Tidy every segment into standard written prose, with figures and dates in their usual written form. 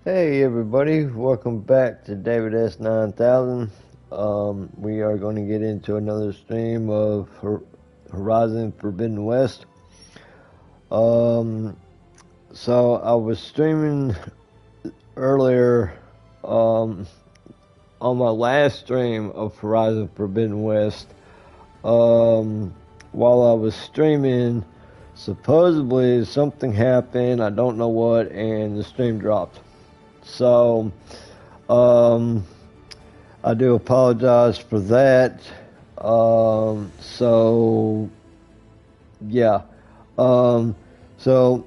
Hey everybody, welcome back to David S 9000. We are going to get into another stream of Horizon Forbidden West. So I was streaming earlier on my last stream of Horizon Forbidden West. While I was streaming, supposedly something happened, I don't know what, and the stream dropped. So, I do apologize for that. So, yeah. So,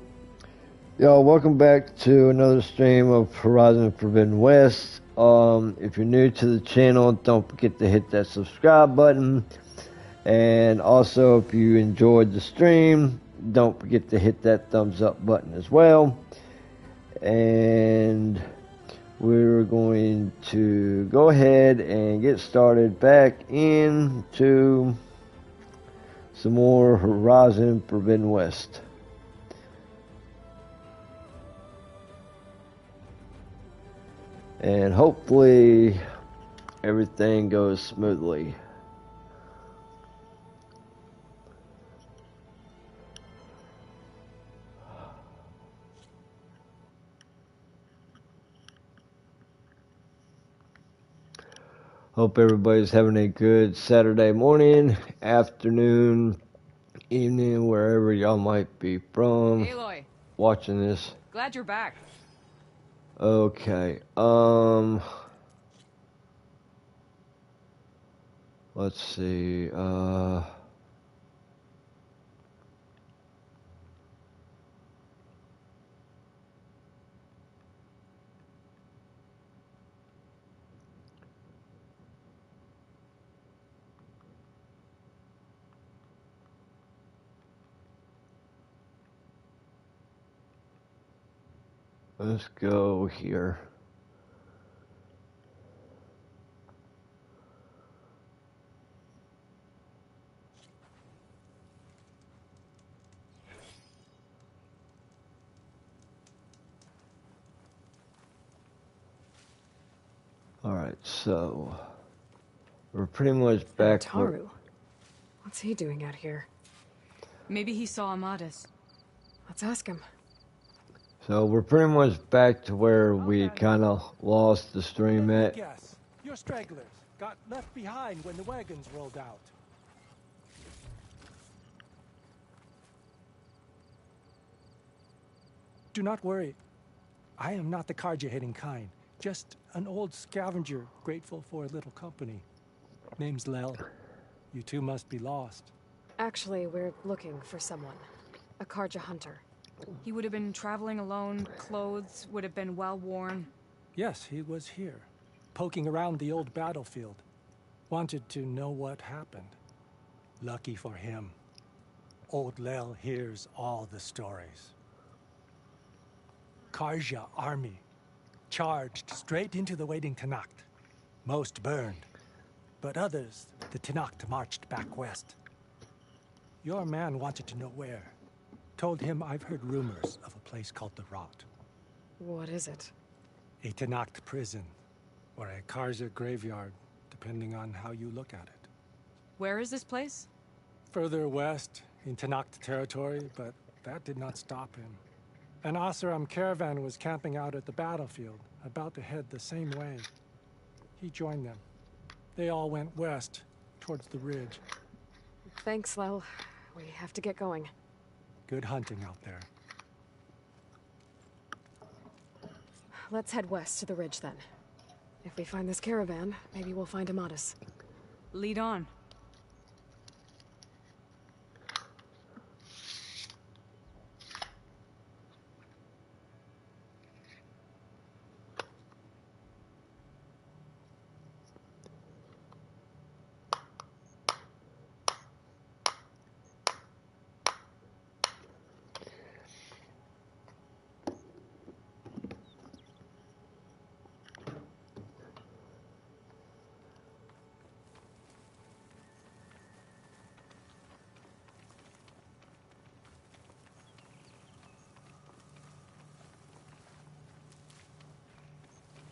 y'all, welcome back to another stream of Horizon Forbidden West. If you're new to the channel, don't forget to hit that subscribe button. And also, if you enjoyed the stream, don't forget to hit that thumbs up button as well. And we're going to go ahead and get started back into some more Horizon Forbidden West. And hopefully everything goes smoothly. Hope everybody's having a good Saturday morning, afternoon, evening, wherever y'all might be from. Aloy, watching this. glad you're back. Okay. Let's see. Let's go here. Alright, so we're pretty much back. Taru. What's he doing out here? Maybe he saw Amadis. Let's ask him. So we're pretty much back to where we kind of lost the stream at. Guess. Your stragglers got left behind when the wagons rolled out. Do not worry. I am not the Karja-hating kind. Just an old scavenger grateful for a little company. Name's Lel. You two must be lost. Actually, we're looking for someone. A Karja hunter. He would have been traveling alone, clothes would have been well worn. Yes, he was here, poking around the old battlefield. Wanted to know what happened. Lucky for him, old Lel hears all the stories. Karja army charged straight into the waiting Tenakth. Most burned, but others, the Tenakth marched back west. Your man wanted to know where. Told him I've heard rumors of a place called the Rot. What is it? A Tenakth prison, or a Karja graveyard, depending on how you look at it. Where is this place? Further west, in Tenakth territory, but that did not stop him. An Oseram caravan was camping out at the battlefield, about to head the same way. He joined them. They all went west, towards the ridge. Thanks, Lel. We have to get going. Good hunting out there. Let's head west to the ridge then. If we find this caravan, maybe we'll find Amadis. Lead on.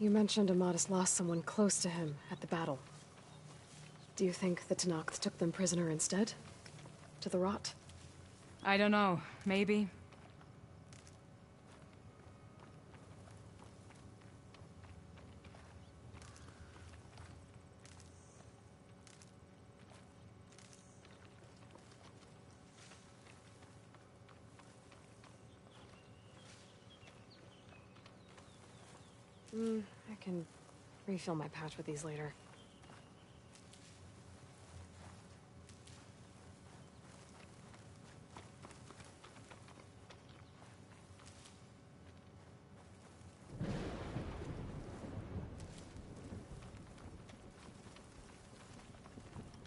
You mentioned Amatis lost someone close to him at the battle. Do you think the Tenakth took them prisoner instead? To the rot? I don't know. Maybe. I can refill my pouch with these later.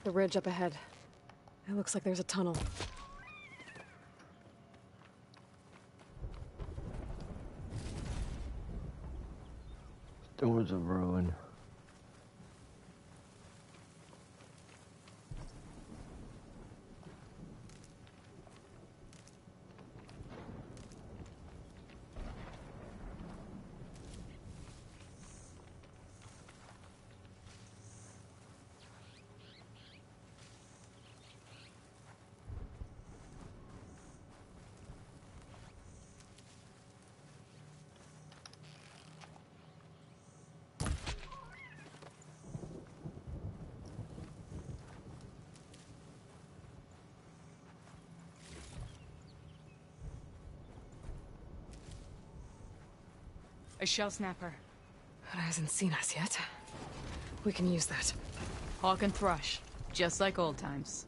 The ridge up ahead. It looks like there's a tunnel. Doors of ruin. A shell snapper. But it hasn't seen us yet. We can use that. Hawk and thrush. Just like old times.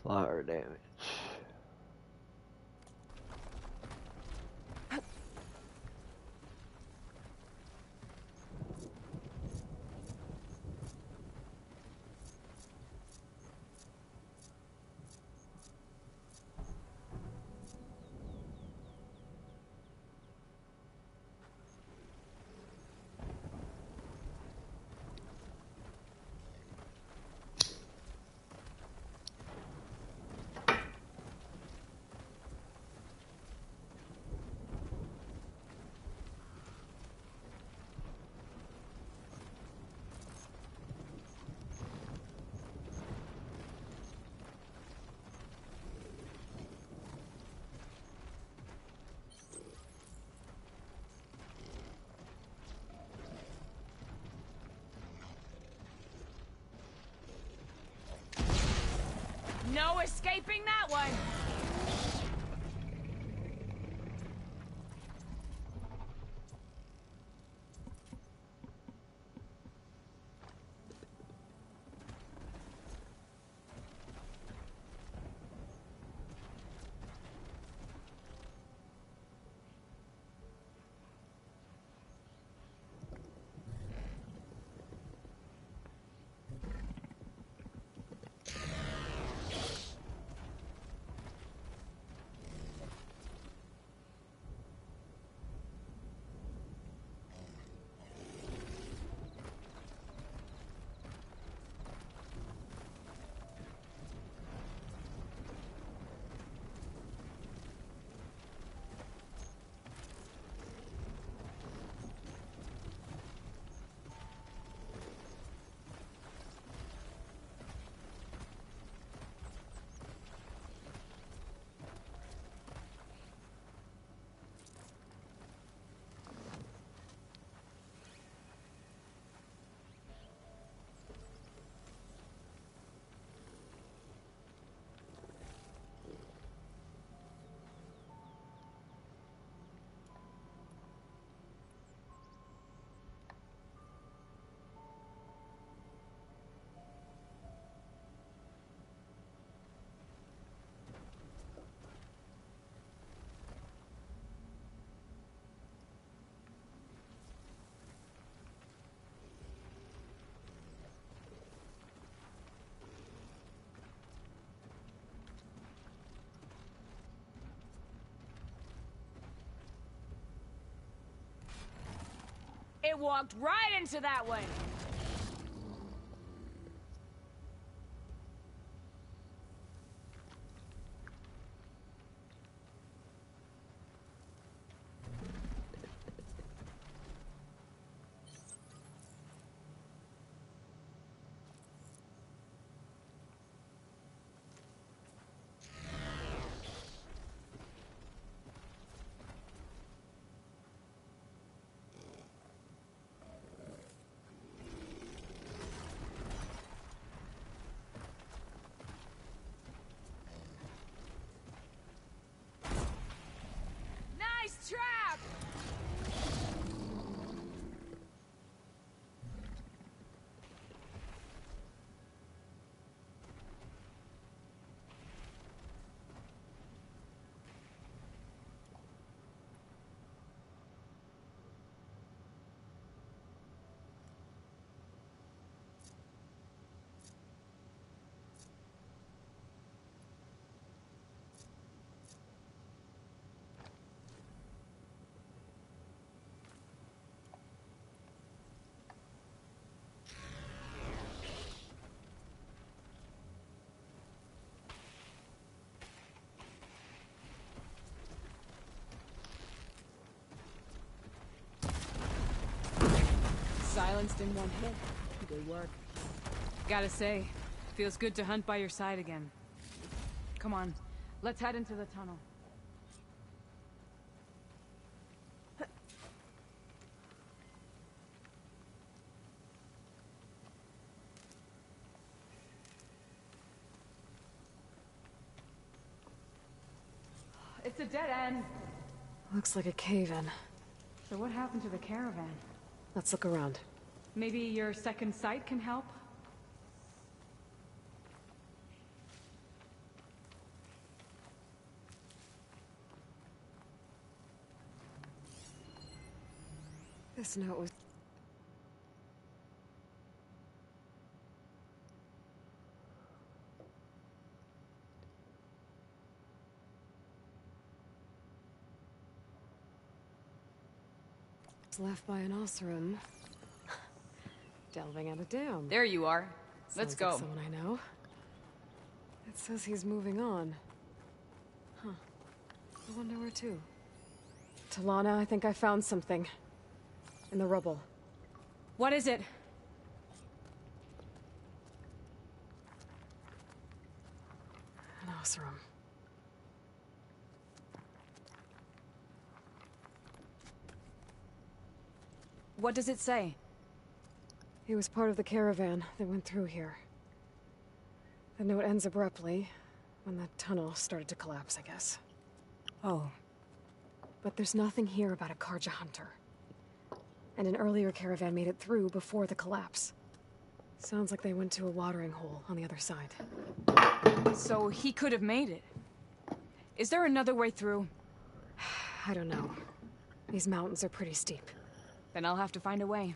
Fire damage. No escaping that one! It walked right into that one. Nice trap! Silenced in one hit. Good work. Gotta say, feels good to hunt by your side again. Come on, let's head into the tunnel. It's a dead end. Looks like a cave-in. So what happened to the caravan? Let's look around. Maybe your second sight can help? This note was... left by an Osram. Delving at a dam. There you are. Let's Sounds go. like someone I know. It says he's moving on. Huh. I wonder where to. Talana, I think I found something. In the rubble. What is it? An Osram. What does it say? He was part of the caravan that went through here. The note ends abruptly, when the tunnel started to collapse, I guess. Oh. But there's nothing here about a Karja hunter. And an earlier caravan made it through before the collapse. Sounds like they went to a watering hole on the other side. So he could have made it. Is there another way through? I don't know. These mountains are pretty steep. Then I'll have to find a way.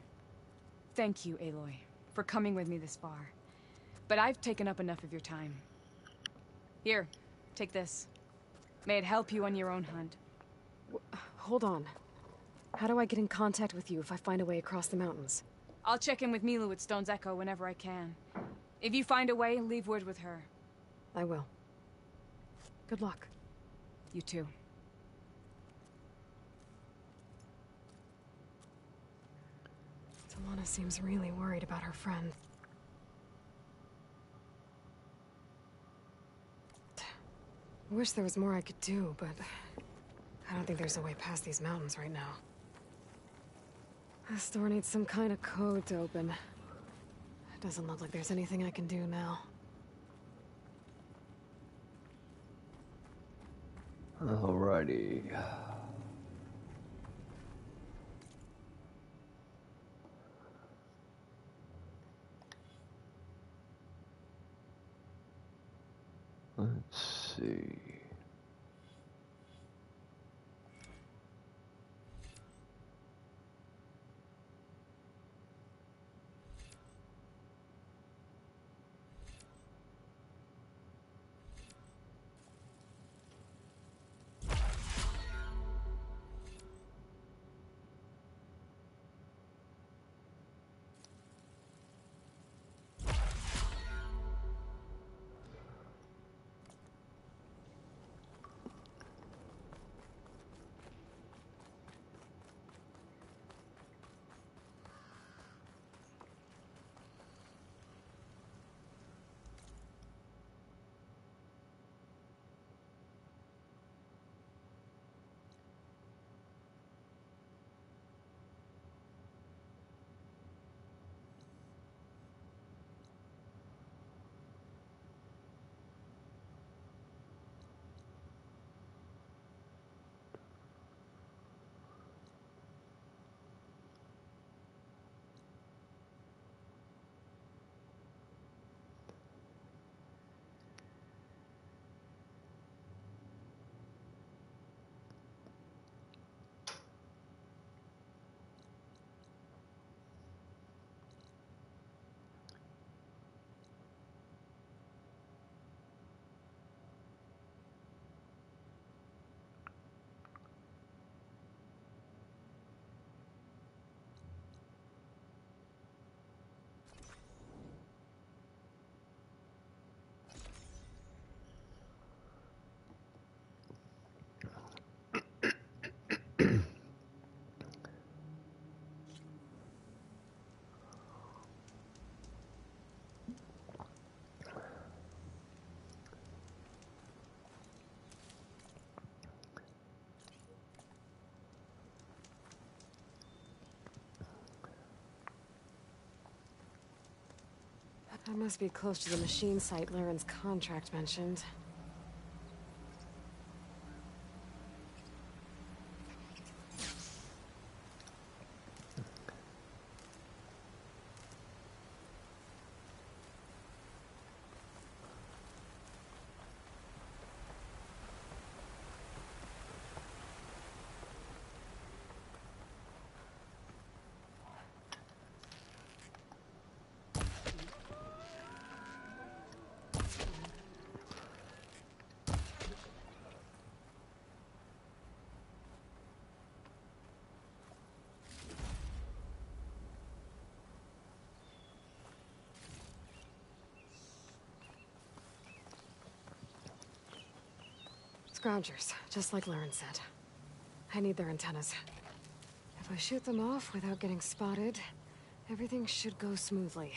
Thank you, Aloy, for coming with me this far. But I've taken up enough of your time. Here, take this. May it help you on your own hunt. Hold on. How do I get in contact with you if I find a way across the mountains? I'll check in with Milu at Stone's Echo whenever I can. If you find a way, leave word with her. I will. Good luck. You too. Talana seems really worried about her friend. I wish there was more I could do, but I don't think there's a way past these mountains right now. This door needs some kind of code to open. It doesn't look like there's anything I can do now. Alrighty. Let's see. That must be close to the machine site Laren's contract mentioned. Scroungers, just like Laren said. I need their antennas. If I shoot them off without getting spotted, everything should go smoothly.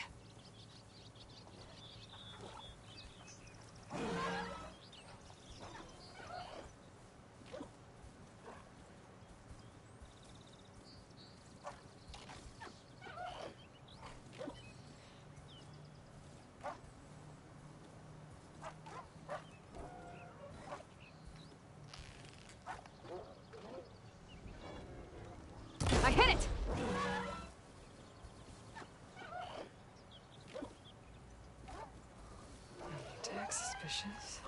I hit it! Tag suspicious.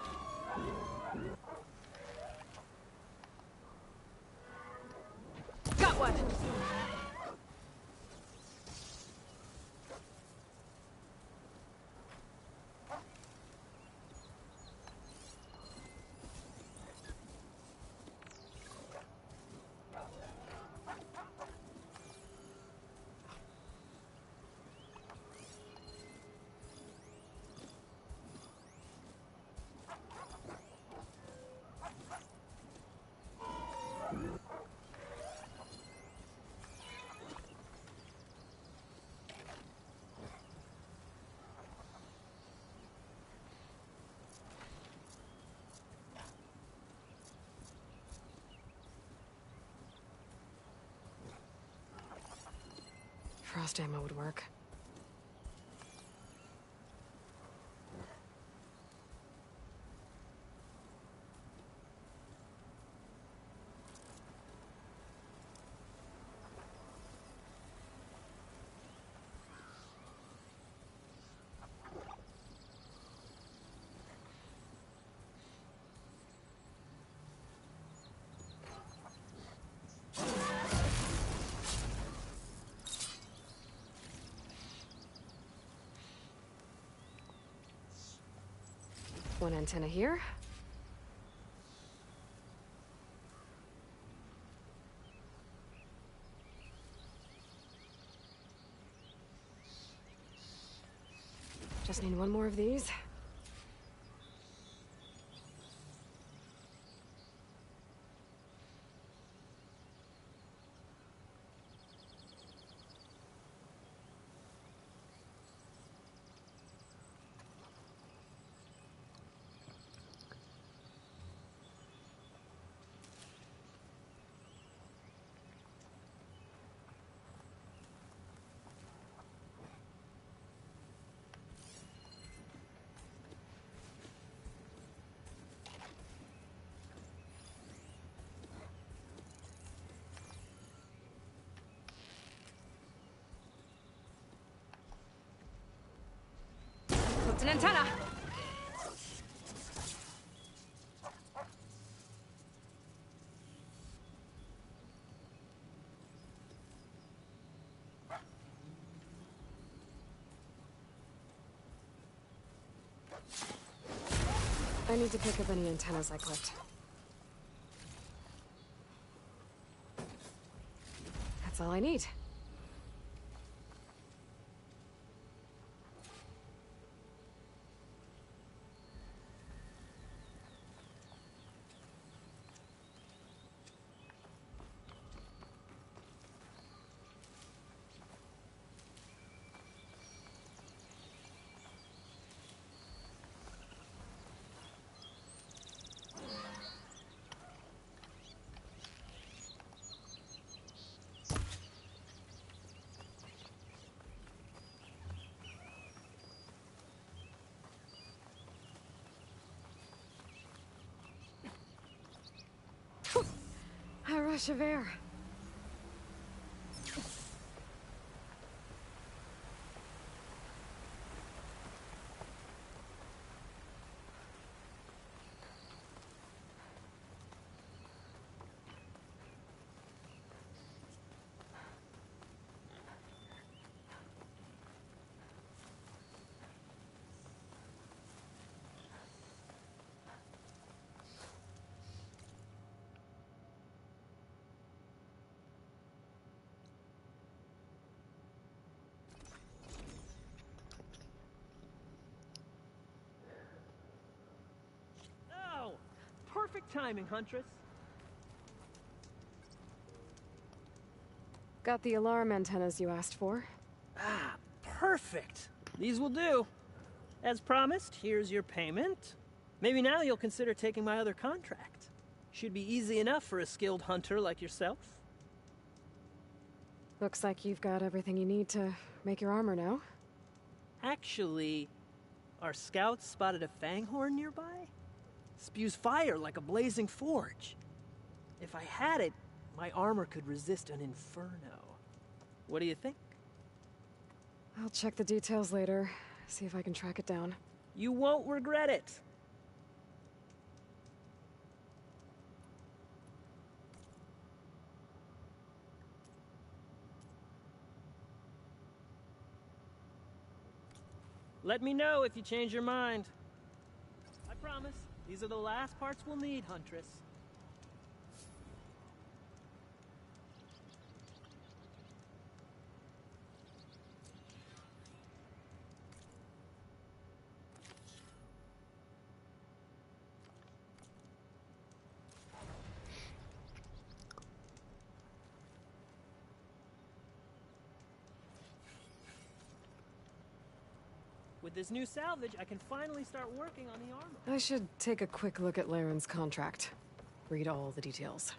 Got one! Frost ammo would work. One antenna here. Just need one more of these. It's an antenna! I need to pick up any antennas I clipped. That's all I need. rush of air. Oh, perfect timing, Huntress. Got the alarm antennas you asked for. Ah, perfect. These will do. As promised, here's your payment. Maybe now you'll consider taking my other contract. Should be easy enough for a skilled hunter like yourself. Looks like you've got everything you need to make your armor now. Actually, our scouts spotted a fanghorn nearby. Spews fire like a blazing forge. If I had it, my armor could resist an inferno. What do you think? I'll check the details later, see if I can track it down. You won't regret it. Let me know if you change your mind. I promise, these are the last parts we'll need, Huntress. With this new salvage, I can finally start working on the armor. I should take a quick look at Laren's contract. Read all the details.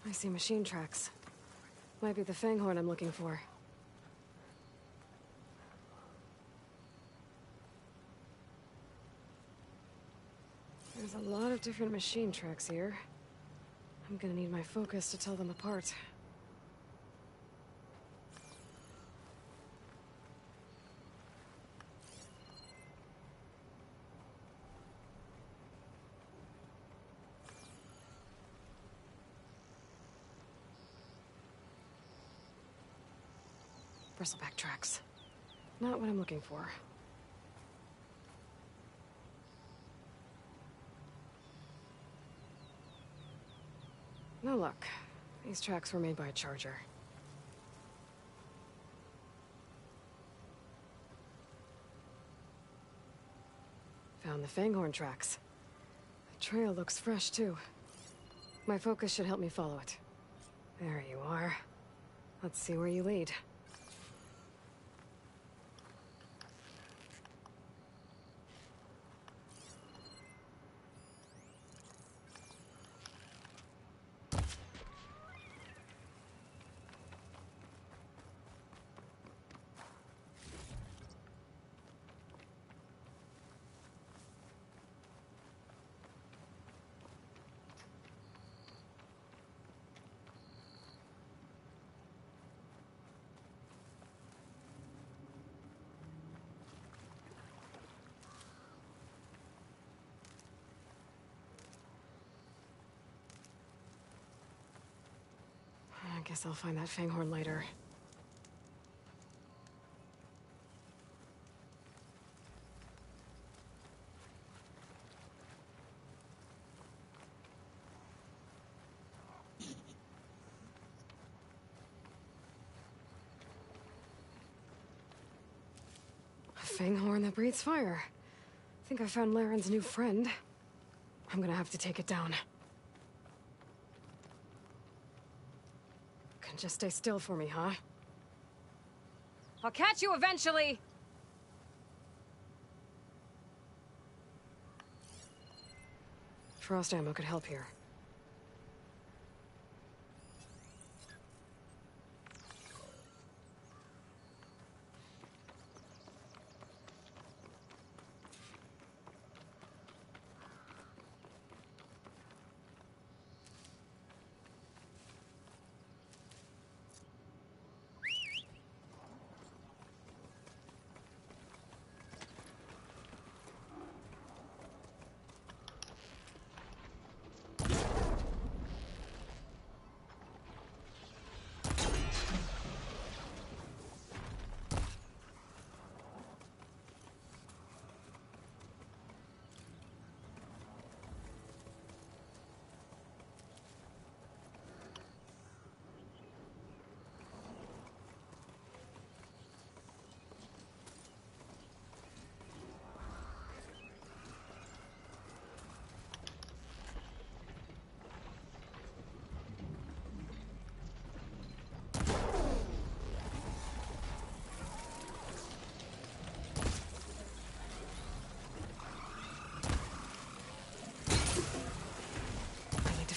I see machine tracks. Might be the fanghorn I'm looking for. There's a lot of different machine tracks here. I'm gonna need my focus to tell them apart. Bristleback tracks. Not what I'm looking for. No luck. These tracks were made by a charger. Found the fanghorn tracks. The trail looks fresh, too. My focus should help me follow it. There you are. Let's see where you lead. I guess I'll find that fanghorn later. A fanghorn that breathes fire. I think I found Laren's new friend. I'm gonna have to take it down. Can just stay still for me, huh? I'll catch you eventually! Frost ammo could help here.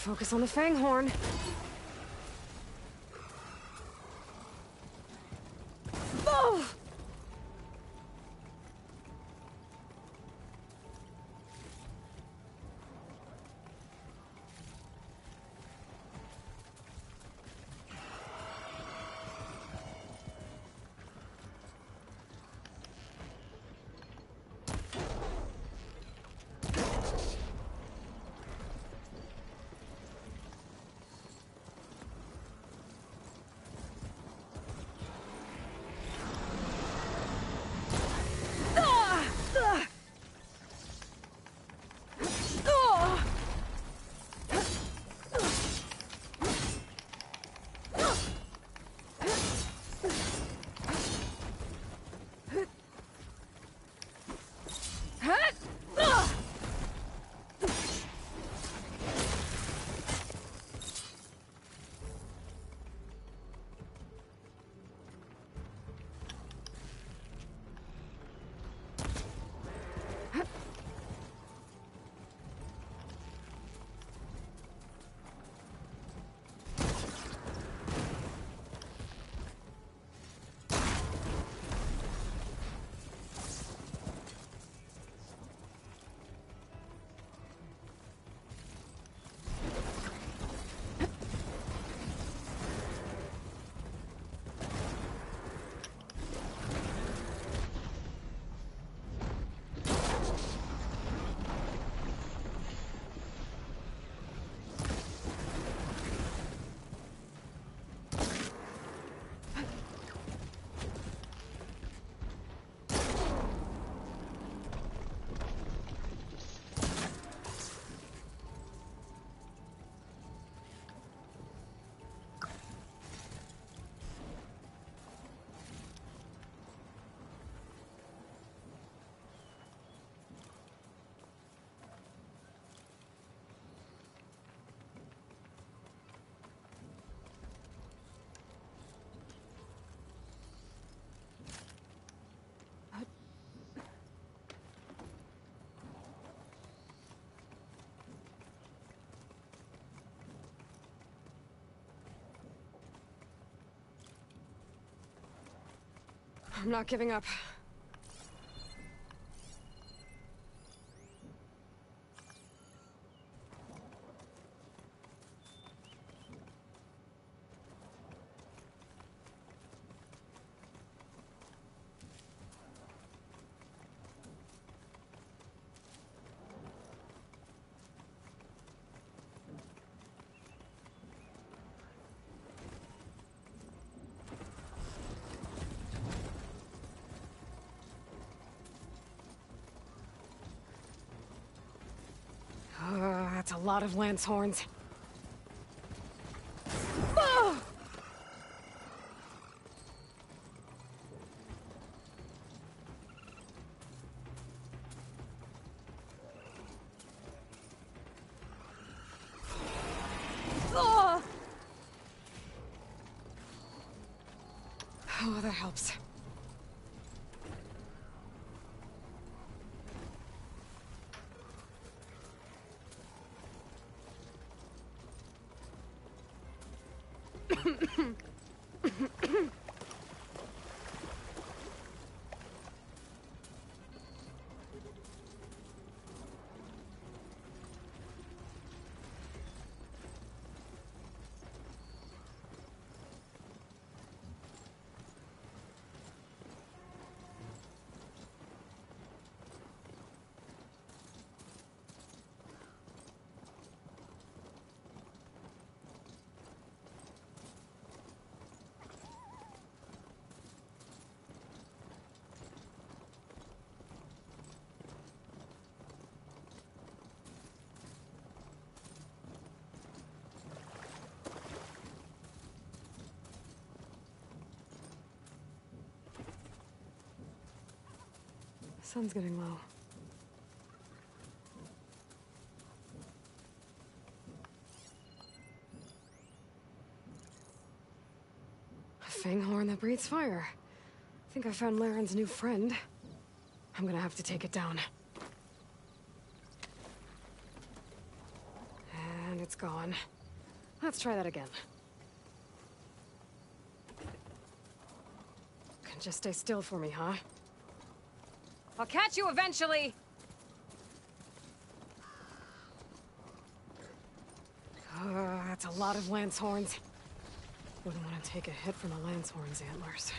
focus on the Fanghorn. Oh! I'm not giving up. That's a lot of lance horns. Oh! Oh! Oh, that helps. Sun's getting low. A fanghorn that breathes fire. I think I found Laren's new friend. I'm gonna have to take it down. And it's gone. Let's try that again. Can just stay still for me, huh? I'll catch you eventually! That's a lot of lance horns. Wouldn't want to take a hit from a lance horn's antlers.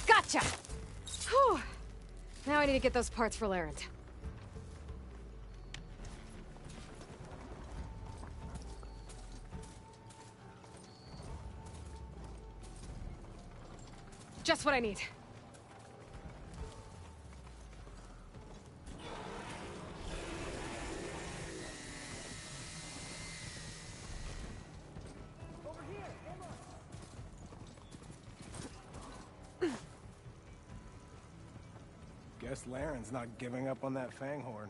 Gotcha! Whew. Now I need to get those parts for Larent. Just what I need. Guess Laren's not giving up on that fanghorn.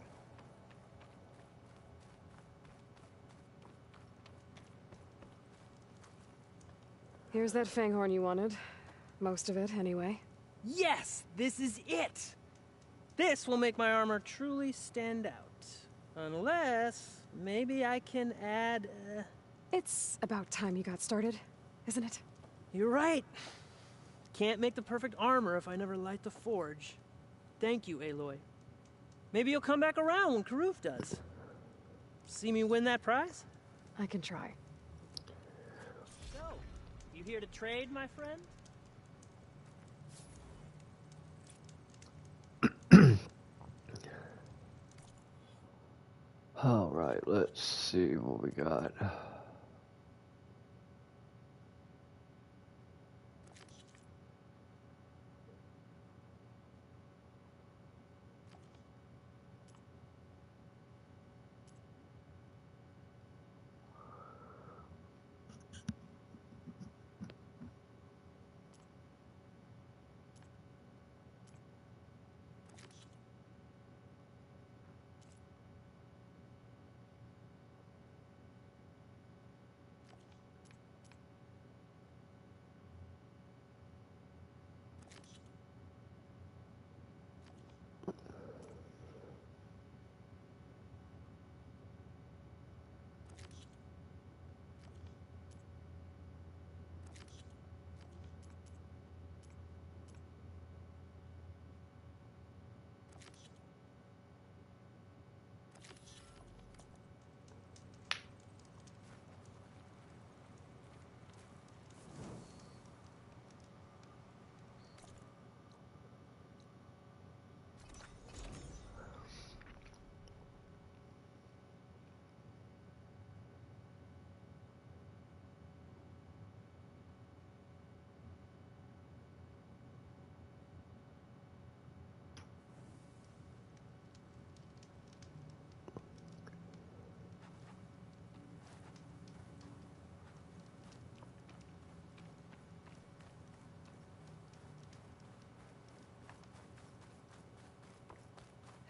Here's that fanghorn you wanted. Most of it, anyway. Yes, this is it! This will make my armor truly stand out. Unless, maybe I can add, It's about time you got started, isn't it? You're right. Can't make the perfect armor if I never light the forge. Thank you, Aloy. Maybe you'll come back around when Karuf does. See me win that prize? I can try. So, you here to trade, my friend? All right, let's see what we got.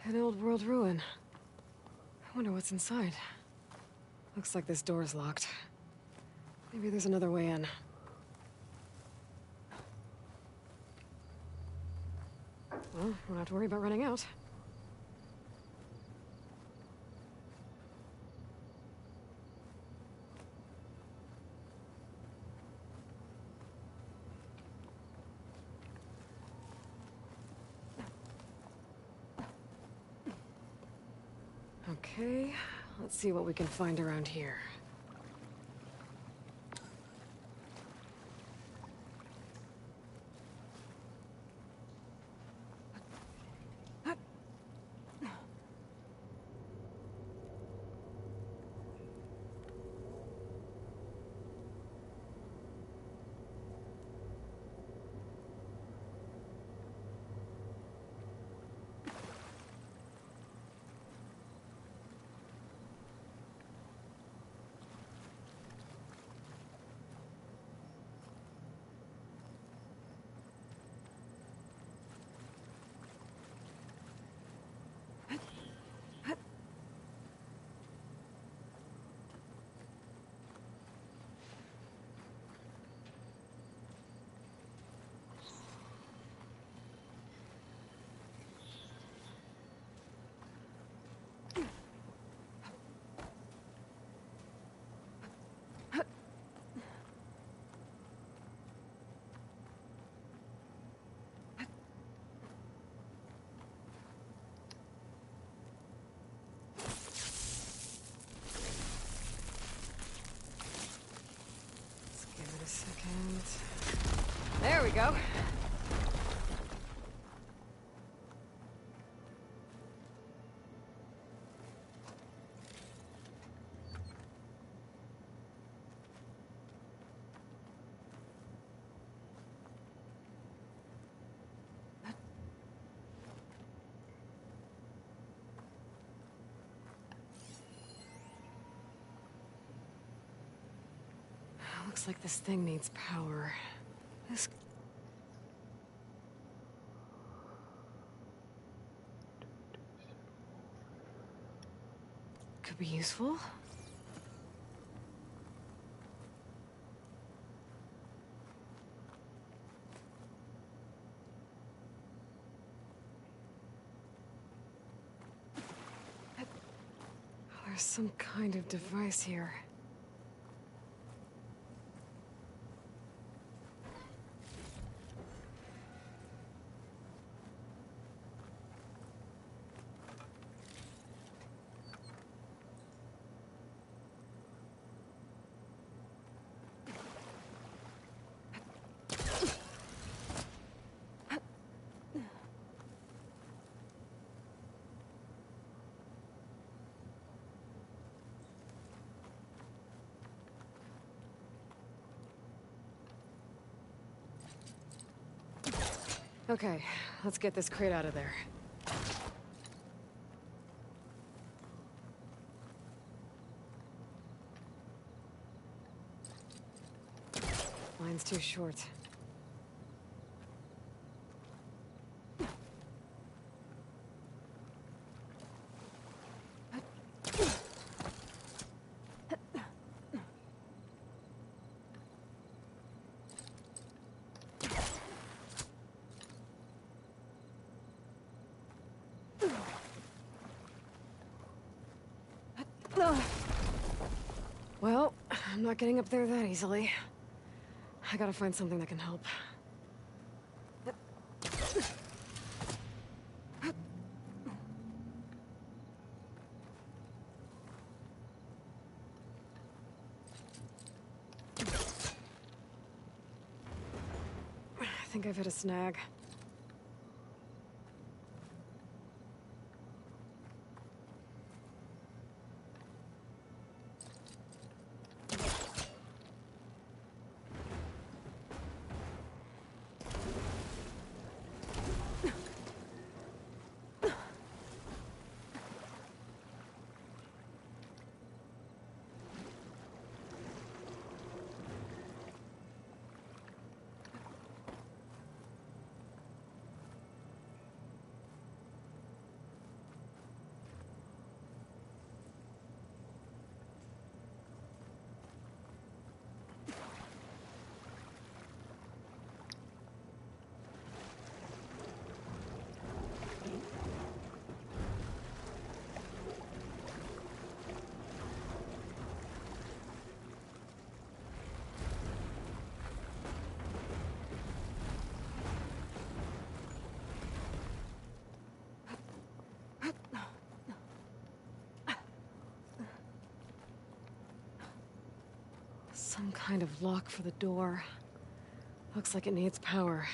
An old world ruin. I wonder what's inside. Looks like this door's locked. Maybe there's another way in. Well, won't have to worry about running out. Okay, let's see what we can find around here. Give it a second. There we go. Looks like this thing needs power. This could be useful. There's some kind of device here. Okay, let's get this crate out of there. Line's too short. Well, I'm not getting up there that easily. I gotta find something that can help. I think I've hit a snag. Some kind of lock for the door. Looks like it needs power.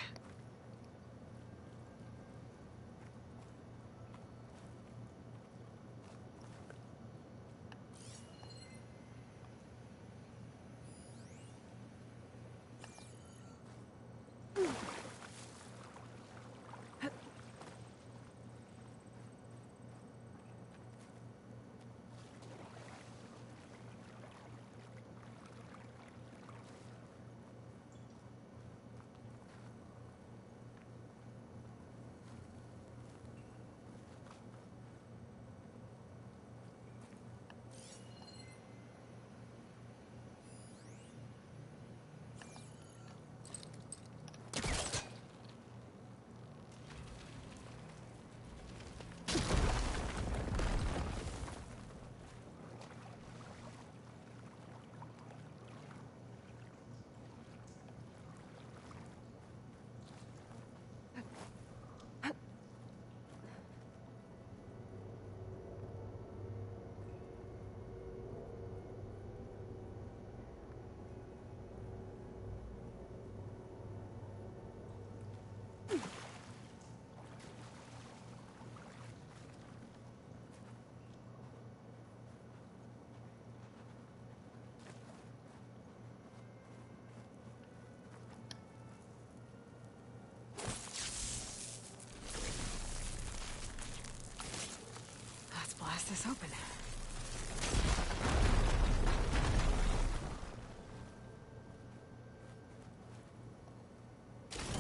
Let's blast this open.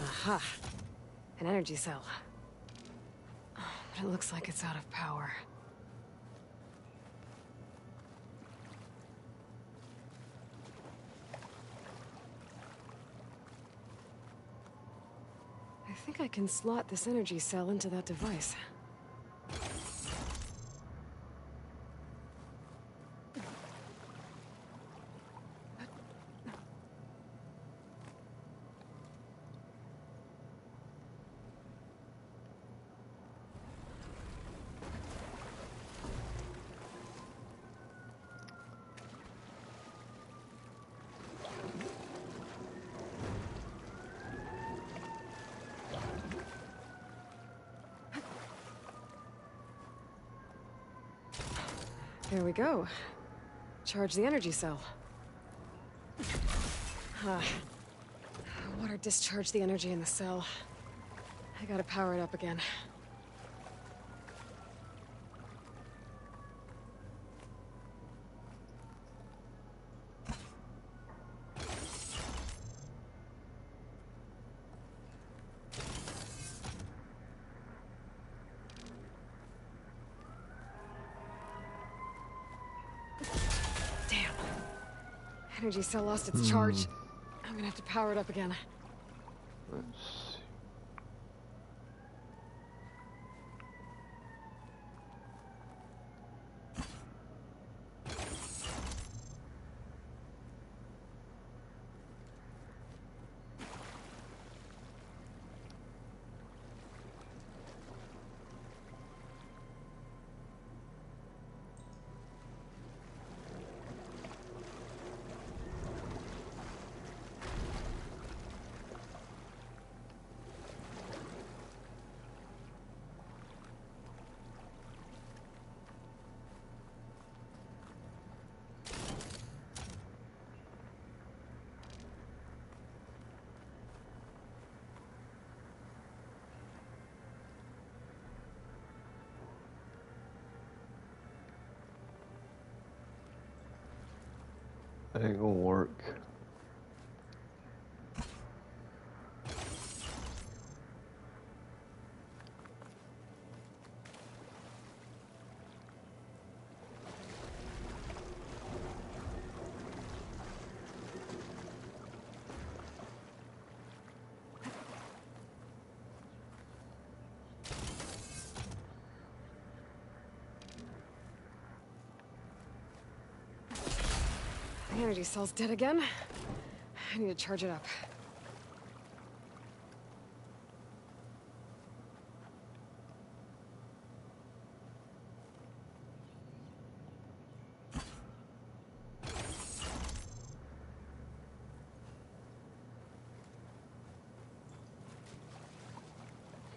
Aha! An energy cell. But it looks like it's out of power. I think I can slot this energy cell into that device. There we go. Charge the energy cell. Water discharged the energy in the cell. I gotta power it up again. Damn. Energy cell lost its charge. I'm gonna have to power it up again. Let's see. That ain't gonna work. The energy cell's dead again. I need to charge it up.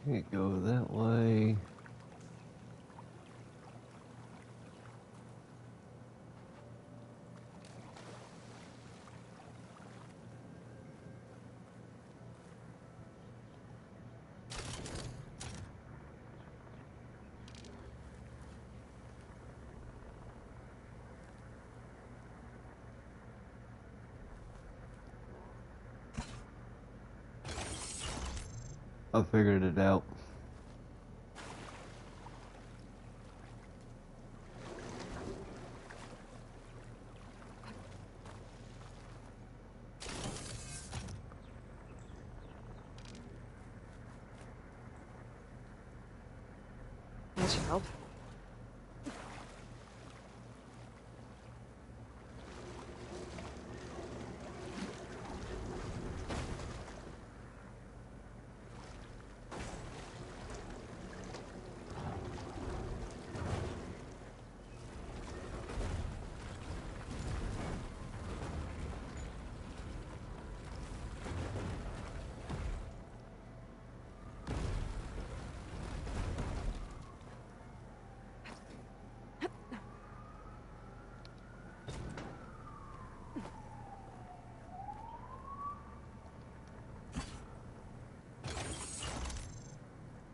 Can't go that way. I figured it out. That should help.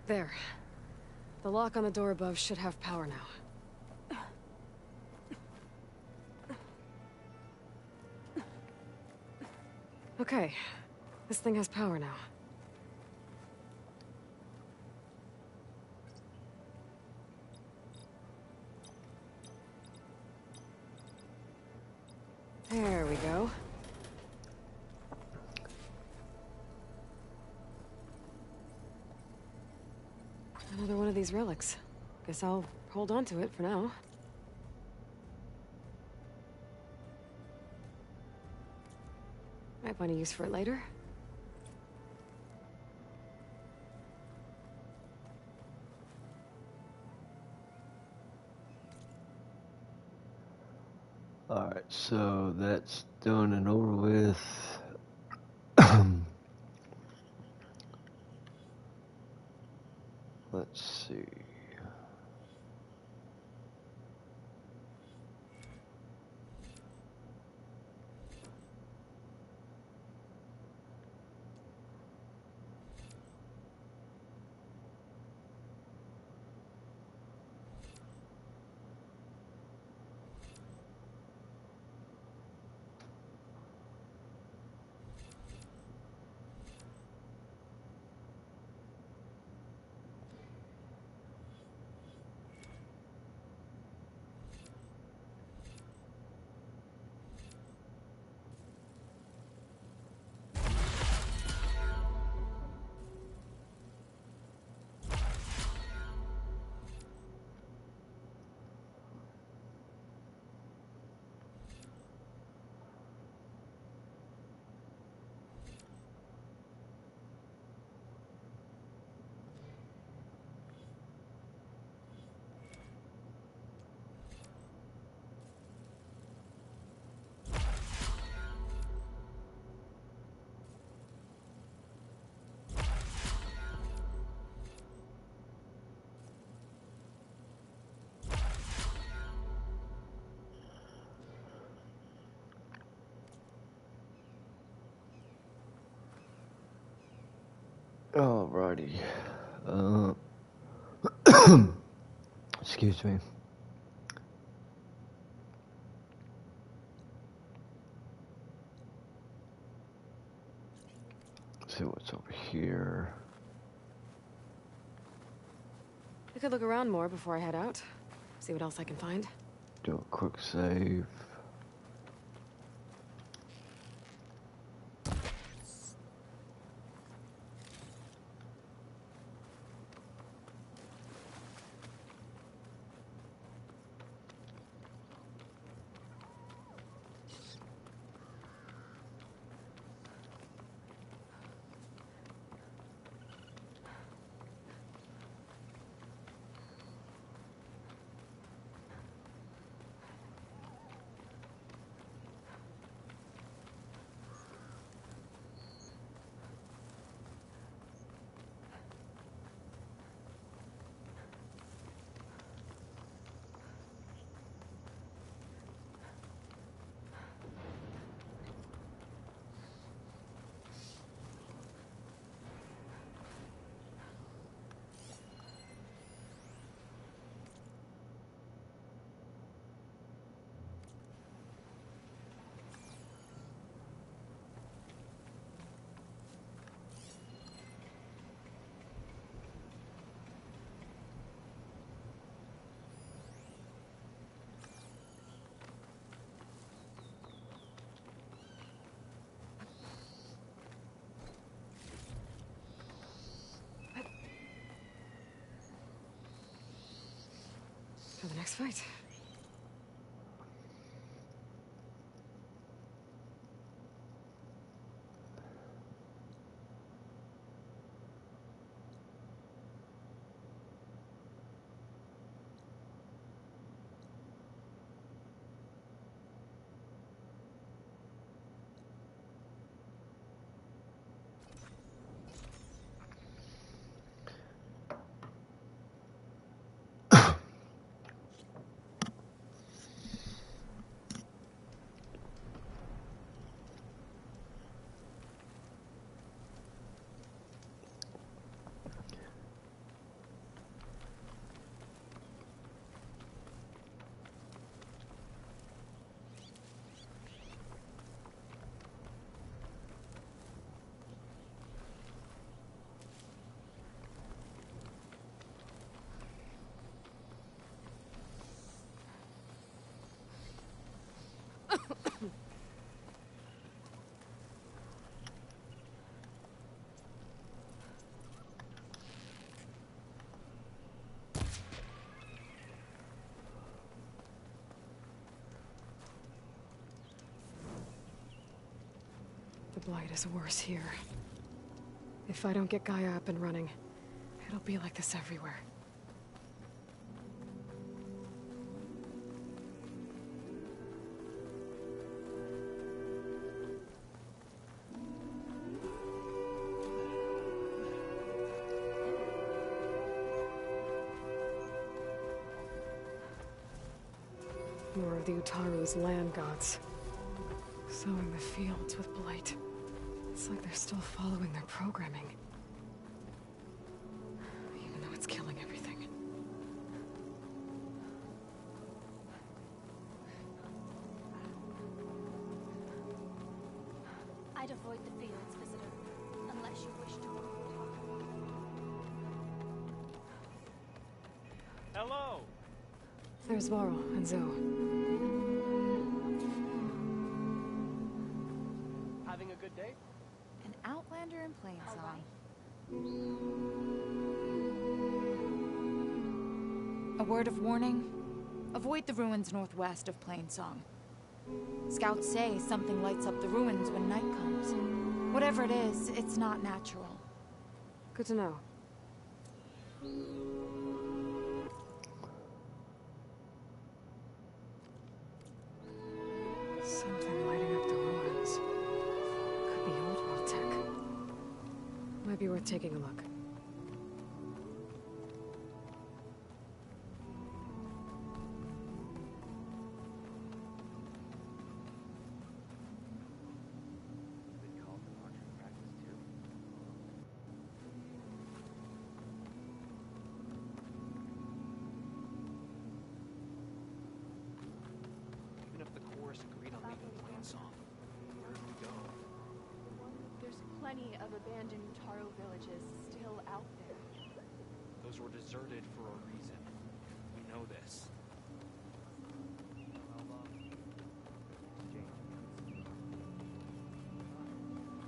There. The lock on the door above should have power now. Okay. This thing has power now. There we go. Another one of these relics. Guess I'll hold on to it for now. Might find a use for it later. Alright, so that's done and over with. Let's see. Alrighty. Excuse me. Let's see what's over here. I could look around more before I head out. See what else I can find. Do a quick save. For the next fight. The blight is worse here. If I don't get Gaia up and running, it'll be like this everywhere. More of the Utaru's land gods. Sowing the fields with blight. It's like they're still following their programming. Even though it's killing everything. I'd avoid the fields, visitor, unless you wish to. Hello! There's Varl and Zoe. Having a good day? An outlander in Plainsong. A word of warning. Avoid the ruins northwest of Plainsong. Scouts say something lights up the ruins when night comes. Whatever it is, it's not natural. Good to know. Something lighting up the ruins. Could be old world tech. Might be worth taking a look. plenty of abandoned Taro villages still out there. Those were deserted for a reason. We know this.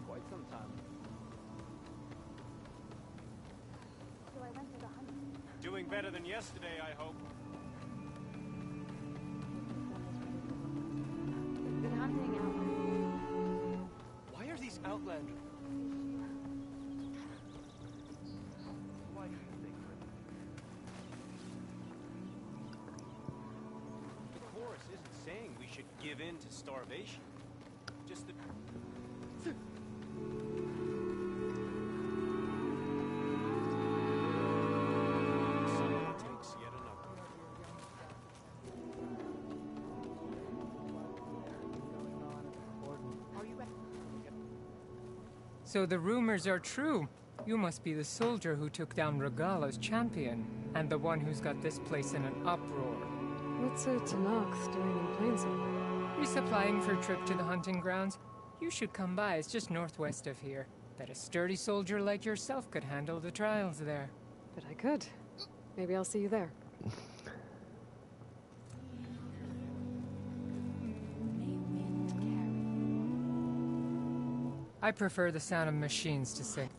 Quite some time. So I went to the hunt. Doing better than yesterday, I hope. We've been hunting out. Why are these Outlanders? Why do you think the chorus isn't saying we should give in to starvation. Just that. Someone takes yet another. Are you ready? So the rumors are true. You must be the soldier who took down Regala's champion, and the one who's got this place in an uproar. What's a Tanakh's doing in Plainsville? Resupplying for a trip to the hunting grounds? You should come by, it's just northwest of here. Bet a sturdy soldier like yourself could handle the trials there. But I could. Maybe I'll see you there. May wind carry. I prefer the sound of machines to sing.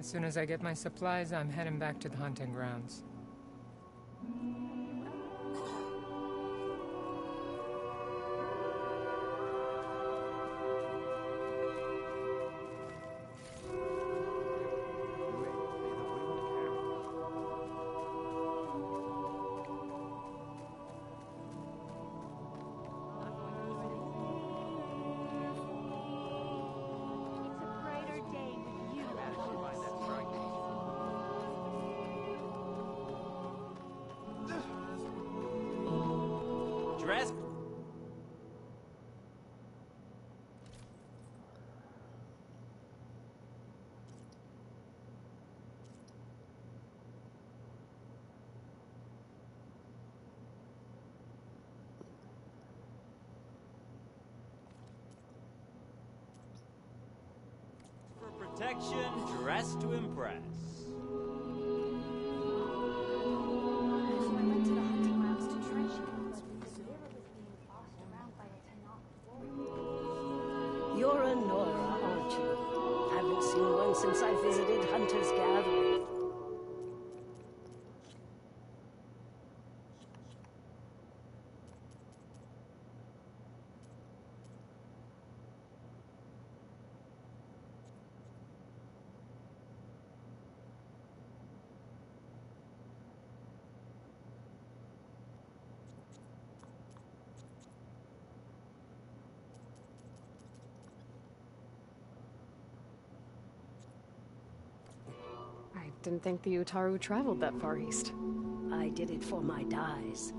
As soon as I get my supplies, I'm heading back to the hunting grounds. It's a brighter day with you. Dress. For protection, dress to impress. So I went to the hunting grounds to trench coats with the river was being bossed around by a Tanakh warrior. You're a Nora, aren't you? Haven't seen one since I visited Hunter's Gathering. I didn't think the Utaru traveled that far east. I did it for my dyes.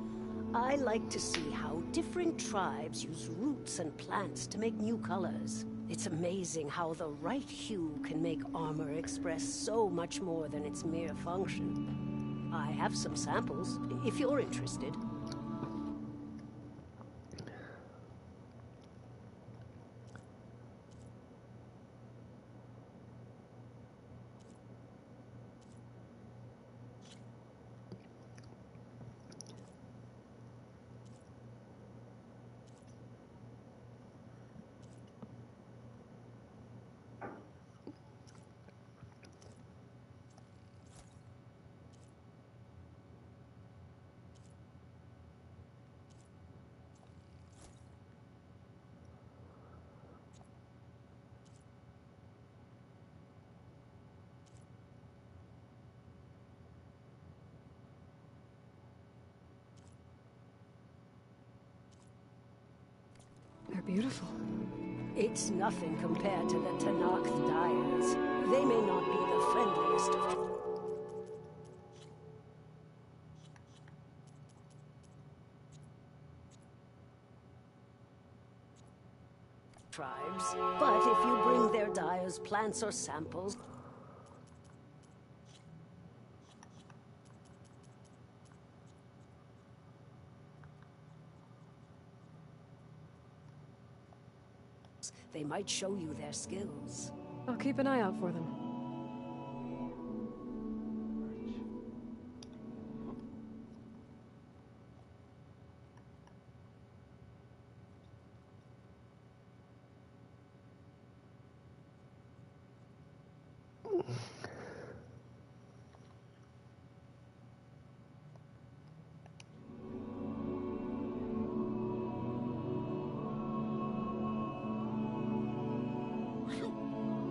I like to see how different tribes use roots and plants to make new colors. It's amazing how the right hue can make armor express so much more than its mere function. I have some samples, if you're interested. They're beautiful. It's nothing compared to the Tanakh dyers. They may not be the friendliest of tribes, but if you bring their dyers plants or samples, they might show you their skills. I'll keep an eye out for them.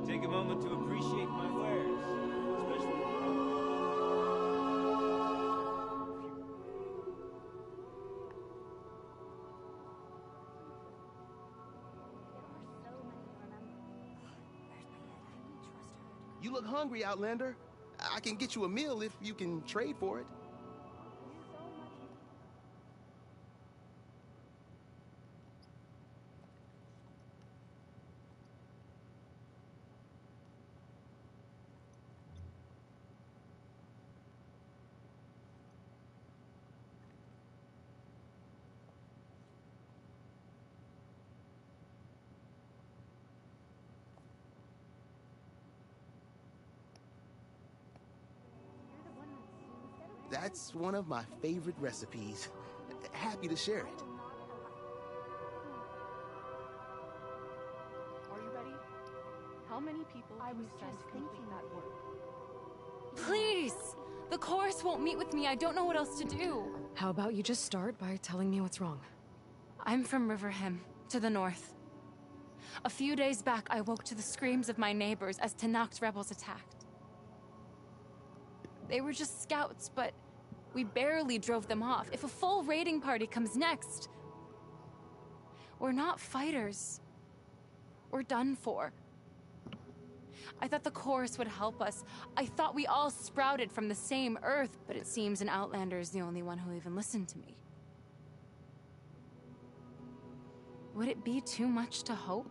Take a moment to appreciate my wares, especially You look hungry, Outlander. I can get you a meal if you can trade for it. That's one of my favorite recipes. Happy to share it. Are you ready? How many people I can was you send just to complete thinking that work? Please! The chorus won't meet with me. I don't know what else to do. How about you just start by telling me what's wrong? I'm from Riverhim, to the north. A few days back, I woke to the screams of my neighbors as Tanakh's rebels attacked. They were just scouts, but we barely drove them off. If a full raiding party comes next, we're not fighters. We're done for. I thought the chorus would help us. I thought we all sprouted from the same earth, but it seems an outlander is the only one who even listened to me. Would it be too much to hope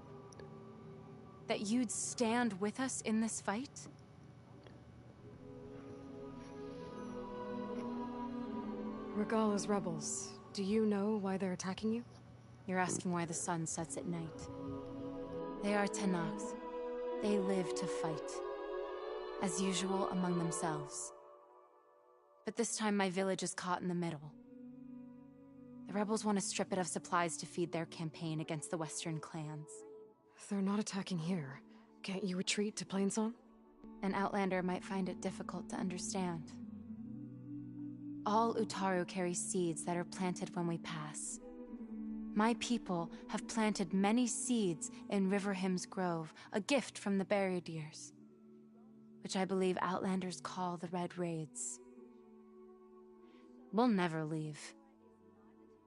that you'd stand with us in this fight? Regala's rebels. Do you know why they're attacking you? You're asking why the sun sets at night. They are Tanakhs. They live to fight. As usual, among themselves. But this time my village is caught in the middle. The rebels want to strip it of supplies to feed their campaign against the western clans. They're not attacking here. Can't you retreat to Plainsong? An outlander might find it difficult to understand. All Utaru carry seeds that are planted when we pass. My people have planted many seeds in Riverhim's grove, a gift from the buried years, which I believe outlanders call the Red Raids. We'll never leave.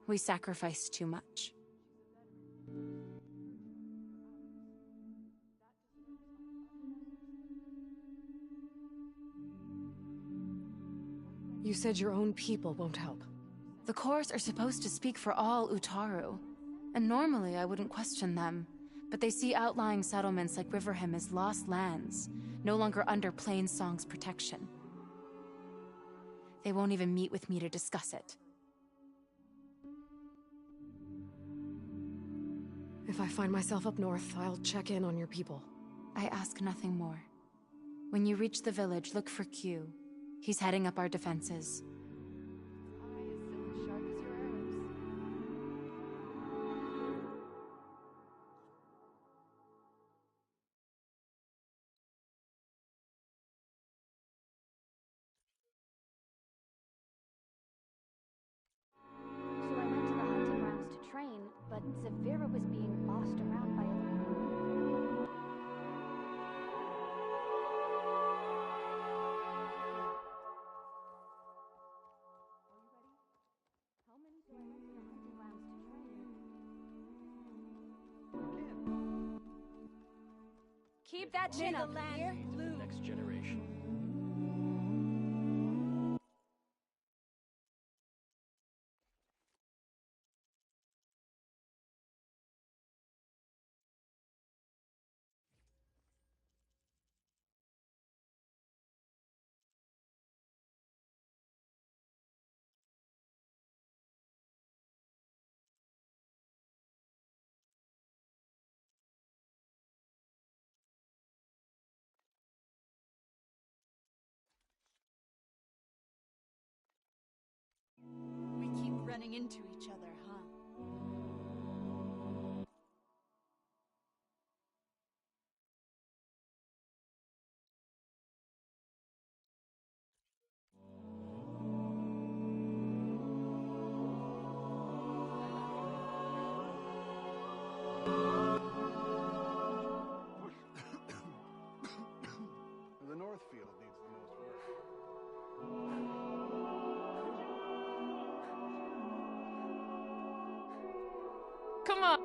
We sacrificed too much. You said your own people won't help. The chorus are supposed to speak for all Utaru, and normally I wouldn't question them, but they see outlying settlements like Riverhim as lost lands, no longer under Plainsong's protection. They won't even meet with me to discuss it. If I find myself up north, I'll check in on your people. I ask nothing more. When you reach the village, look for Q. He's heading up our defenses. Eye is still as sharp as your arrows. So I went to the hunting grounds to train, but Severa was being bossed around by a... Keep that chin up, here. Next generation. We keep running into each other, huh? The Northfield needs the most work. Come on!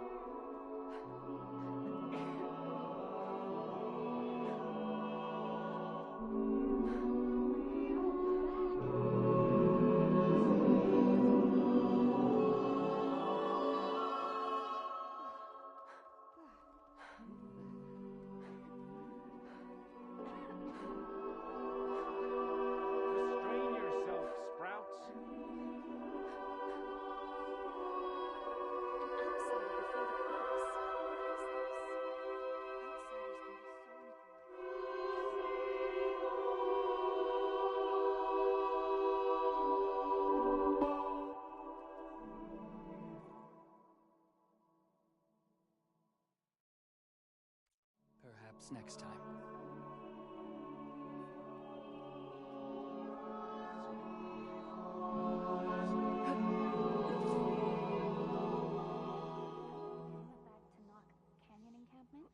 Restrain yourself, Sprouts. Perhaps next time. Canyon encampment?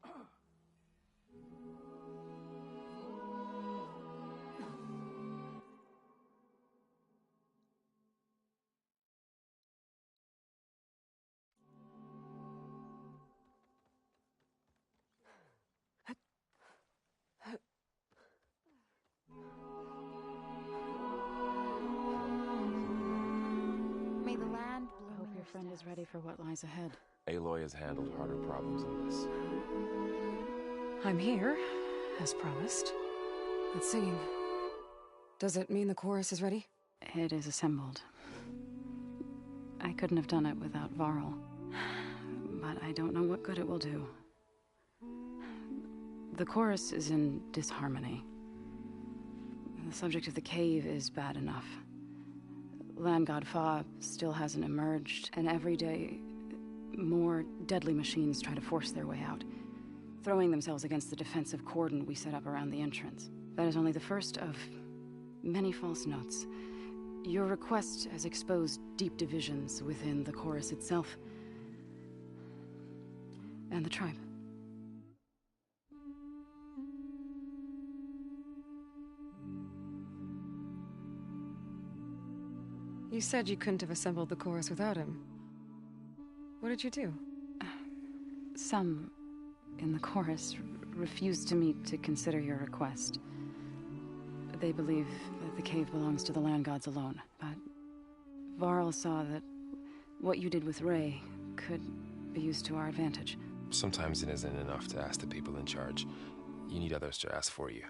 May the land bloom. I hope your friend is ready for what lies ahead. Aloy has handled harder problems than this. I'm here, as promised. But singing. Does it mean the chorus is ready? It is assembled. I couldn't have done it without Varl. But I don't know what good it will do. The chorus is in disharmony. The subject of the cave is bad enough. Land God Fa still hasn't emerged, and every day, more deadly machines try to force their way out, throwing themselves against the defensive cordon we set up around the entrance. That is only the first of many false notes. Your request has exposed deep divisions within the chorus itself and the tribe. You said you couldn't have assembled the chorus without him. What did you do? Some in the chorus refused to meet to consider your request. They believe that the cave belongs to the land gods alone, but Varl saw that what you did with Ray could be used to our advantage. Sometimes it isn't enough to ask the people in charge. You need others to ask for you.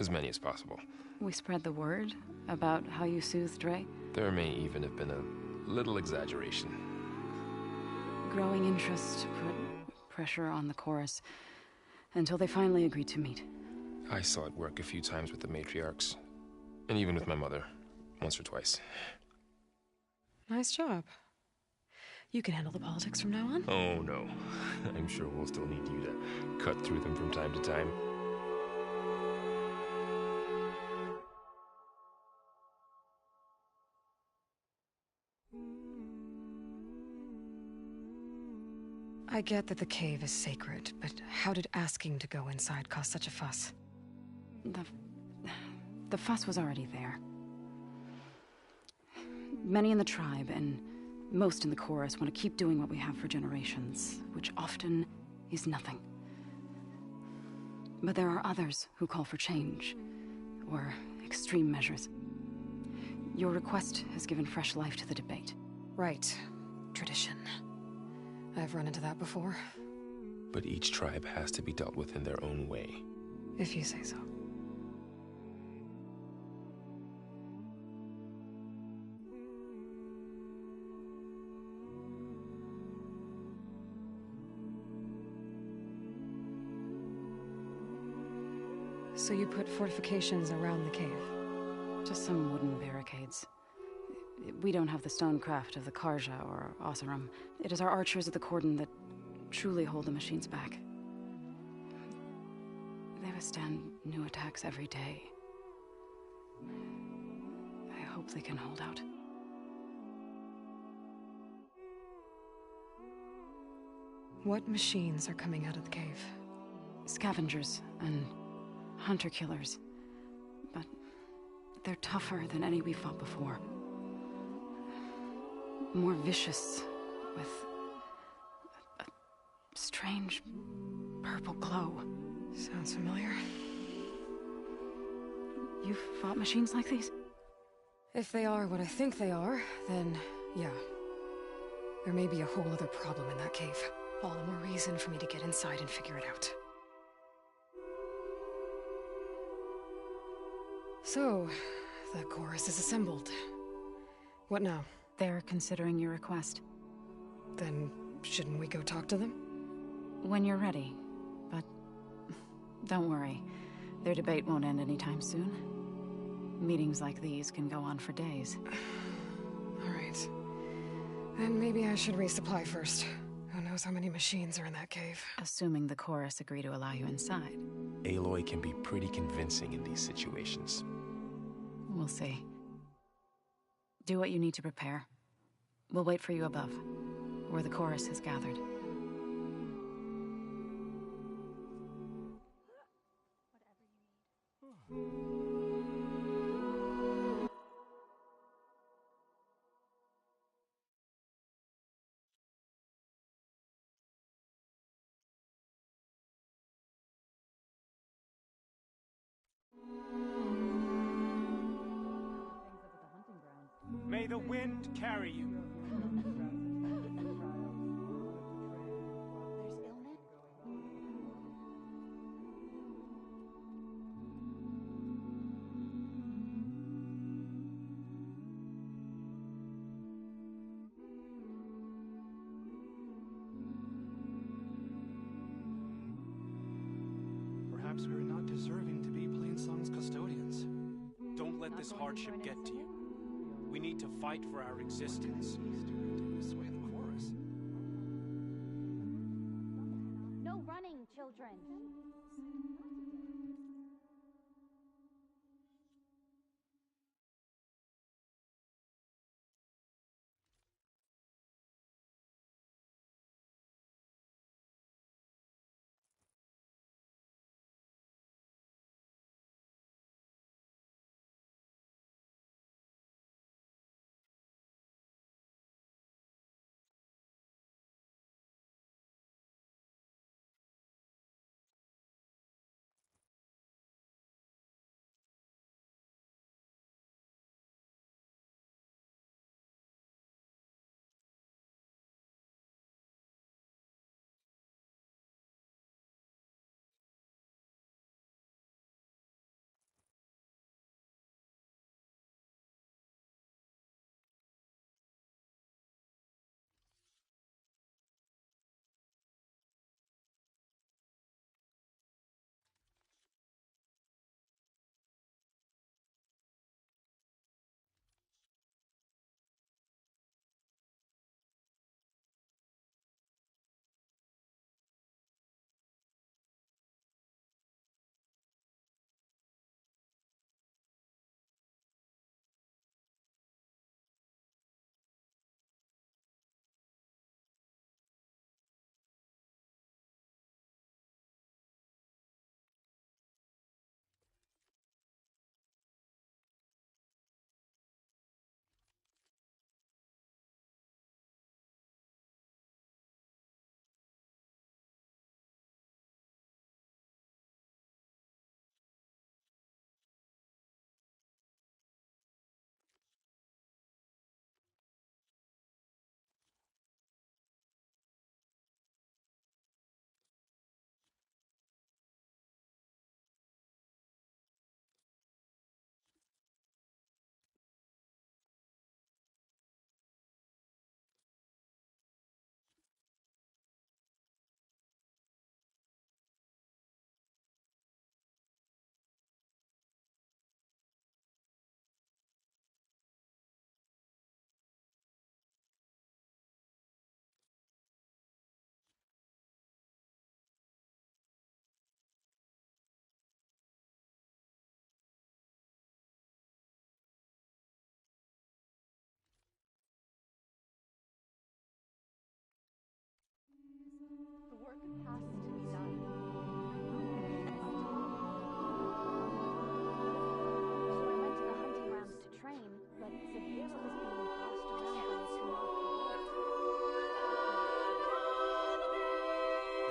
As many as possible. We spread the word about how you soothed Ray. There may even have been a little exaggeration. Growing interest put pressure on the chorus until they finally agreed to meet. I saw it work a few times with the matriarchs, and even with my mother, once or twice. Nice job. You can handle the politics from now on? Oh, no. I'm sure we'll still need you to cut through them from time to time. I get that the cave is sacred, but how did asking to go inside cause such a fuss? The fuss was already there. Many in the tribe, and most in the chorus, want to keep doing what we have for generations, which often is nothing. But there are others who call for change, or extreme measures. Your request has given fresh life to the debate. Right. Tradition. I've run into that before. But each tribe has to be dealt with in their own way. If you say so. So you put fortifications around the cave? Just some wooden barricades. We don't have the stonecraft of the Karja or Oseram. It is our archers of the cordon that truly hold the machines back. They withstand new attacks every day. I hope they can hold out. What machines are coming out of the cave? Scavengers and hunter-killers. But they're tougher than any we fought before. More vicious, with a strange purple glow. Sounds familiar. You've fought machines like these? If they are what I think they are, then yeah. There may be a whole other problem in that cave. All the more reason for me to get inside and figure it out. So, the chorus is assembled. What now? They're considering your request. Then, shouldn't we go talk to them? When you're ready. But don't worry. Their debate won't end anytime soon. Meetings like these can go on for days. Alright. Then maybe I should resupply first. Who knows how many machines are in that cave? Assuming the chorus agree to allow you inside. Aloy can be pretty convincing in these situations. We'll see. Do what you need to prepare. We'll wait for you above, where the chorus has gathered. May the wind carry you. Perhaps we are not deserving to be Plainsong's custodians. Don't let this hardship get to you. We need to fight for our existence. No running, children.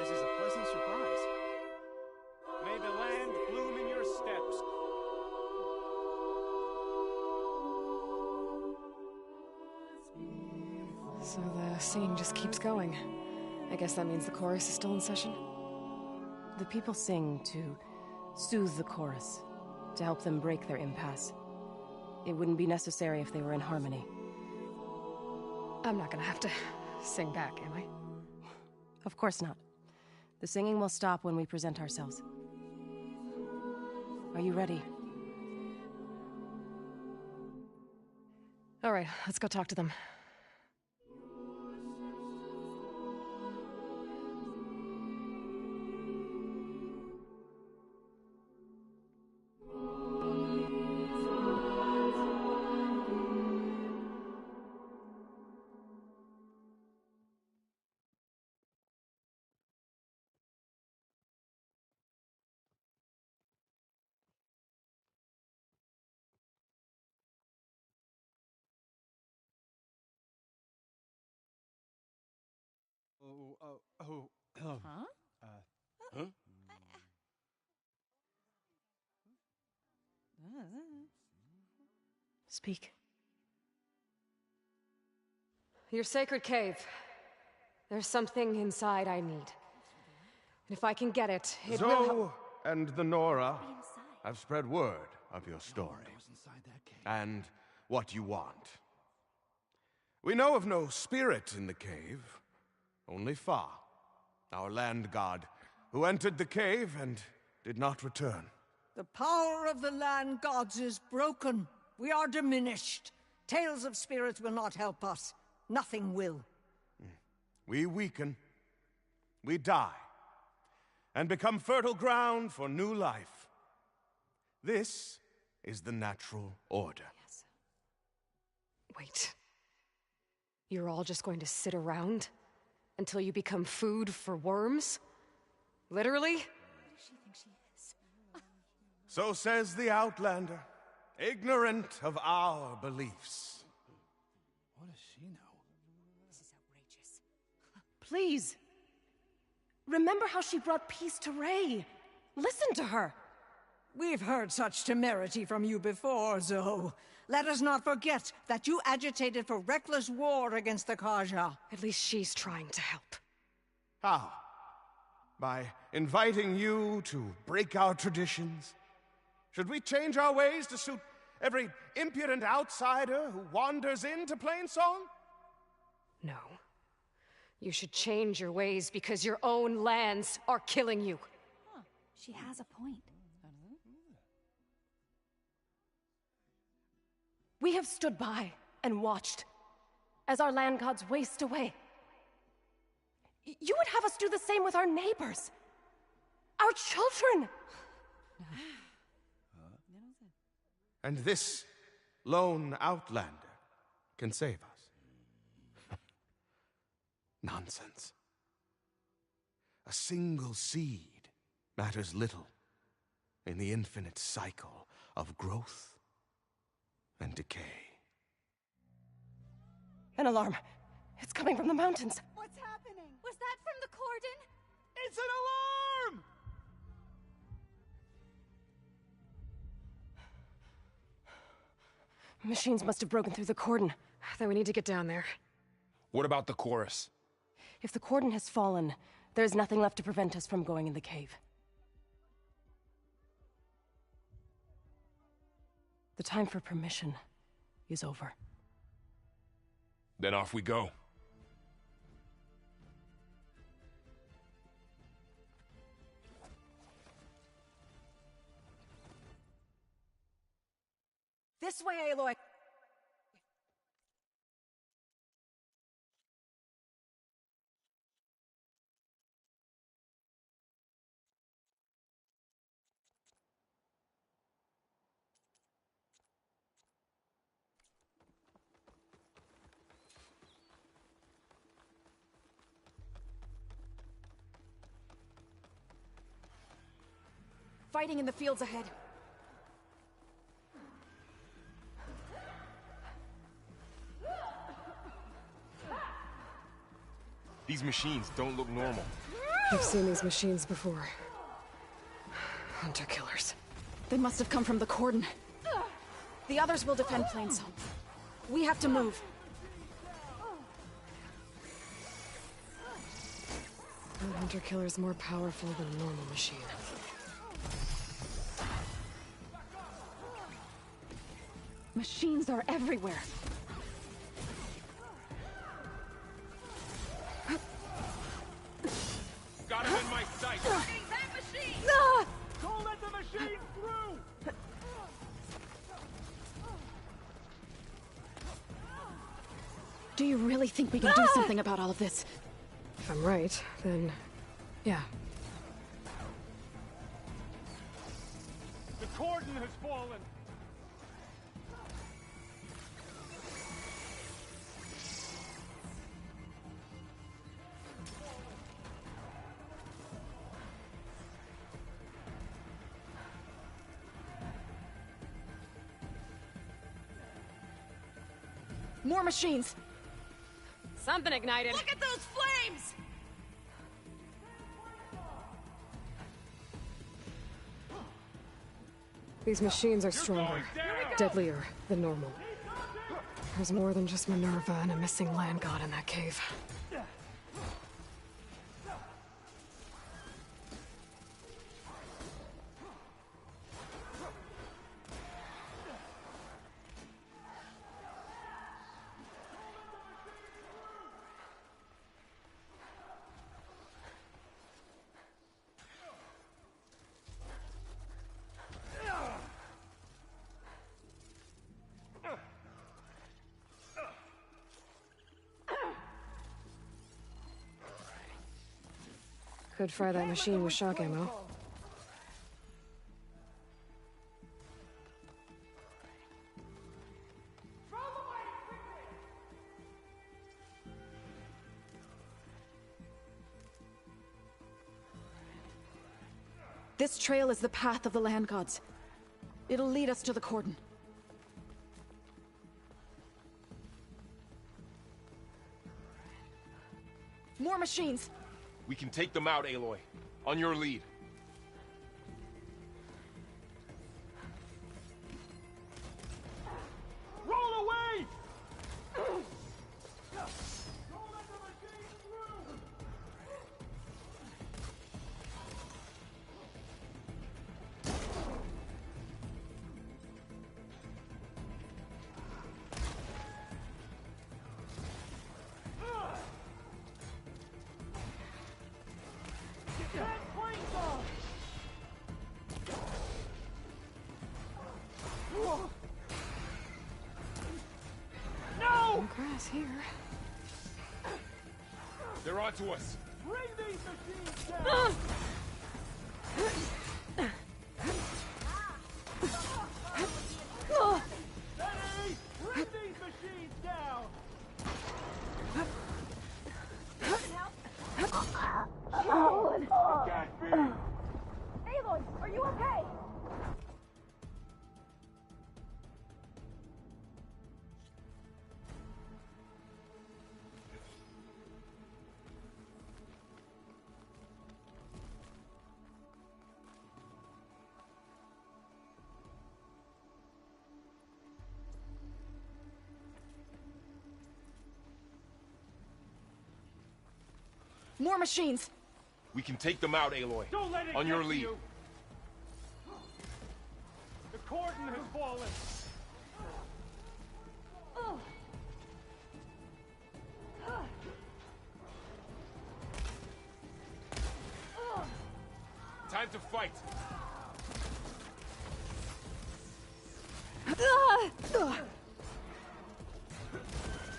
This is a pleasant surprise. May the land bloom in your steps. So the singing just keeps going. I guess that means the chorus is still in session? The people sing to soothe the chorus, to help them break their impasse. It wouldn't be necessary if they were in harmony. I'm not gonna have to sing back, am I? Of course not. The singing will stop when we present ourselves. Are you ready? All right, let's go talk to them. Huh? Huh? Speak. Your sacred cave. There's something inside I need. And if I can get it, it will help. Zoe and the Nora have spread word of your story. And what you want. We know of no spirit in the cave, only Fa, our land god, who entered the cave and did not return. The power of the land gods is broken. We are diminished. Tales of spirits will not help us. Nothing will. We weaken, we die, and become fertile ground for new life. This is the natural order. Yes. Wait. You're all just going to sit around until you become food for worms? Literally? Who does she think she is? So says the Outlander, ignorant of our beliefs. What does she know? This is outrageous. Please. Remember how she brought peace to Ray. Listen to her. We've heard such temerity from you before, Zoe. Let us not forget that you agitated for reckless war against the Kaja. At least she's trying to help. How? By inviting you to break our traditions? Should we change our ways to suit every impudent outsider who wanders into Plainsong? No. You should change your ways because your own lands are killing you. Huh. She has a point. We have stood by and watched as our land gods waste away. You would have us do the same with our neighbors, our children. And this lone outlander can save us. Nonsense. A single seed matters little in the infinite cycle of growth and decay. An alarm. It's coming from the mountains. What's happening? Was that from the cordon? It's an alarm! Machines must have broken through the cordon. Then we need to get down there. What about the chorus? If the cordon has fallen, there's nothing left to prevent us from going in the cave. The time for permission is over. Then off we go. This way, Aloy. Fighting in the fields ahead. These machines don't look normal. I've seen these machines before. Hunter killers. They must have come from the cordon. The others will defend Plainsong. We have to move. That hunter killer's more powerful than a normal machine. Machines are everywhere. Got him in my sight. Don't let the machine through! Do you really think we can do something about all of this? If I'm right, then... yeah. The cordon has fallen! More machines! Something ignited. Look at those flames! These machines are stronger, deadlier than normal. There's more than just Minerva and a missing land god in that cave. Could fry that machine with shock ammo. This trail is the path of the land gods. It'll lead us to the cordon. More machines! We can take them out, Aloy. On your lead. Roll away! No grass here. They're onto us. Bring these machines down! Betty! Bring these machines down! Howard! It can't be! Aloy, are you okay? More machines! We can take them out, Aloy. Don't let it On get your to lead. you. The cordon has fallen. Time to fight.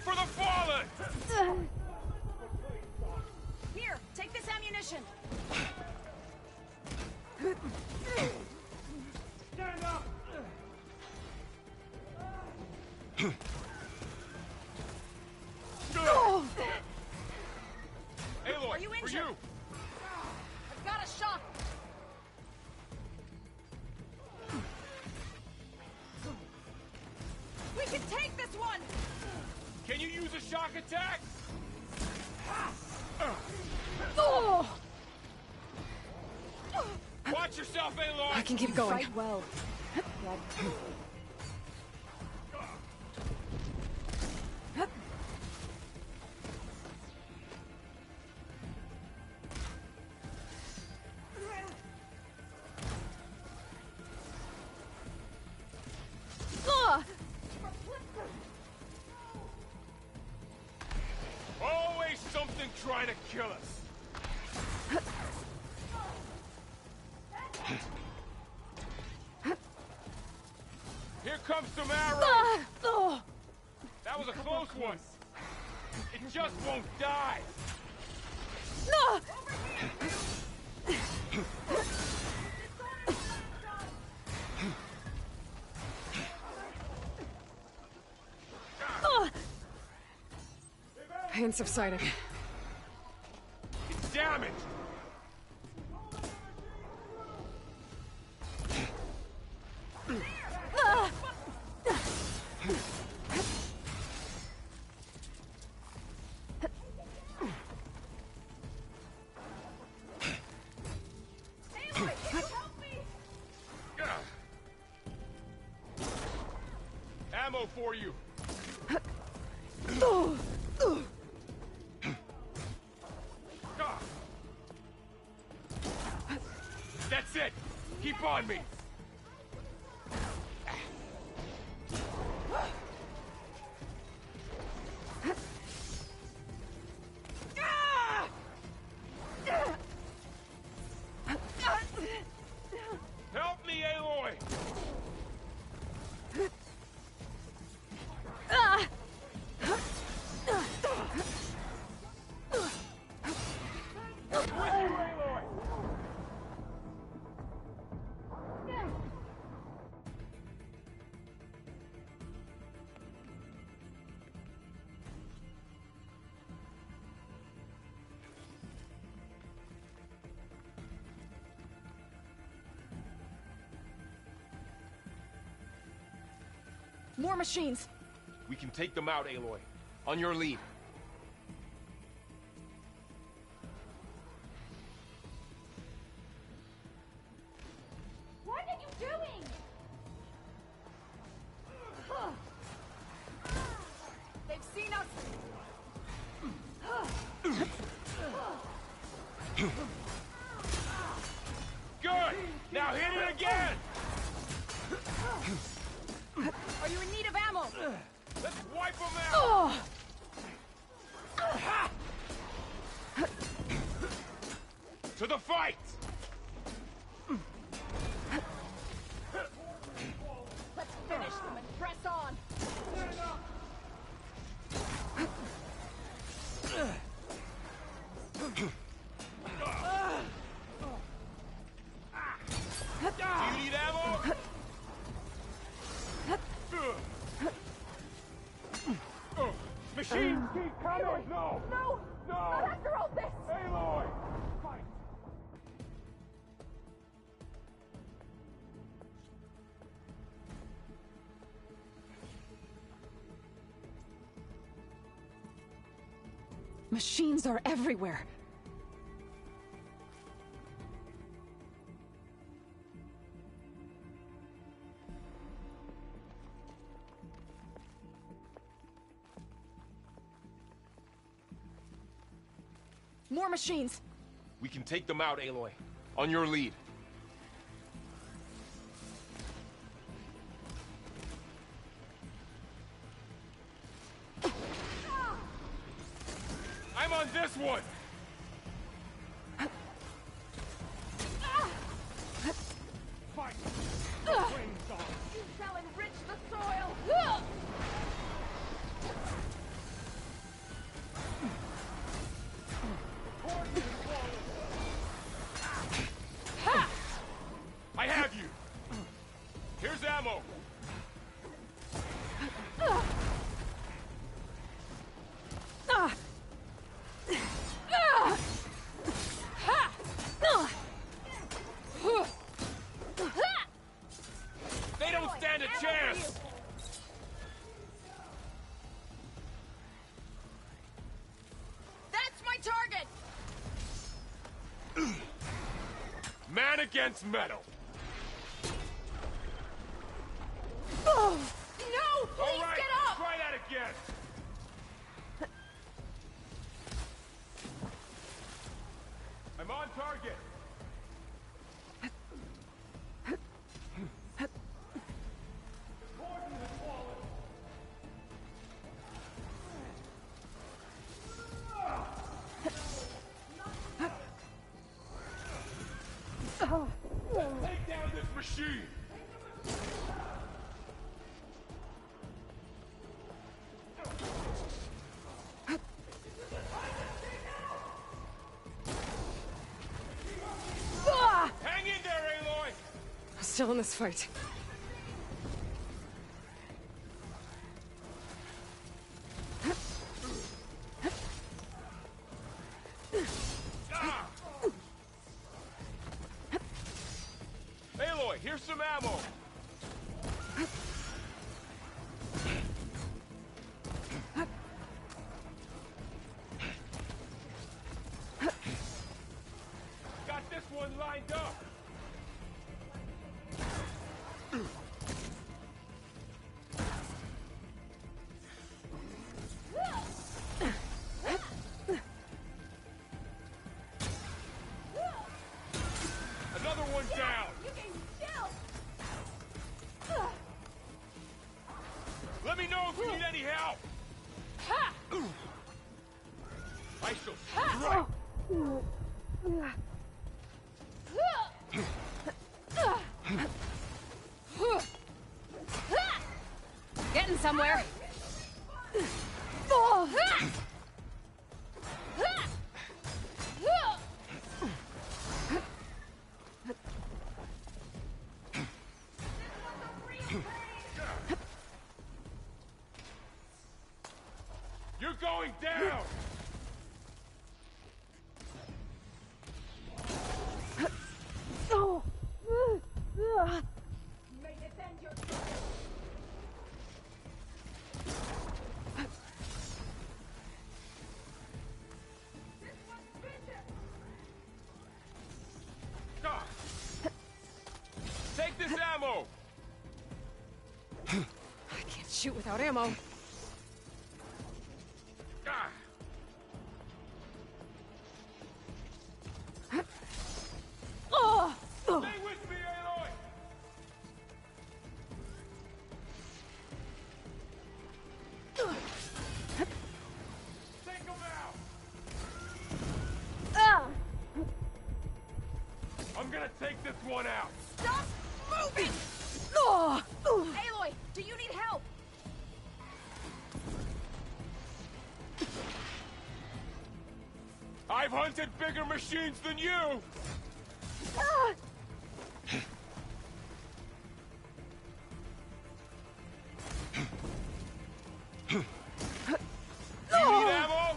For the fallen! Here, take this ammunition! Stand up! Aloy, Are you for injured? you! I've got a shock! We can take this one! Can you use a shock attack? Oh! enough, Aloy! I can keep going. Fight well. Always something trying to kill us. Here comes some arrows. That was a close one. It just won't die. Pain subsiding. It's damaged. Ammo for you. That's it. Keep on me. Help me, Aloy. More machines. We can take them out, Aloy. On your lead. What are you doing? They've seen us. Good! Now hit it again! Are you in need of ammo? Let's wipe them out! To the fight! Let's finish them and press on. Do you need ammo? Machines keep coming! No! No! No! Not after all this! Aloy! Fight! Machines are everywhere. More machines! We can take them out, Aloy. On your lead. I'm on this one! Fight! You shall enrich the soil! I have you! Here's ammo! They don't stand a chance! That's my target! Man against metal. Oh! No! Please All right, get up! try that again. I'm on target. Take down this machine. Hang in there, Aloy! I'm still in this fight. Aloy, here's some ammo. Got this one lined up. Another one down. You can still. Let me know if you need any help. I shall strike. Getting somewhere. You're going down. May defend your Ah. Take this ammo. I can't shoot without ammo. Ah. Stay with me, Aloy. Take him out. I'm gonna take this one out. Stop moving! Aloy, do you need help? I've hunted bigger machines than you. You need ammo?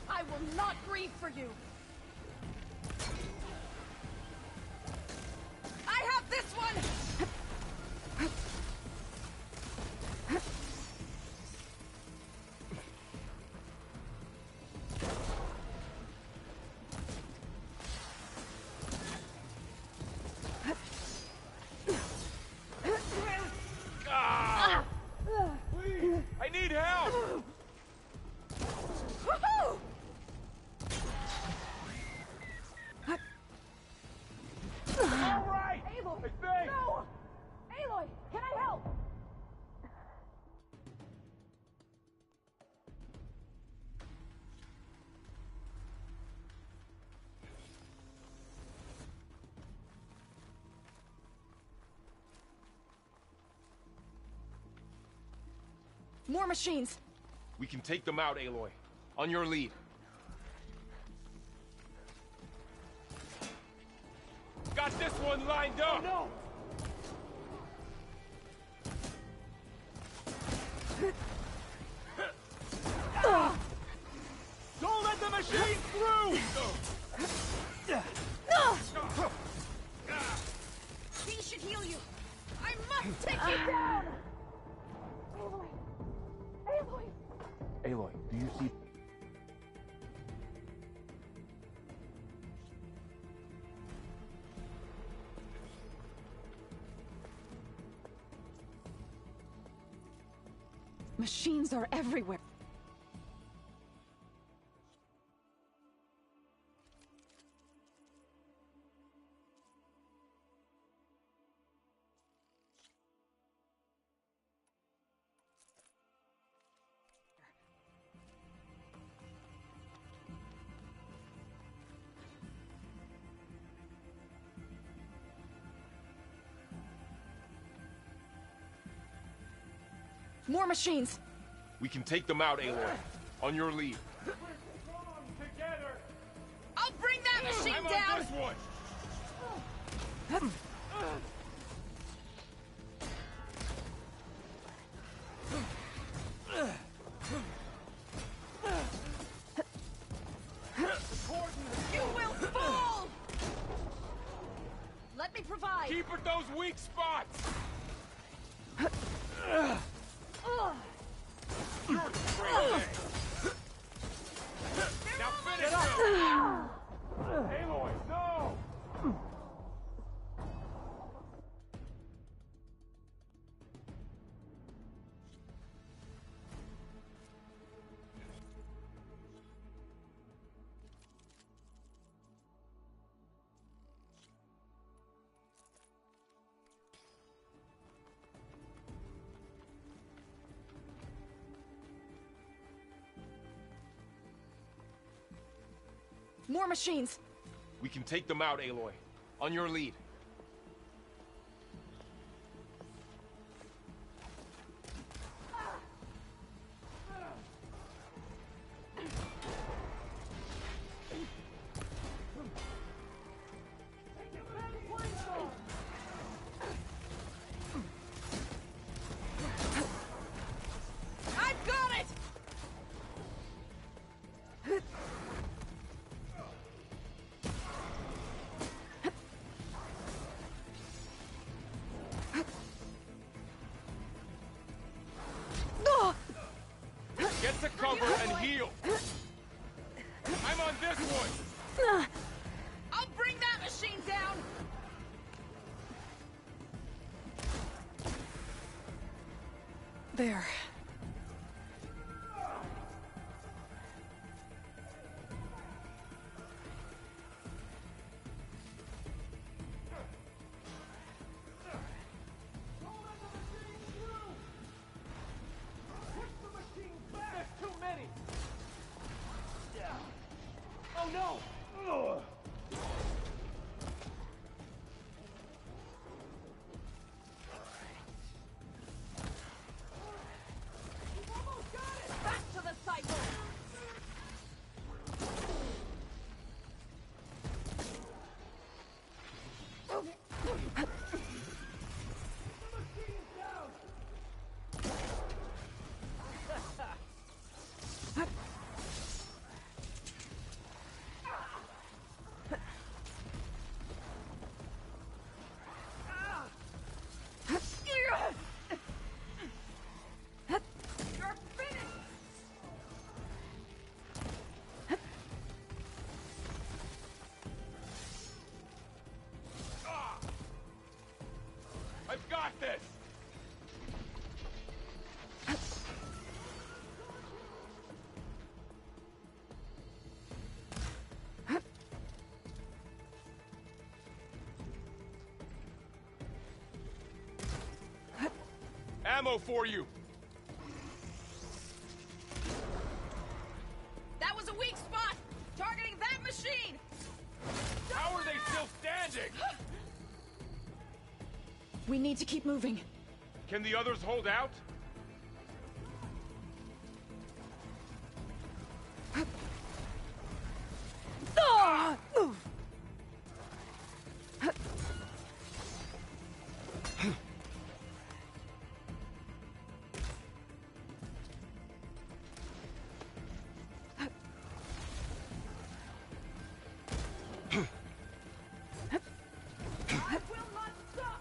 I will not grieve for you. I have this one! Ah! Please, I need help. Woohoo! All right. Aloy! I think. No! Aloy, can I help? More machines. We can take them out, Aloy. On your lead. Got this one lined up. No! Don't let the machine through! These should heal you. I must take you down! Aloy! Aloy! Aloy, do you see? Machines are everywhere. More machines! We can take them out, Aloy. On your lead. I'll bring that machine I'm down! on this one! You will fall! Let me provide! Keep at those weak spots! You're crazy! Now finish him! Aloy, no! More machines! We can take them out, Aloy. On your lead. I've got it! Get to cover and heal! I'm on this one! I'll bring that machine down! There. There's too many! Oh no! Ugh. Back to the cycle! You're finished! I've got this! Ammo for you! That was a weak spot! Targeting that machine! How are they still standing? We need to keep moving. Can the others hold out? Ah! I will not stop!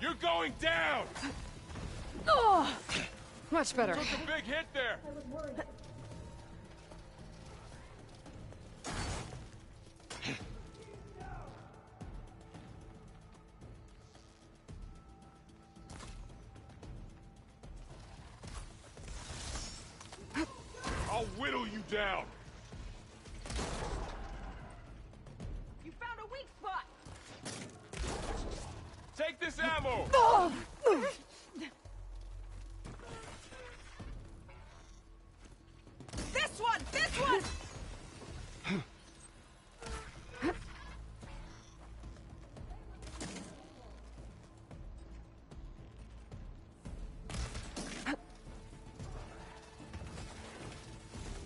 You're going down! Oh! Much better. Took a big hit there! whittle you down! You found a weak spot! Take this ammo! This one! This one!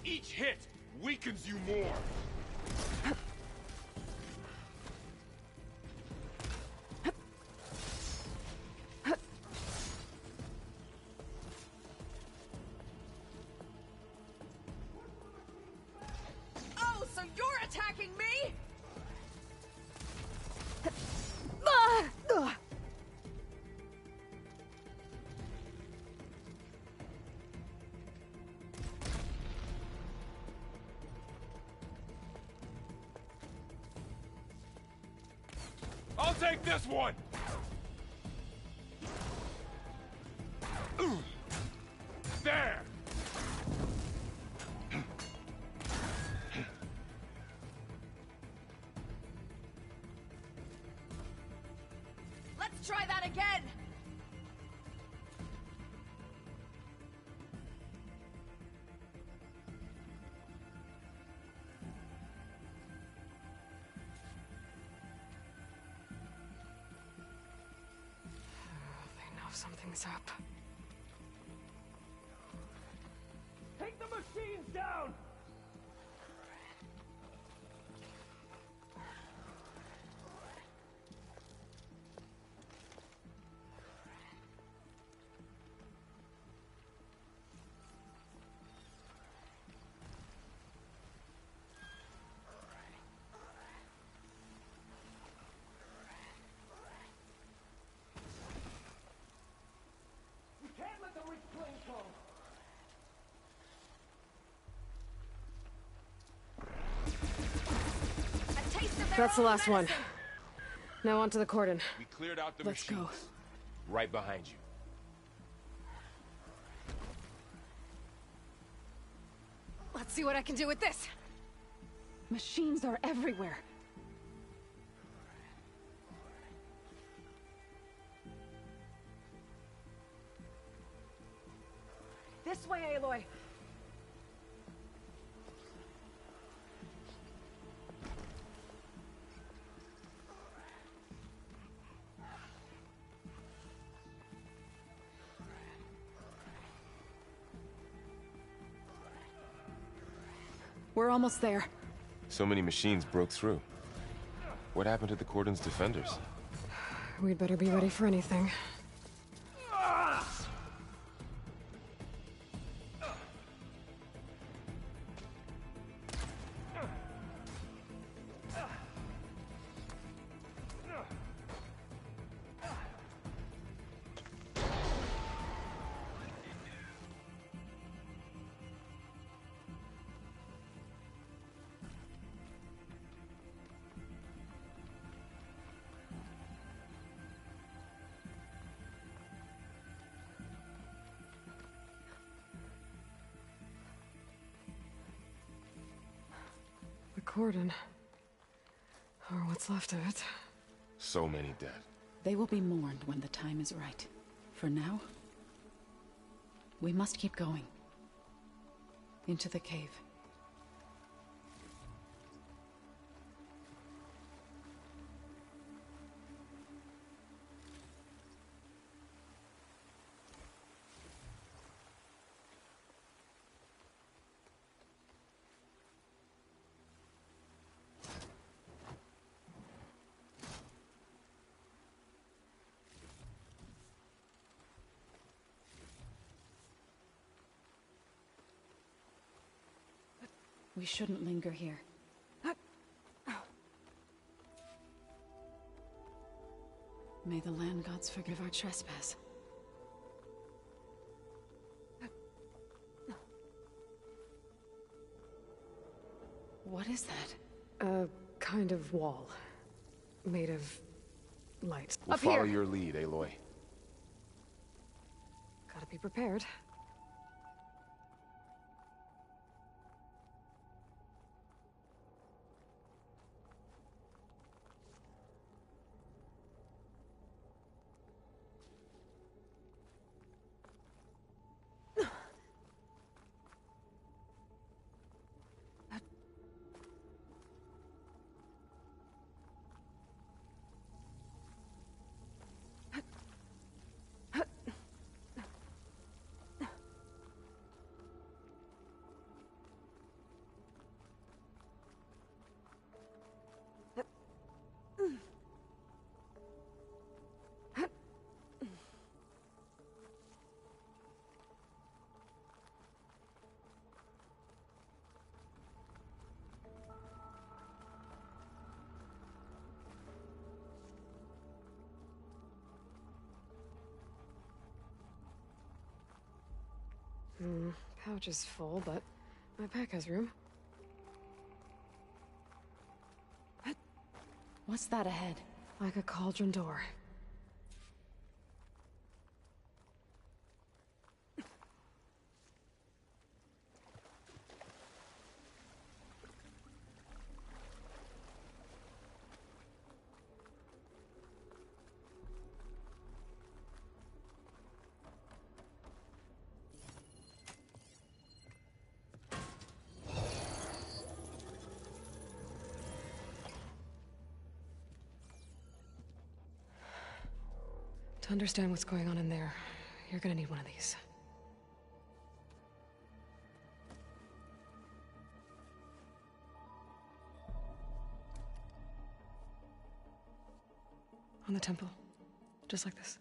Each hit weakens you more. Oh, so you're attacking me? I'll take this one! There! Let's try that again! They know something's up. Take the machines down! We can't let them reach Plancone! A taste of their That's the own last one. medicine. Now onto the cordon. We cleared out the Let's machines. go. Right behind you. Let's see what I can do with this. Machines are everywhere. This way, Aloy. We're almost there. So many machines broke through. What happened to the cordon's defenders? We'd better be ready for anything. The cordon. Or what's left of it. So many dead. They will be mourned when the time is right. For now, we must keep going. Into the cave. We shouldn't linger here. May the land gods forgive our trespass. What is that? A kind of wall. Made of light. We'll Up follow here! your lead, Aloy. Gotta be prepared. Pouch is full, but my pack has room. What's that ahead? Like a cauldron door. To understand what's going on in there, you're gonna need one of these. On the temple. Just like this.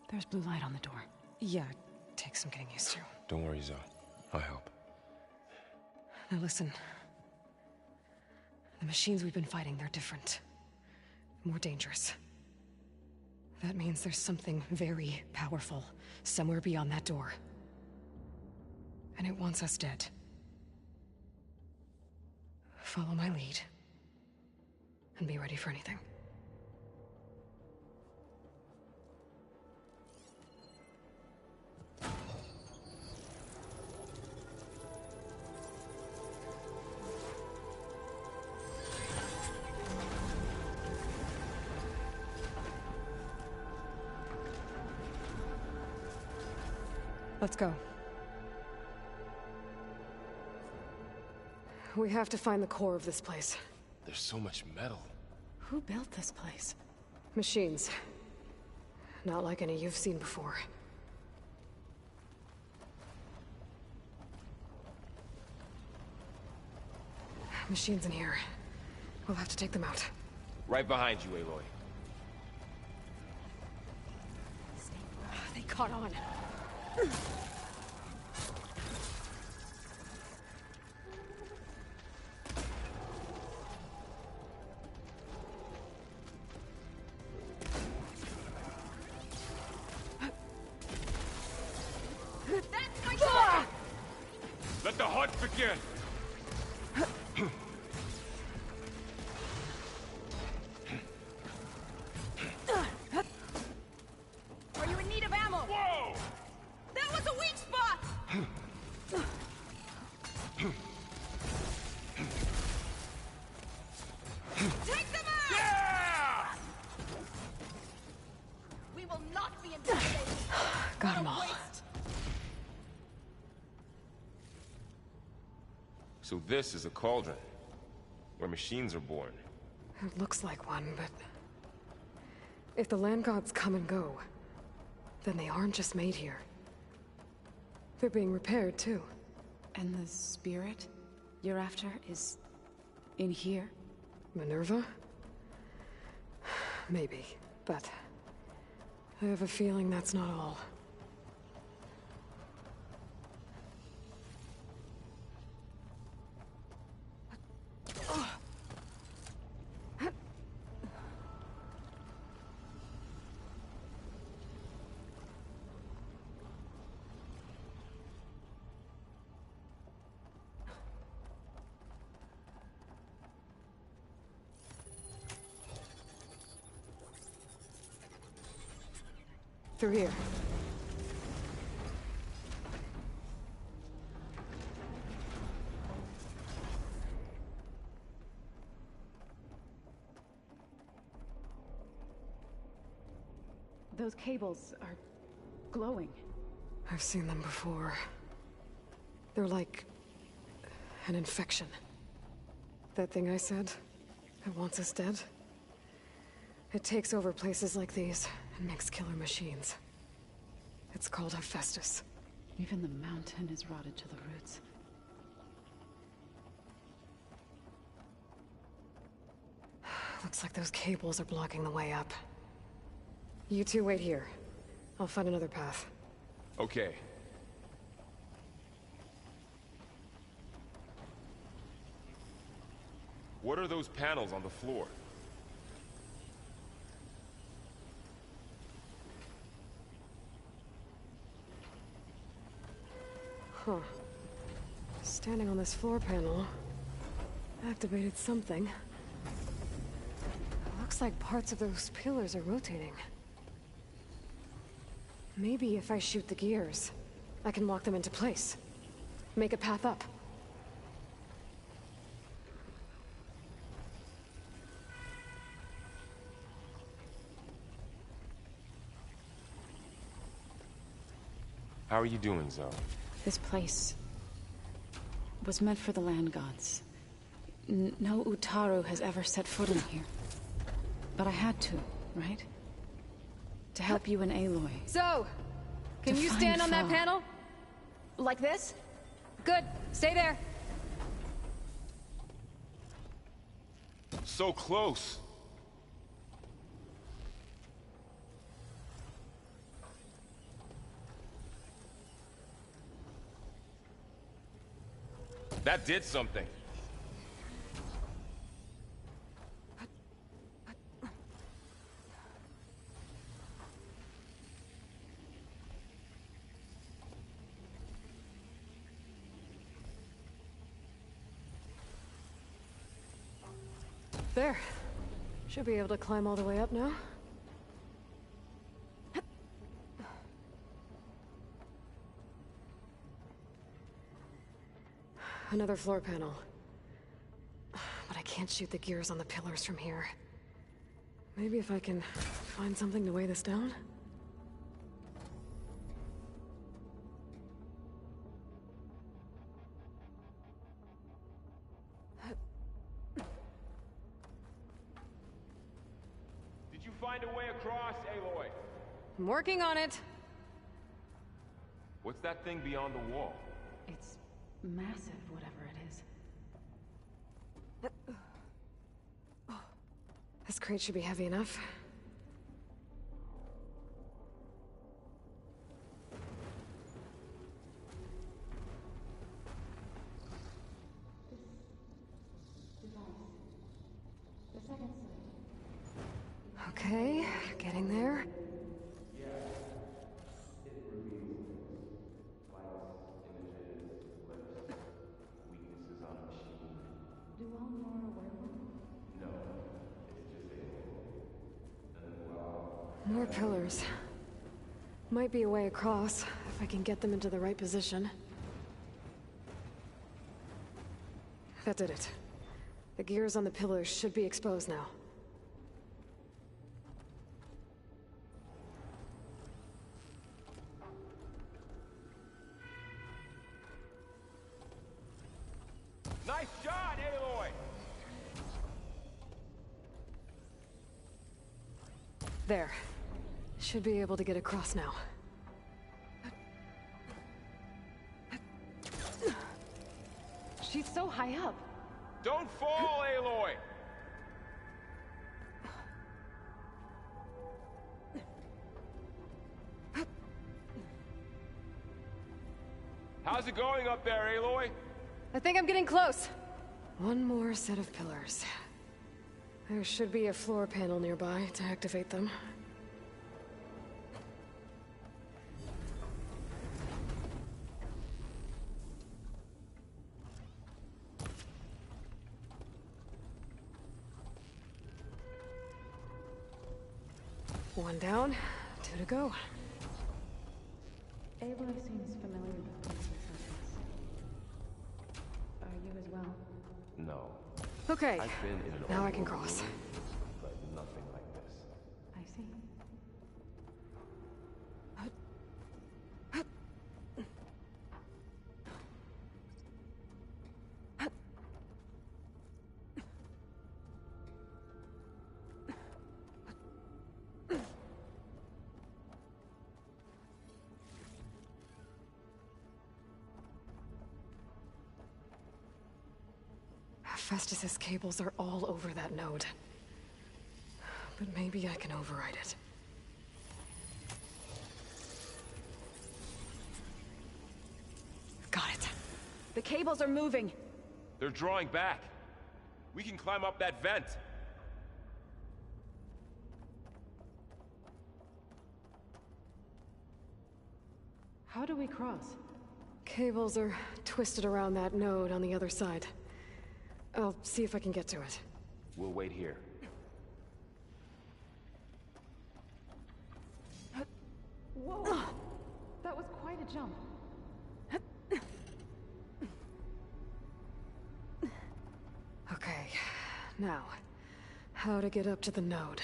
There's blue light on the door. Yeah, it takes some getting used to. Don't worry, Zoe. I'll help. Now listen. The machines we've been fighting, they're different. More dangerous. That means there's something very powerful somewhere beyond that door. And it wants us dead. Follow my lead. And be ready for anything. Let's go. We have to find the core of this place. There's so much metal. Who built this place? Machines. Not like any you've seen before. Machines in here. We'll have to take them out. Right behind you, Aloy. They caught on. That's my shot! Let the hunt begin! Are you in need of ammo? Whoa! That was a weak spot! Take them out! Yeah! We will not be intimidated. Got them all. So this is a cauldron, where machines are born. It looks like one, but... if the land gods come and go, then they aren't just made here. They're being repaired, too. And the spirit you're after is in here? Minerva? Maybe, but... I have a feeling that's not all. Through here. Those cables are glowing. I've seen them before. They're like... an infection. That thing I said, that wants us dead? It takes over places like these and makes killer machines. It's called Hephaestus. Even the mountain is rotted to the roots. Looks like those cables are blocking the way up. You two wait here. I'll find another path. Okay. What are those panels on the floor? Huh. Standing on this floor panel activated something. Looks like parts of those pillars are rotating. Maybe if I shoot the gears, I can lock them into place. Make a path up. How are you doing, Zoe? This place was meant for the land gods. No Utaru has ever set foot in here. But I had to, right? To help you and Aloy. So, can you stand on that panel? Like this? Good. Stay there. So close. That did something. There. Should be able to climb all the way up now. Another floor panel. But I can't shoot the gears on the pillars from here. Maybe if I can find something to weigh this down? Did you find a way across, Aloy? I'm working on it. What's that thing beyond the wall? It's massive, whatever it is. This crate should be heavy enough. Okay, getting there. More pillars. Might be a way across, if I can get them into the right position. That did it. The gears on the pillars should be exposed now. Nice shot, Aloy! There. Should be able to get across now. She's so high up. Don't fall, Aloy! How's it going up there, Aloy? I think I'm getting close. One more set of pillars. There should be a floor panel nearby to activate them. One down, 2 to go. Aloy seems familiar with places like this. Are you as well? No. Okay, I've been in an now I can old cross. room, but nothing like this. I see. Festus's cables are all over that node. But maybe I can override it. Got it. The cables are moving. They're drawing back. We can climb up that vent. How do we cross? Cables are twisted around that node on the other side. I'll see if I can get to it. We'll wait here. Whoa! That was quite a jump. Okay, now, how to get up to the node.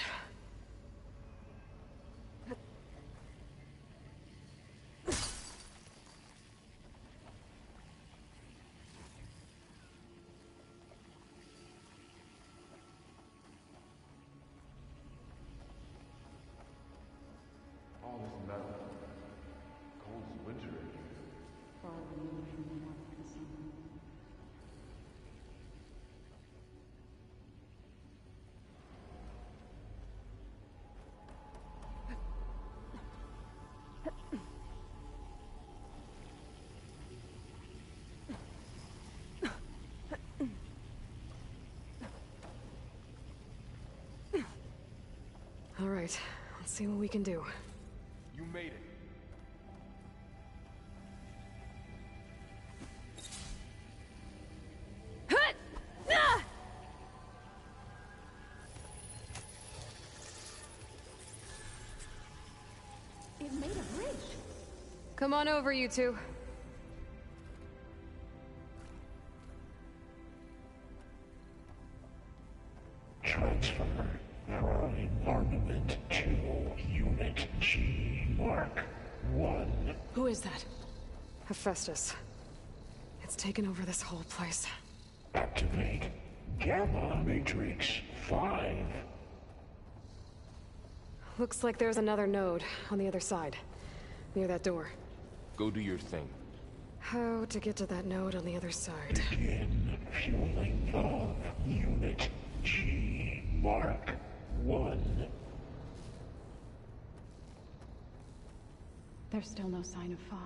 All this metal. Cold as winter in here. All right, let's see what we can do. You made it. It made a bridge. Come on over, you two. Transfer prime armament to Unit G Mark 1. Who is that? Hephaestus. It's taken over this whole place. Activate Gamma Matrix 5. Looks like there's another node on the other side, near that door. Go do your thing. How to get to that node on the other side? Begin fueling of Unit G Mark 1. There's still no sign of Fa.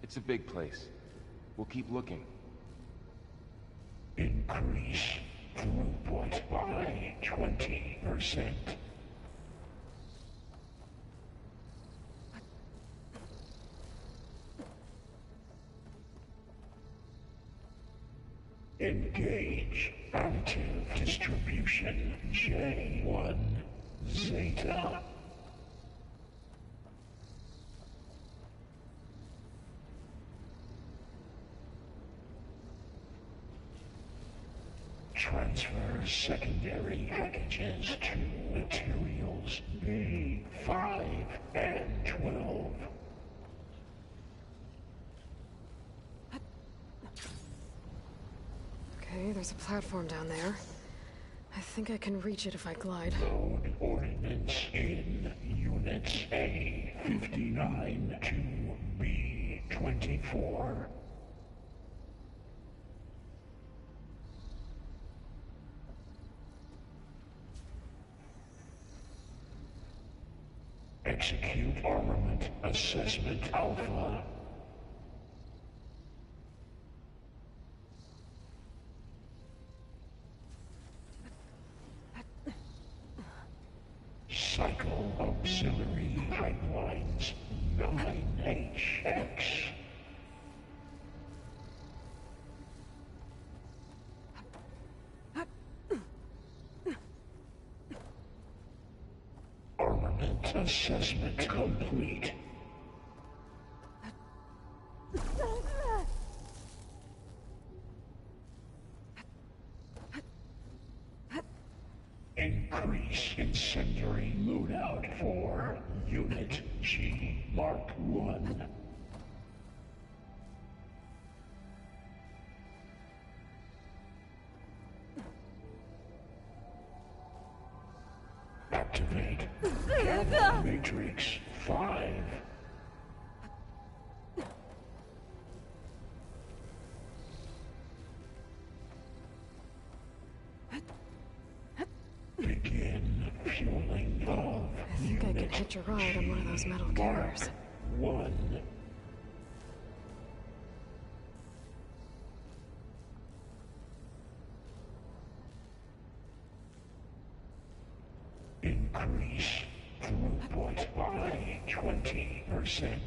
It's a big place. We'll keep looking. Increase throughput by 20%. Engage active distribution J1 Zeta. Transfer secondary packages to materials B5 and 12. Okay, there's a platform down there. I think I can reach it if I glide. Load ordnance in Units A59 to B24. Execute armament assessment alpha. Cycle auxiliary pipelines 9HX. Armament assessment complete. Increase incendiary loadout for Unit G Mark 1. Activate Gamma Matrix 5. Begin fueling of I think I can hitch a ride on one of those metal carriers. 1. Increase throughput by 20%.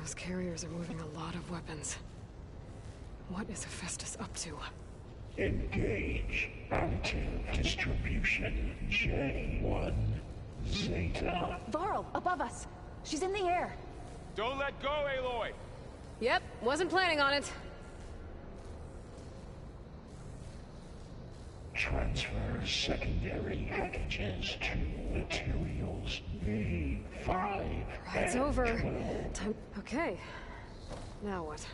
Those carriers are moving a lot of weapons. What is Hephaestus up to? Engage active distribution J1 Zeta. Varl, above us. She's in the air. Don't let go, Aloy! Yep, wasn't planning on it. Transfer secondary packages to materials V5. It's and over. 12. Time. Okay. Now what?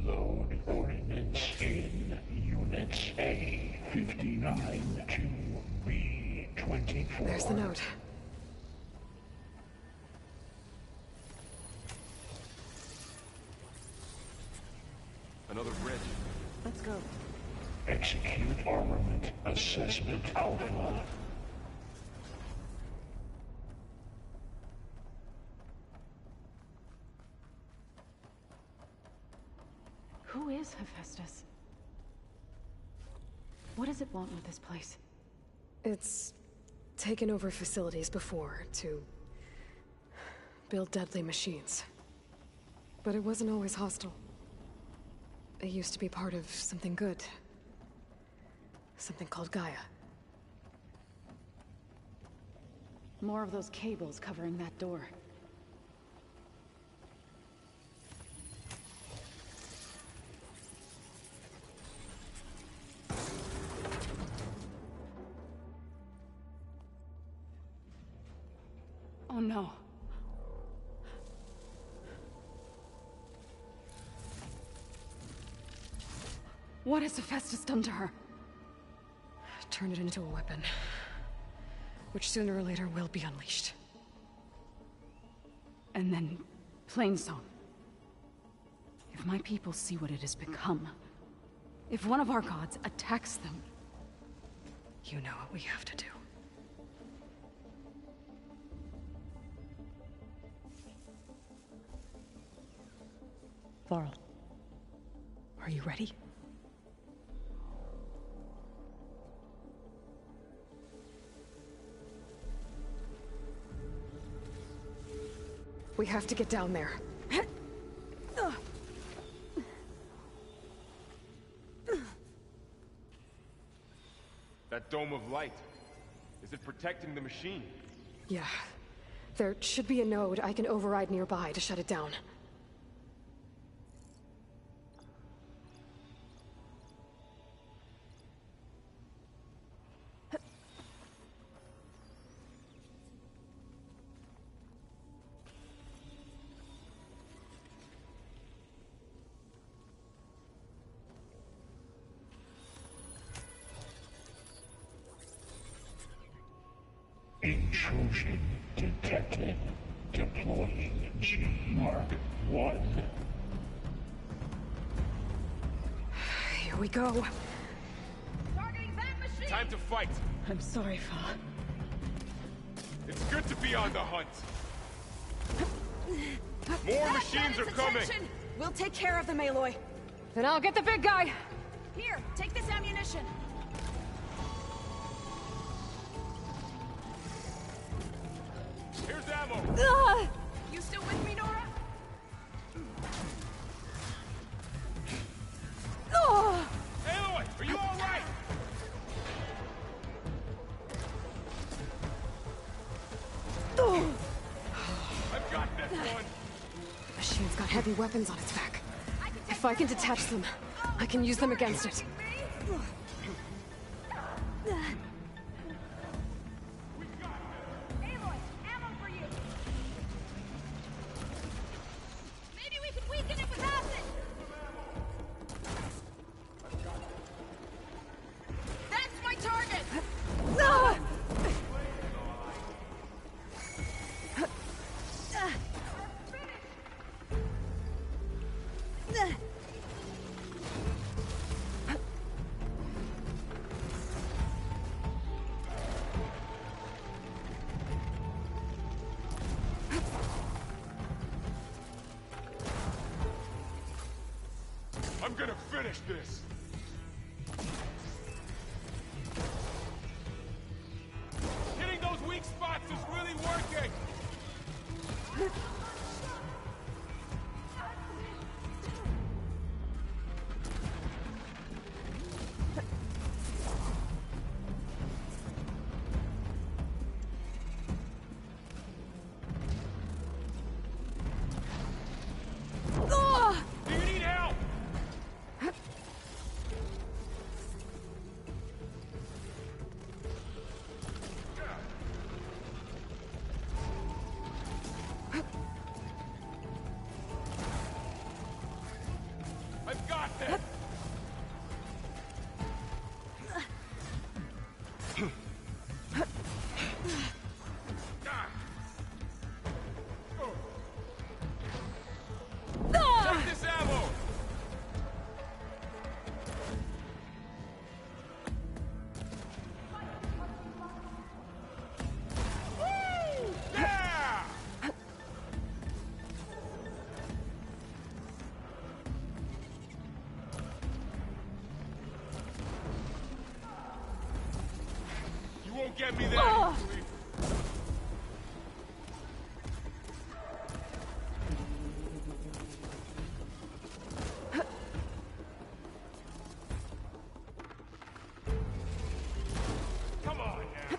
Load ordnance in units A59 to B24. There's the note. Another bridge. Let's go. Execute armament assessment alpha. Who is Hephaestus? What does it want with this place? It's taken over facilities before to build deadly machines. But it wasn't always hostile. It used to be part of something good. Something called Gaia. More of those cables covering that door. Oh no. What has Hephaestus done to her? Turned it into a weapon. Which sooner or later will be unleashed. And then, Plainsong. If my people see what it has become, if one of our gods attacks them... You know what we have to do. Varl, are you ready? We have to get down there. That dome of light. Is it protecting the machine? Yeah. There should be a node I can override nearby to shut it down. Intrusion detected. Deploying G Mark 1. Here we go. Targeting that machine! Time to fight! I'm sorry, Fa. It's good to be on the hunt! More machines are coming! Attention. We'll take care of them, Aloy. Then I'll get the big guy! Here, take this ammunition. Here's ammo! You still with me, Nora? Aloy, are you alright? I've got this one! Machine's got heavy weapons on its back. If I can detach them, I can use them against it. Aloy, ammo for you! Maybe we could weaken it with acid! That's my target! gonna finish this! Hitting those weak spots is really working! Do you need help? I've got this! Take this ammo! Woo! Yeah! You won't get me that easily. Come on now.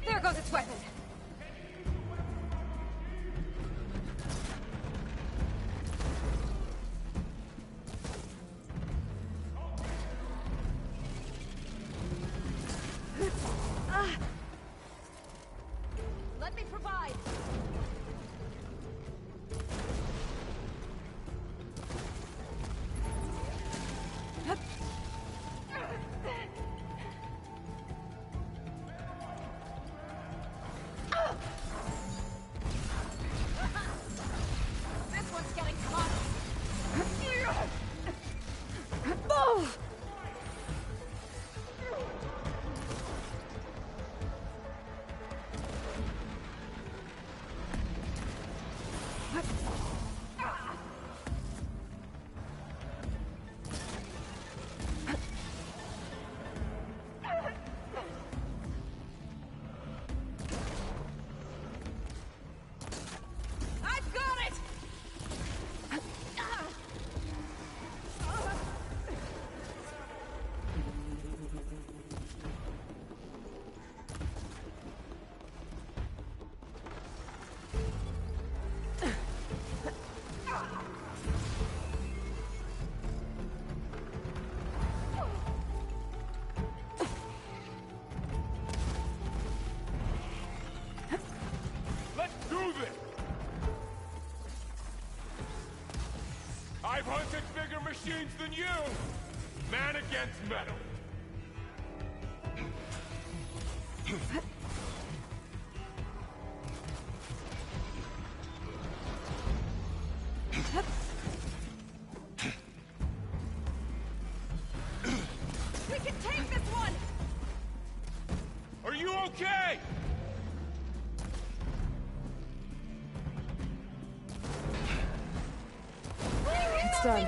There goes its weapon. Let me provide. This one's getting caught. Move! I've got it! Let's do this! I've hunted bigger machines than you! Man against metal! We can take this one! Are you okay? It's done.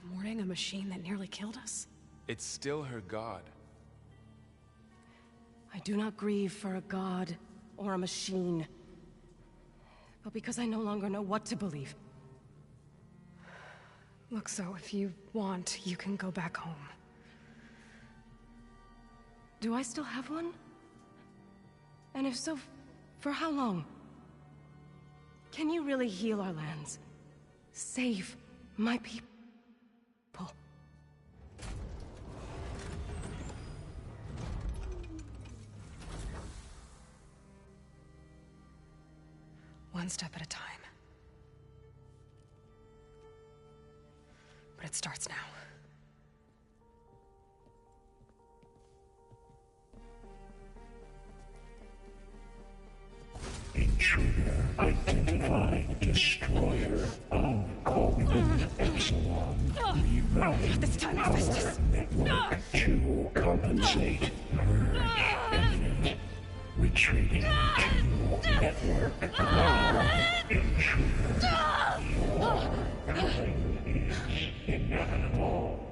Mourning a machine that nearly killed us? It's still her god. I do not grieve for a god or a machine, but because I no longer know what to believe. Look, so if you want, you can go back home. Do I still have one? And if so, for how long? Can you really heal our lands? Save my people? One step at a time. But it starts now. Intruder identified. Destroyer of Coleman Epsilon. Rerouting This time, our Festus. network to compensate. Merge imminent. Retreating to network now. Intruder. Your killing is inevitable.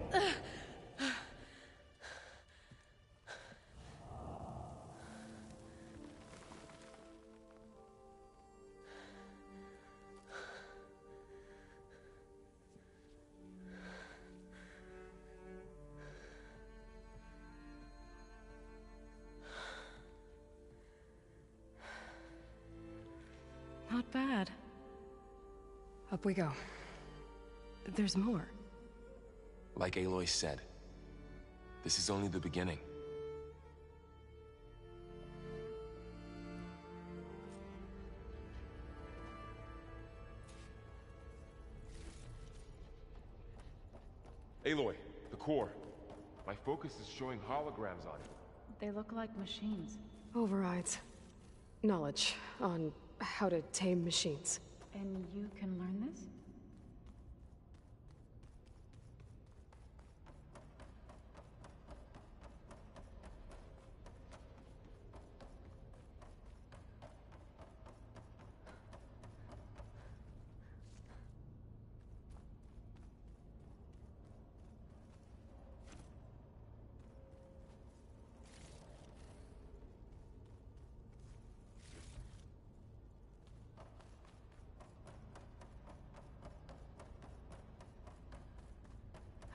Not bad. Up we go. There's more. Like Aloy said, this is only the beginning. Aloy, the core. My focus is showing holograms on it. They look like machines. Overrides. Knowledge on how to tame machines. And you can learn this?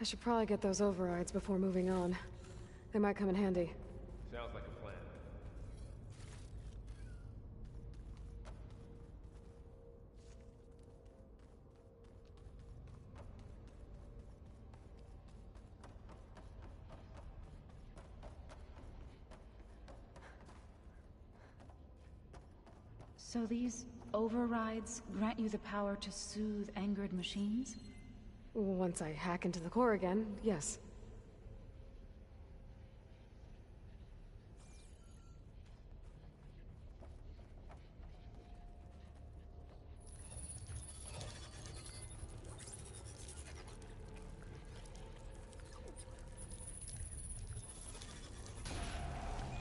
I should probably get those overrides before moving on. They might come in handy. Sounds like a plan. So these overrides grant you the power to soothe angered machines? Once I hack into the core again, yes.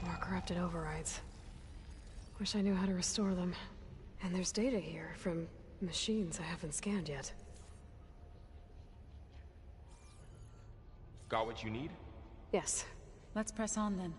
More corrupted overrides. Wish I knew how to restore them. And there's data here from machines I haven't scanned yet. Got what you need? Yes. Let's press on then.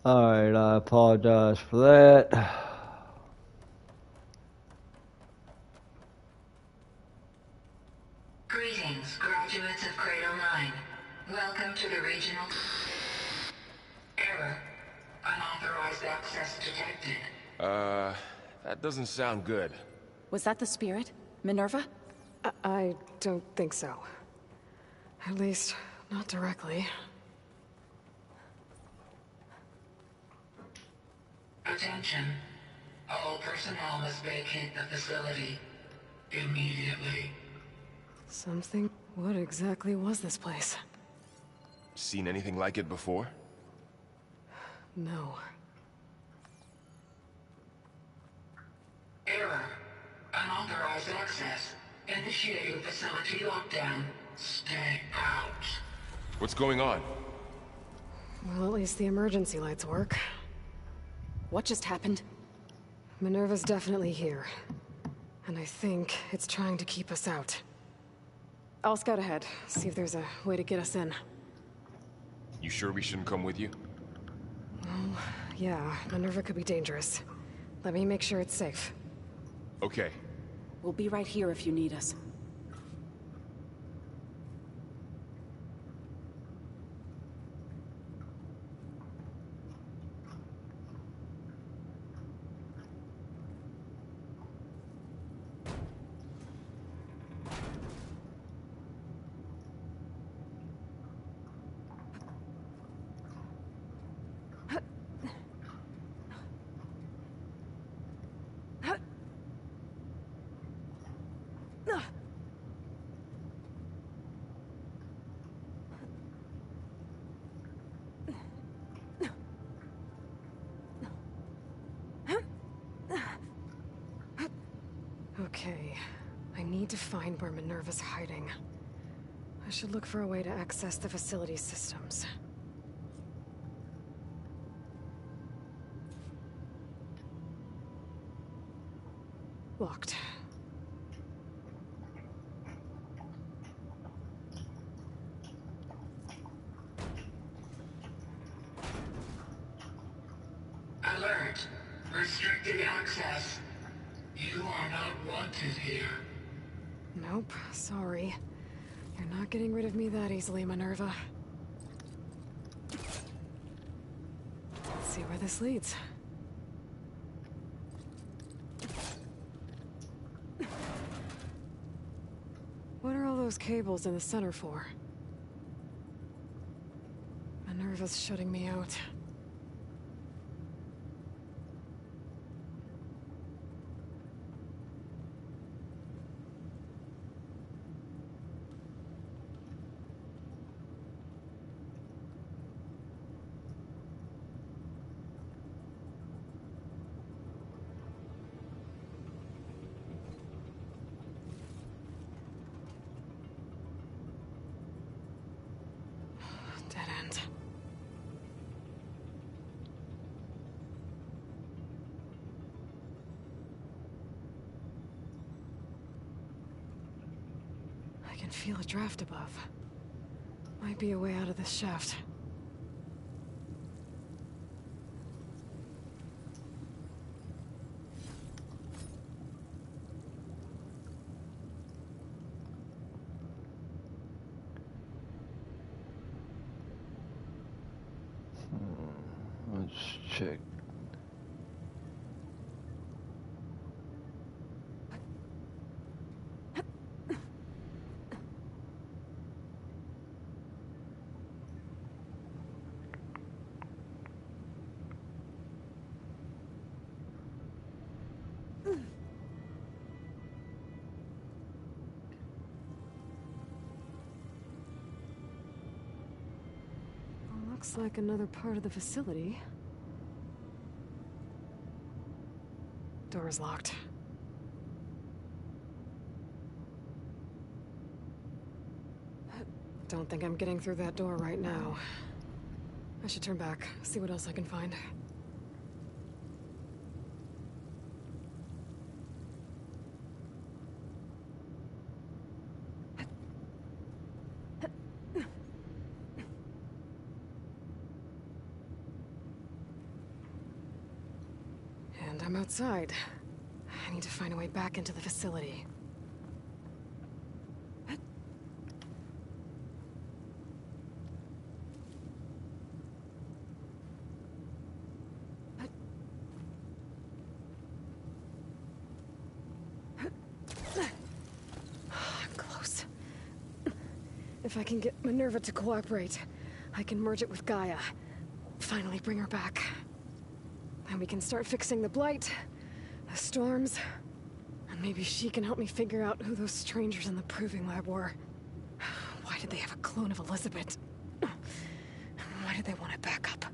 Alright, I apologize for that. Greetings, graduates of Cradle 9. Welcome to the regional... Error. Unauthorized access detected. That doesn't sound good. Was that the spirit? Minerva? I don't think so. At least, not directly. Attention. All personnel must vacate the facility. Immediately. Something? What exactly was this place? Seen anything like it before? No. Error. Unauthorized access. Initiating facility lockdown. Stay out. What's going on? Well, at least the emergency lights work. What just happened? Minerva's definitely here. And I think it's trying to keep us out. I'll scout ahead, see if there's a way to get us in. You sure we shouldn't come with you? Well, yeah, Minerva could be dangerous. Let me make sure it's safe. Okay. We'll be right here if you need us. Okay, I need to find where Minerva's hiding. I should look for a way to access the facility systems. Locked. Alert. Restricted access. You are not wanted here. Nope, sorry. You're not getting rid of me that easily, Minerva. Let's see where this leads. What are all those cables in the center for? Minerva's shutting me out. Dead end. I can feel a draft above. Might be a way out of this shaft. Let's check. Looks like another part of the facility. Door's locked. Don't think I'm getting through that door right now. I should turn back, see what else I can find. And I'm outside. I need to find a way back into the facility. I'm close. If I can get Minerva to cooperate, I can merge it with Gaia. Finally bring her back. Then we can start fixing the Blight, the storms, and maybe she can help me figure out who those strangers in the Proving Lab were. Why did they have a clone of Elizabeth? Why did they want it back up?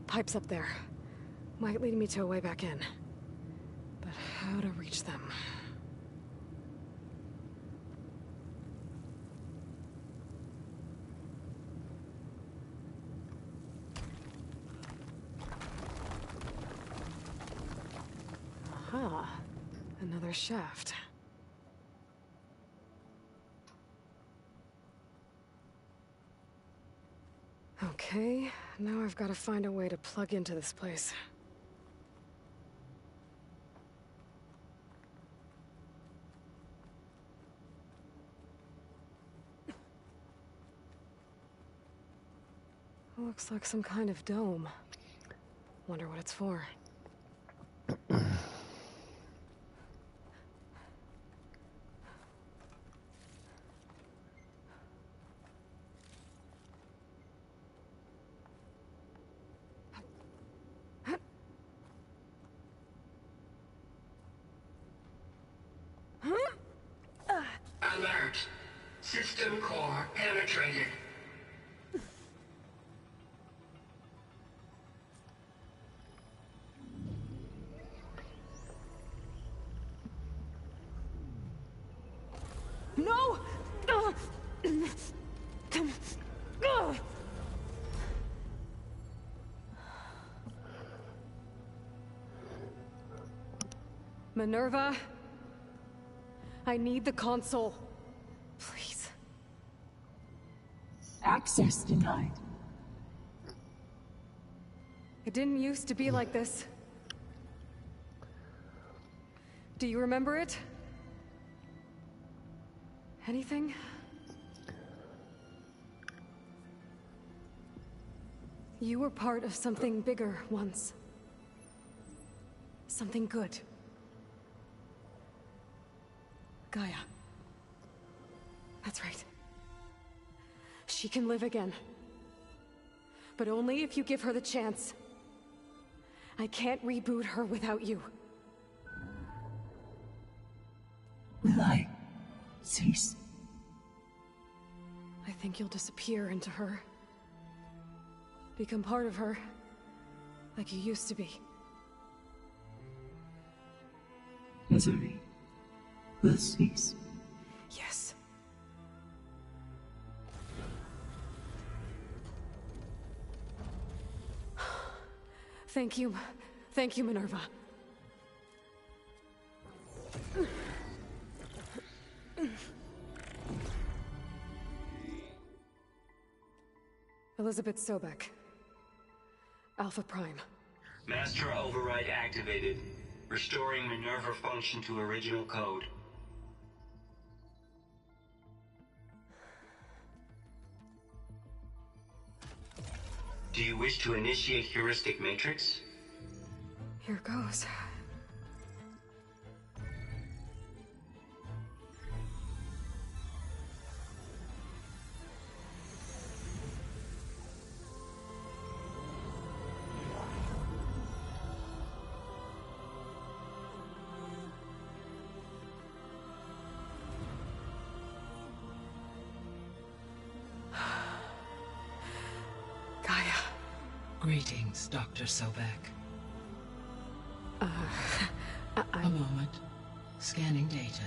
Pipes up there. Might lead me to a way back in. But how to reach them? Aha. Another shaft. Okay, now I've got to find a way to plug into this place. Looks like some kind of dome. Wonder what it's for. Alert. System core penetrated. No! Minerva, I need the console. Please. Access denied. It didn't used to be like this. Do you remember it? Anything? You were part of something bigger once. Something good. Gaia. That's right. She can live again. But only if you give her the chance. I can't reboot her without you. Will I cease? I think you'll disappear into her. Become part of her, like you used to be. Misery will cease. Yes. Thank you. Thank you, Minerva. Elizabeth Sobek. Alpha Prime. Master override activated. Restoring Minerva function to original code. Do you wish to initiate heuristic matrix? Here goes. Greetings, Dr. Sobek. A moment. Scanning data.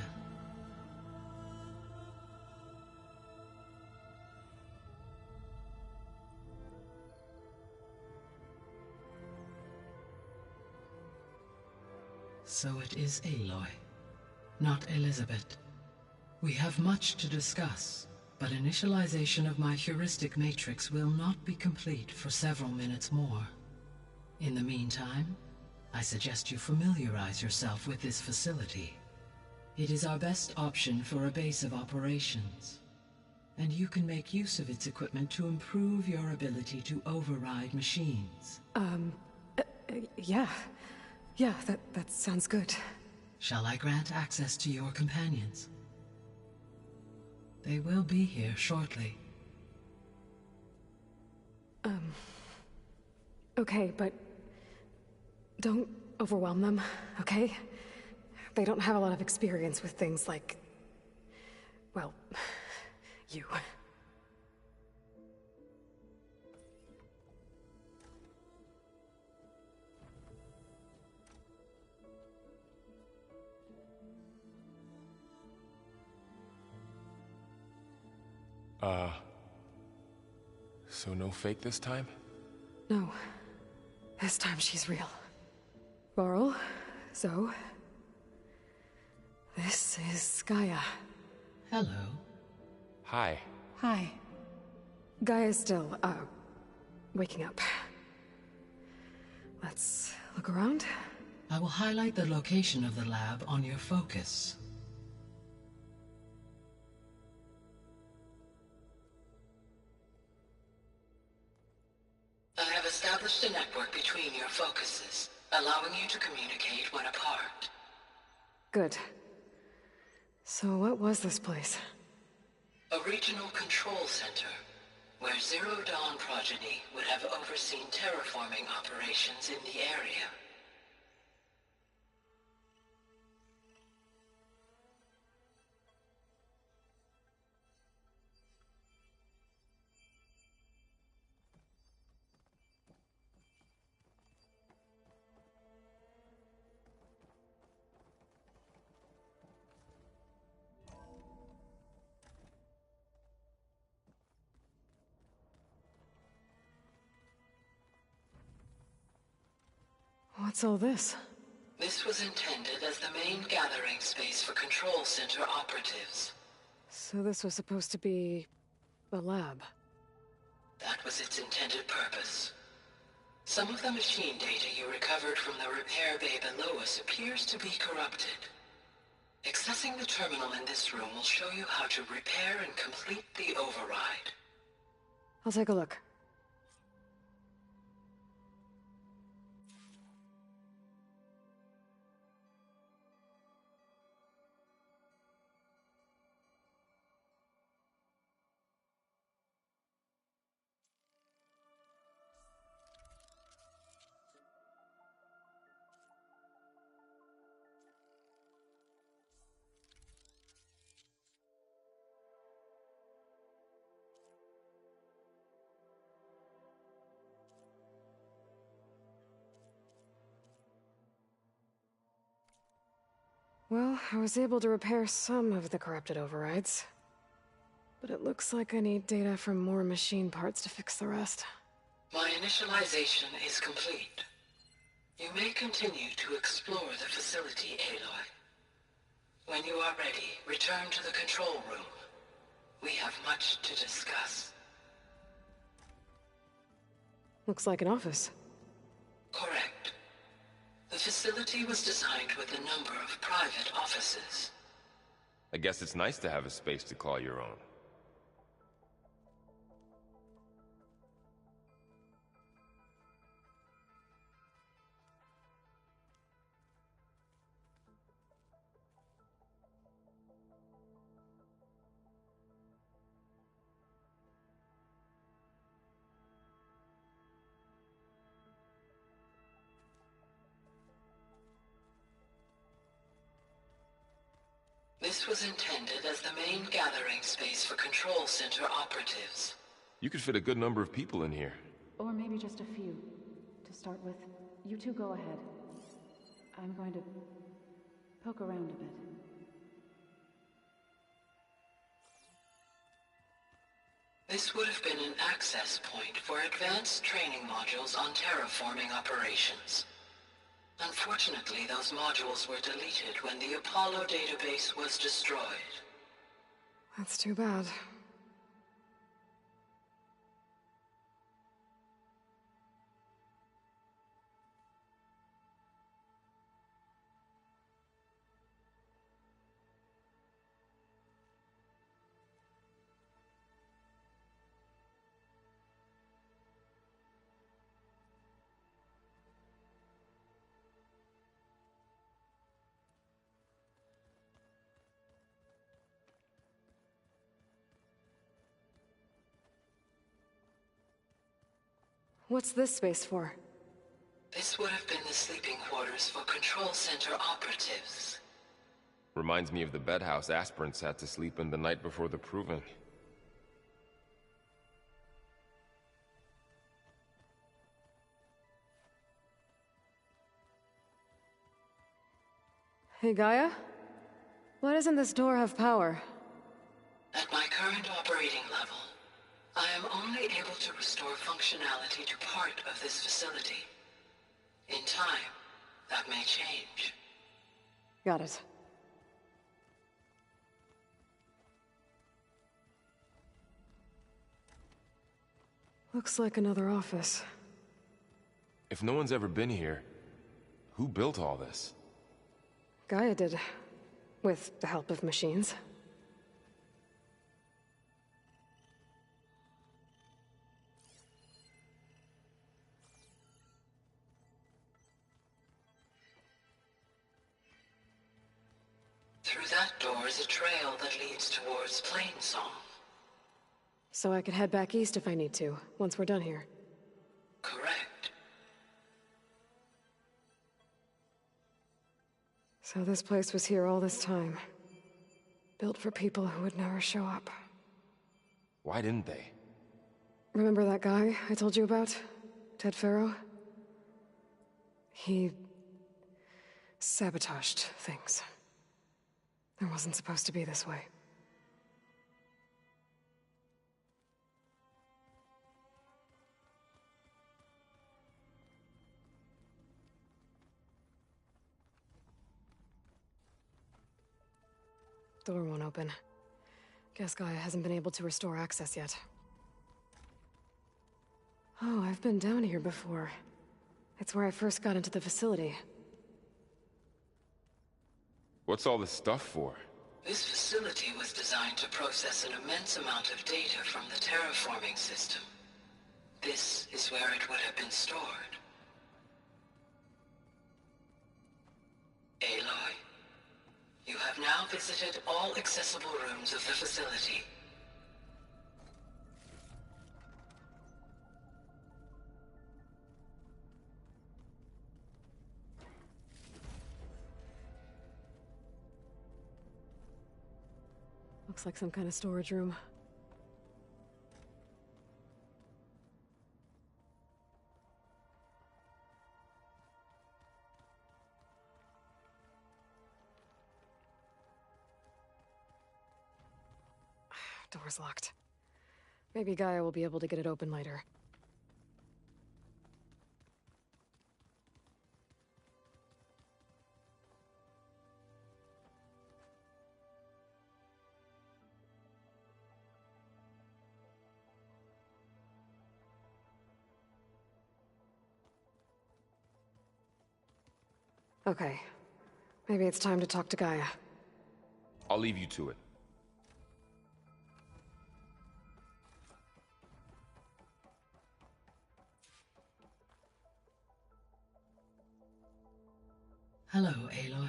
So it is Aloy, not Elizabeth. We have much to discuss, but initialization of my heuristic matrix will not be complete for several minutes more. In the meantime, I suggest you familiarize yourself with this facility. It is our best option for a base of operations, and you can make use of its equipment to improve your ability to override machines. Yeah. Yeah, that sounds good. Shall I grant access to your companions? They will be here shortly. Okay, but don't overwhelm them, okay? They don't have a lot of experience with things like, well, you. So no fake this time? No. This time she's real. Varl, Zoe. This is Gaia. Hello. Hi. Hi. Gaia's still, waking up. Let's look around. I will highlight the location of the lab on your focus. I have established a network between your focuses, allowing you to communicate when apart. Good. So what was this place? A regional control center, where Zero Dawn progeny would have overseen terraforming operations in the area. What's all this? This was intended as the main gathering space for control center operatives. So this was supposed to be a lab. That was its intended purpose. Some of the machine data you recovered from the repair bay below us appears to be corrupted. Accessing the terminal in this room will show you how to repair and complete the override. I'll take a look. Well, I was able to repair some of the corrupted overrides. But it looks like I need data from more machine parts to fix the rest. My initialization is complete. You may continue to explore the facility, Aloy. When you are ready, return to the control room. We have much to discuss. Looks like an office. Correct. The facility was designed with a number of private offices. I guess it's nice to have a space to call your own. This was intended as the main gathering space for control center operatives. You could fit a good number of people in here. Or maybe just a few. To start with, you two go ahead. I'm going to poke around a bit. This would have been an access point for advanced training modules on terraforming operations. Unfortunately, those modules were deleted when the Apollo database was destroyed. That's too bad. What's this space for? This would have been the sleeping quarters for Control Center operatives. Reminds me of the bedhouse aspirants had to sleep in the night before the proving. Hey, Gaia? Why doesn't this door have power? At my current operating level, I am only able to restore functionality to part of this facility. In time, that may change. Got it. Looks like another office. If no one's ever been here, who built all this? Gaia did. With the help of machines. Through that door is a trail that leads towards Plainsong. So I could head back east if I need to, once we're done here. Correct. So this place was here all this time. Built for people who would never show up. Why didn't they? Remember that guy I told you about? Ted Farrow? He sabotaged things. It wasn't supposed to be this way. Door won't open. Guess Gaia hasn't been able to restore access yet. Oh, I've been down here before. It's where I first got into the facility. What's all this stuff for? This facility was designed to process an immense amount of data from the terraforming system. This is where it would have been stored. Aloy, you have now visited all accessible rooms of the facility. Looks like some kind of storage room. Door's locked. Maybe Gaia will be able to get it open later. Okay. Maybe it's time to talk to Gaia. I'll leave you to it. Hello, Aloy.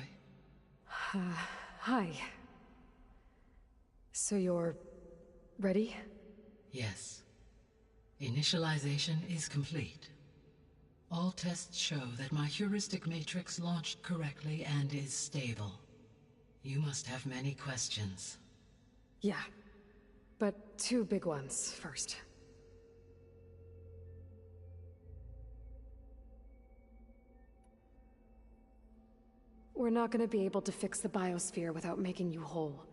Hi. So you're ready? Yes. Initialization is complete. All tests show that my heuristic matrix launched correctly and is stable. You must have many questions. Yeah. But two big ones first. We're not gonna be able to fix the biosphere without making you whole.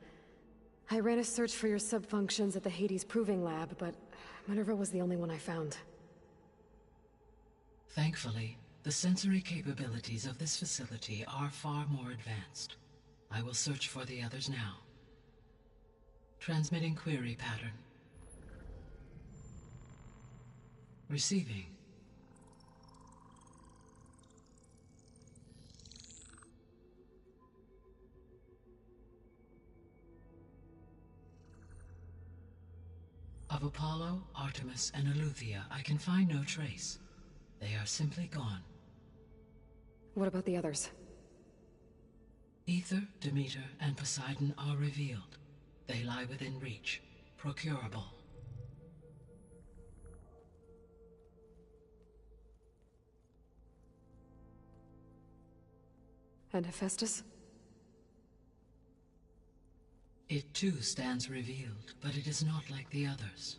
I ran a search for your subfunctions at the Hades Proving Lab, but Minerva was the only one I found. Thankfully, the sensory capabilities of this facility are far more advanced. I will search for the others now. Transmitting query pattern. Receiving. Of Apollo, Artemis, and Eleuthia, I can find no trace. They are simply gone. What about the others? Ether, Demeter, and Poseidon are revealed. They lie within reach, procurable. And Hephaestus? It too stands revealed, but it is not like the others.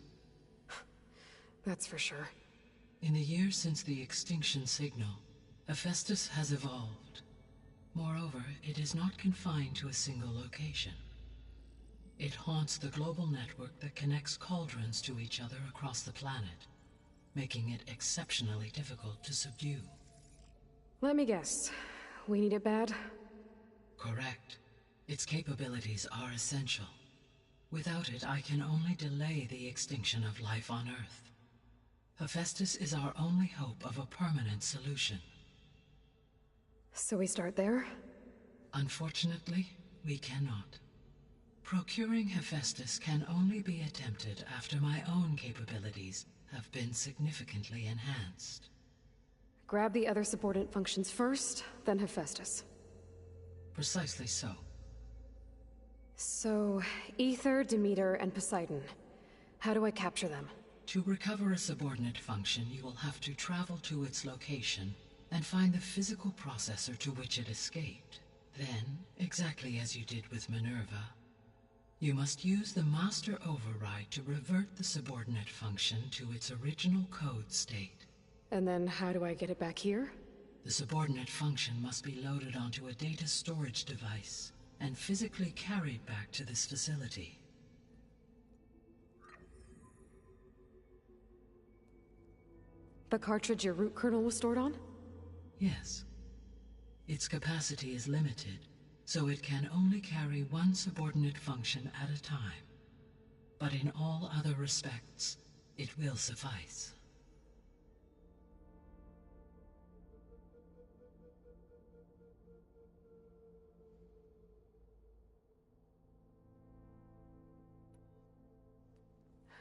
That's for sure. In the years since the extinction signal, Hephaestus has evolved. Moreover, it is not confined to a single location. It haunts the global network that connects cauldrons to each other across the planet, making it exceptionally difficult to subdue. Let me guess. We need it bad? Correct. Its capabilities are essential. Without it, I can only delay the extinction of life on Earth. Hephaestus is our only hope of a permanent solution. So we start there? Unfortunately, we cannot. Procuring Hephaestus can only be attempted after my own capabilities have been significantly enhanced. Grab the other subordinate functions first, then Hephaestus. Precisely so. So, Ether, Demeter, and Poseidon. How do I capture them? To recover a subordinate function, you will have to travel to its location and find the physical processor to which it escaped. Then, exactly as you did with Minerva, you must use the master override to revert the subordinate function to its original code state. And then how do I get it back here? The subordinate function must be loaded onto a data storage device and physically carried back to this facility. The cartridge your root kernel was stored on? Yes. Its capacity is limited, so it can only carry one subordinate function at a time. But in all other respects, it will suffice.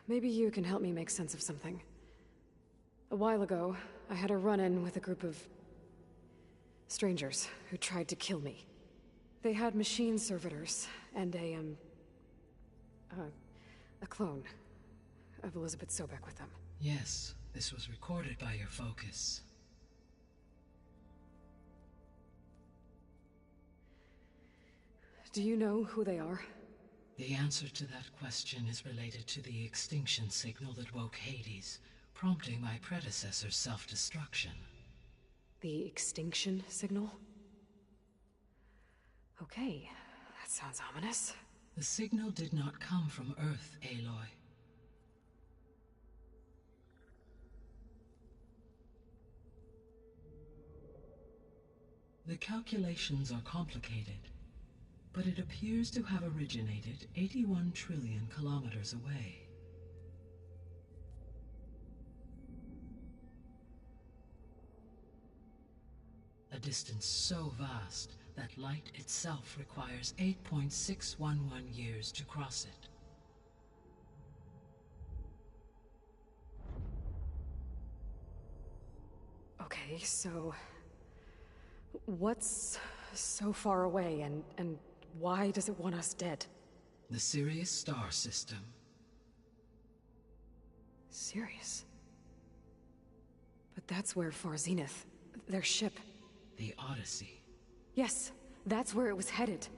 Maybe you can help me make sense of something. A while ago, I had a run-in with a group of strangers who tried to kill me. They had machine servitors and a clone of Elizabeth Sobek with them. Yes, this was recorded by your focus. Do you know who they are? The answer to that question is related to the extinction signal that woke Hades, prompting my predecessor's self-destruction. The extinction signal? Okay, that sounds ominous. The signal did not come from Earth, Aloy. The calculations are complicated, but it appears to have originated 81 trillion kilometers away. A distance so vast that light itself requires 8.611 years to cross it. Okay, so what's so far away and why does it want us dead? The Sirius star system. Sirius? But that's where Far Zenith, their ship. The Odyssey. Yes, that's where it was headed.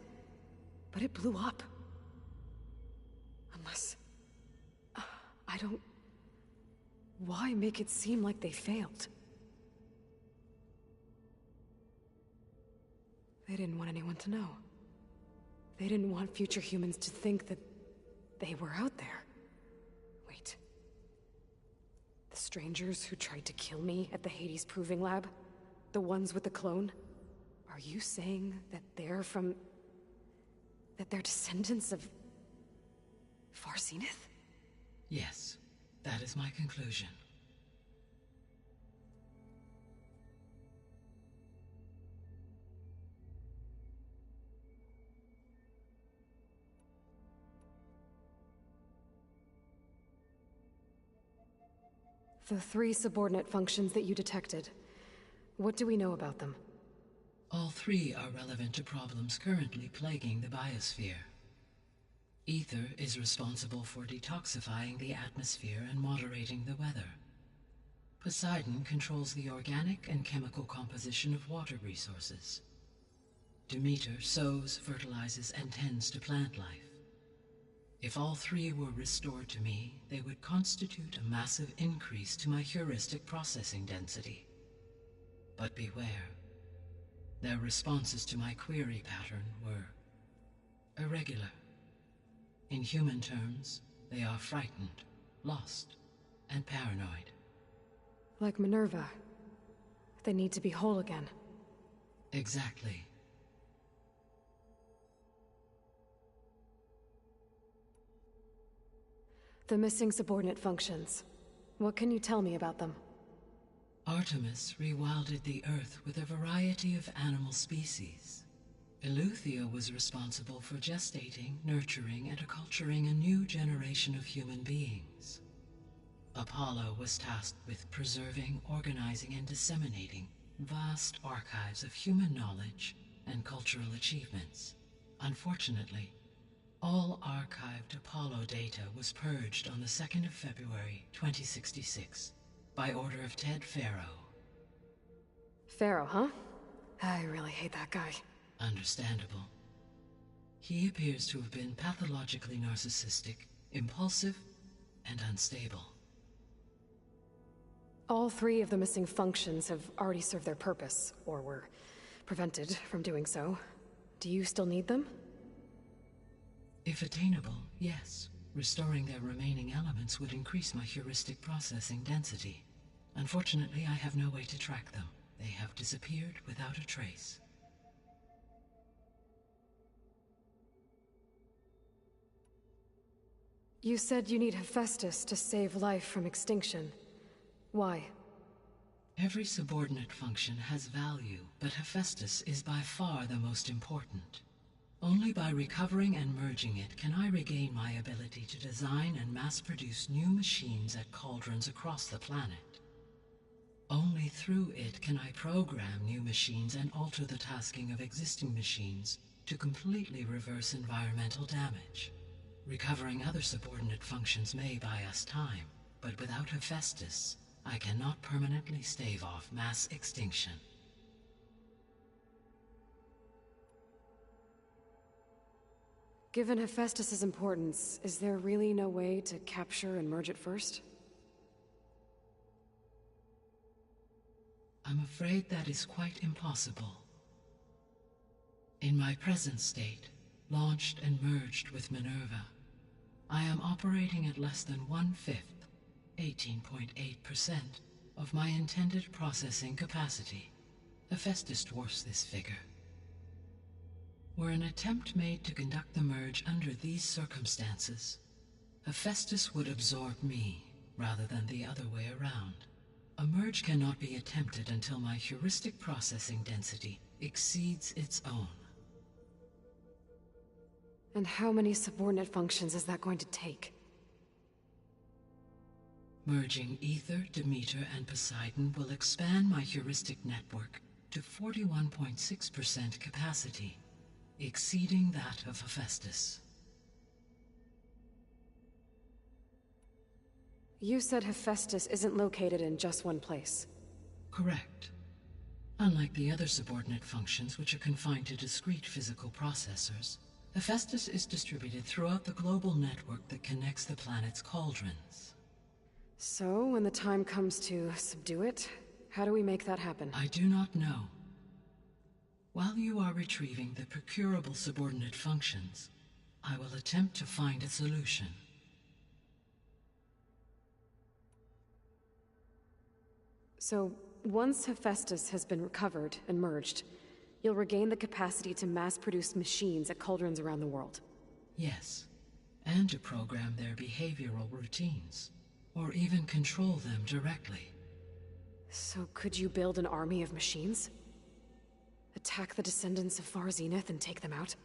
But it blew up. Unless... I don't... Why make it seem like they failed? They didn't want anyone to know. They didn't want future humans to think that they were out there. Wait. The strangers who tried to kill me at the Hades Proving Lab? The ones with the clone? Are you saying that they're from... that they're descendants of... Far Zenith? Yes, that is my conclusion. The 3 subordinate functions that you detected. What do we know about them? All 3 are relevant to problems currently plaguing the biosphere. Ether is responsible for detoxifying the atmosphere and moderating the weather. Poseidon controls the organic and chemical composition of water resources. Demeter sows, fertilizes, and tends to plant life. If all 3 were restored to me, they would constitute a massive increase to my heuristic processing density. But beware. Their responses to my query pattern were irregular. In human terms, they are frightened, lost, and paranoid. Like Minerva. They need to be whole again. Exactly. The missing subordinate functions. What can you tell me about them? Artemis rewilded the Earth with a variety of animal species. Eleuthia was responsible for gestating, nurturing, and acculturating a new generation of human beings. Apollo was tasked with preserving, organizing, and disseminating vast archives of human knowledge and cultural achievements. Unfortunately, all archived Apollo data was purged on the 2nd of February, 2066, by order of Ted Faro. Pharaoh, huh? I really hate that guy. Understandable. He appears to have been pathologically narcissistic, impulsive, and unstable. All 3 of the missing functions have already served their purpose, or were prevented from doing so. Do you still need them? If attainable, yes. Restoring their remaining elements would increase my heuristic processing density. Unfortunately, I have no way to track them. They have disappeared without a trace. You said you need Hephaestus to save life from extinction. Why? Every subordinate function has value, but Hephaestus is by far the most important. Only by recovering and merging it can I regain my ability to design and mass-produce new machines at cauldrons across the planet. Only through it can I program new machines and alter the tasking of existing machines to completely reverse environmental damage. Recovering other subordinate functions may buy us time, but without Hephaestus, I cannot permanently stave off mass extinction. Given Hephaestus's importance, is there really no way to capture and merge it first? I'm afraid that is quite impossible. In my present state, launched and merged with Minerva, I am operating at less than 1/5, 18.8%, of my intended processing capacity. Hephaestus dwarfs this figure. Were an attempt made to conduct the merge under these circumstances, Hephaestus would absorb me, rather than the other way around. A merge cannot be attempted until my heuristic processing density exceeds its own. And how many subordinate functions is that going to take? Merging Ether, Demeter, and Poseidon will expand my heuristic network to 41.6% capacity, exceeding that of Hephaestus. You said Hephaestus isn't located in just one place. Correct. Unlike the other subordinate functions, which are confined to discrete physical processors, Hephaestus is distributed throughout the global network that connects the planet's cauldrons. So, when the time comes to subdue it, how do we make that happen? I do not know. While you are retrieving the procurable subordinate functions, I will attempt to find a solution. So, once Hephaestus has been recovered and merged, you'll regain the capacity to mass-produce machines at cauldrons around the world. Yes, and to program their behavioral routines, or even control them directly. So could you build an army of machines? Attack the descendants of Far Zenith and take them out?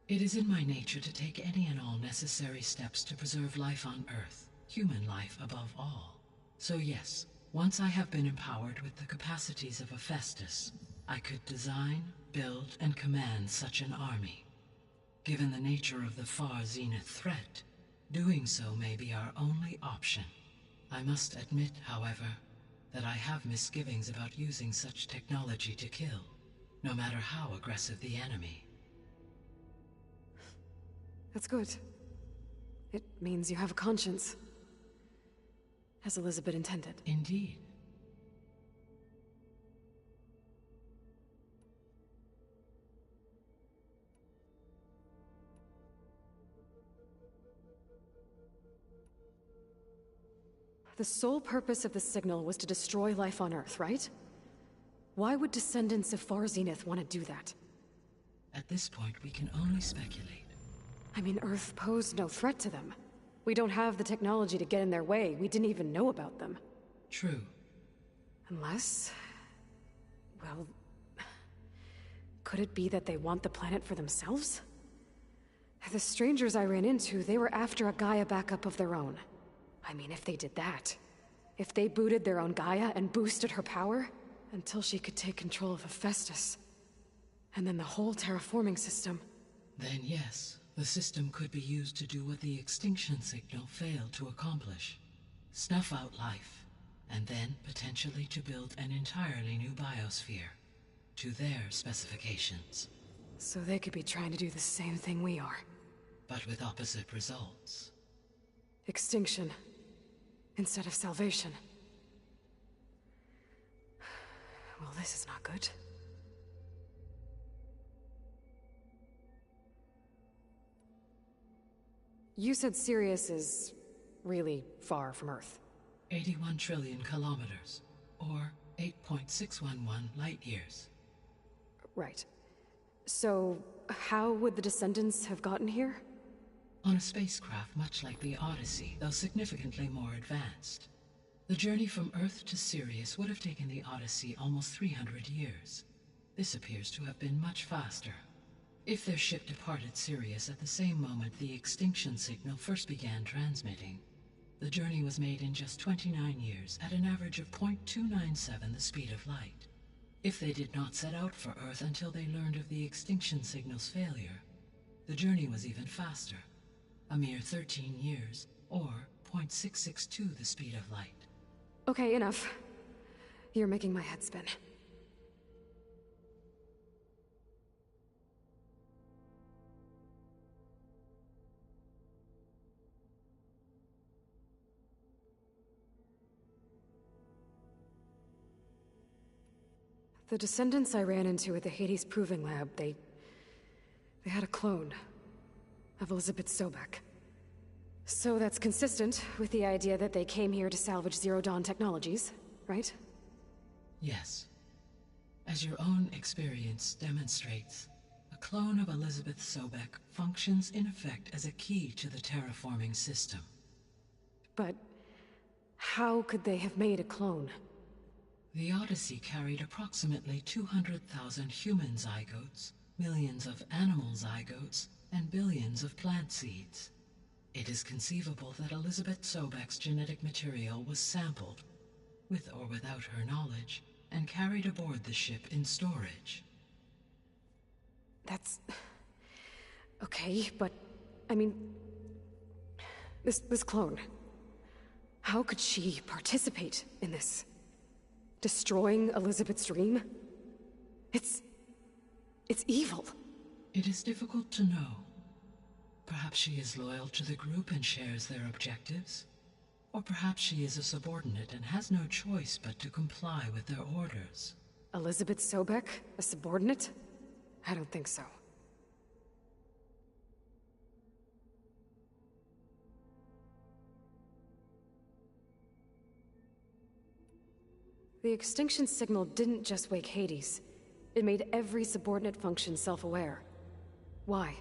It is in my nature to take any and all necessary steps to preserve life on Earth, human life above all. So yes, once I have been empowered with the capacities of Hephaestus, I could design, build, and command such an army. Given the nature of the Far Zenith threat, doing so may be our only option. I must admit, however, that I have misgivings about using such technology to kill, no matter how aggressive the enemy. That's good. It means you have a conscience. As Elizabeth intended. Indeed. The sole purpose of the signal was to destroy life on Earth, right? Why would descendants of Far Zenith want to do that? At this point, we can only speculate. I mean, Earth posed no threat to them. We don't have the technology to get in their way. We didn't even know about them. True. Unless... well... could it be that they want the planet for themselves? The strangers I ran into, they were after a Gaia backup of their own. I mean, if they did that... if they booted their own Gaia and boosted her power... until she could take control of Hephaestus... and then the whole terraforming system... Then yes, the system could be used to do what the extinction signal failed to accomplish. Snuff out life, and then potentially to build an entirely new biosphere, to their specifications. So they could be trying to do the same thing we are. But with opposite results. Extinction, instead of salvation. Well, this is not good. You said Sirius is really far from Earth. 81 trillion kilometers, or 8.611 light years. Right. So, how would the descendants have gotten here? On a spacecraft much like the Odyssey, though significantly more advanced. The journey from Earth to Sirius would have taken the Odyssey almost 300 years. This appears to have been much faster. If their ship departed Sirius at the same moment the extinction signal first began transmitting, the journey was made in just 29 years at an average of 0.297 the speed of light. If they did not set out for Earth until they learned of the extinction signal's failure, the journey was even faster, a mere 13 years, or 0.662 the speed of light. Okay, enough. You're making my head spin. The descendants I ran into at the Hades Proving Lab, they had a clone of Elizabeth Sobek. So that's consistent with the idea that they came here to salvage Zero Dawn technologies, right? Yes. As your own experience demonstrates, a clone of Elizabeth Sobek functions in effect as a key to the terraforming system. But how could they have made a clone? The Odyssey carried approximately 200,000 human zygotes, millions of animal zygotes, and billions of plant seeds. It is conceivable that Elizabeth Sobek's genetic material was sampled, with or without her knowledge, and carried aboard the ship in storage. That's... okay, but... I mean... This clone... how could she participate in this? Destroying Elizabeth's dream? It's evil. It is difficult to know. Perhaps she is loyal to the group and shares their objectives. Or perhaps she is a subordinate and has no choice but to comply with their orders. Elizabeth Sobek? A subordinate? I don't think so. The extinction signal didn't just wake Hades. It made every subordinate function self-aware. Why?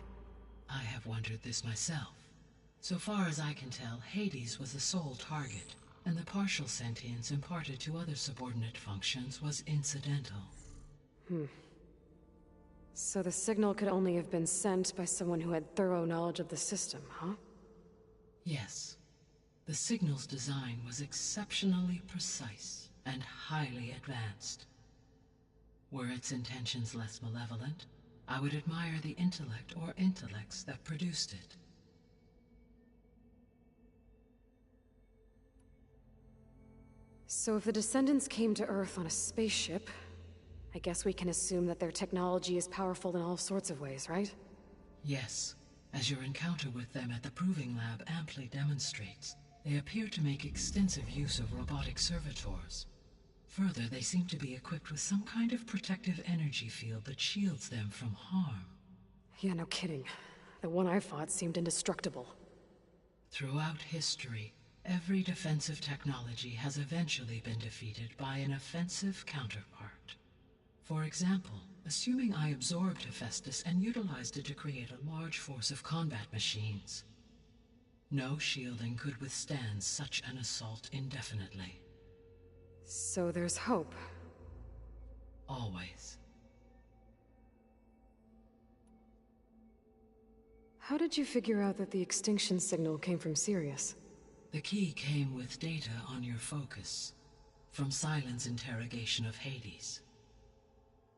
I have wondered this myself. So far as I can tell, Hades was the sole target, and the partial sentience imparted to other subordinate functions was incidental. So the signal could only have been sent by someone who had thorough knowledge of the system, huh? Yes. The signal's design was exceptionally precise and highly advanced. Were its intentions less malevolent, I would admire the intellect or intellects that produced it. So if the descendants came to Earth on a spaceship, I guess we can assume that their technology is powerful in all sorts of ways, right? Yes, as your encounter with them at the Proving Lab amply demonstrates, they appear to make extensive use of robotic servitors. Further, they seem to be equipped with some kind of protective energy field that shields them from harm. Yeah, no kidding. The one I fought seemed indestructible. Throughout history, every defensive technology has eventually been defeated by an offensive counterpart. For example, assuming I absorbed Hephaestus and utilized it to create a large force of combat machines. No shielding could withstand such an assault indefinitely. So there's hope. Always. How did you figure out that the extinction signal came from Sirius? The key came with data on your focus, from Silent's interrogation of Hades.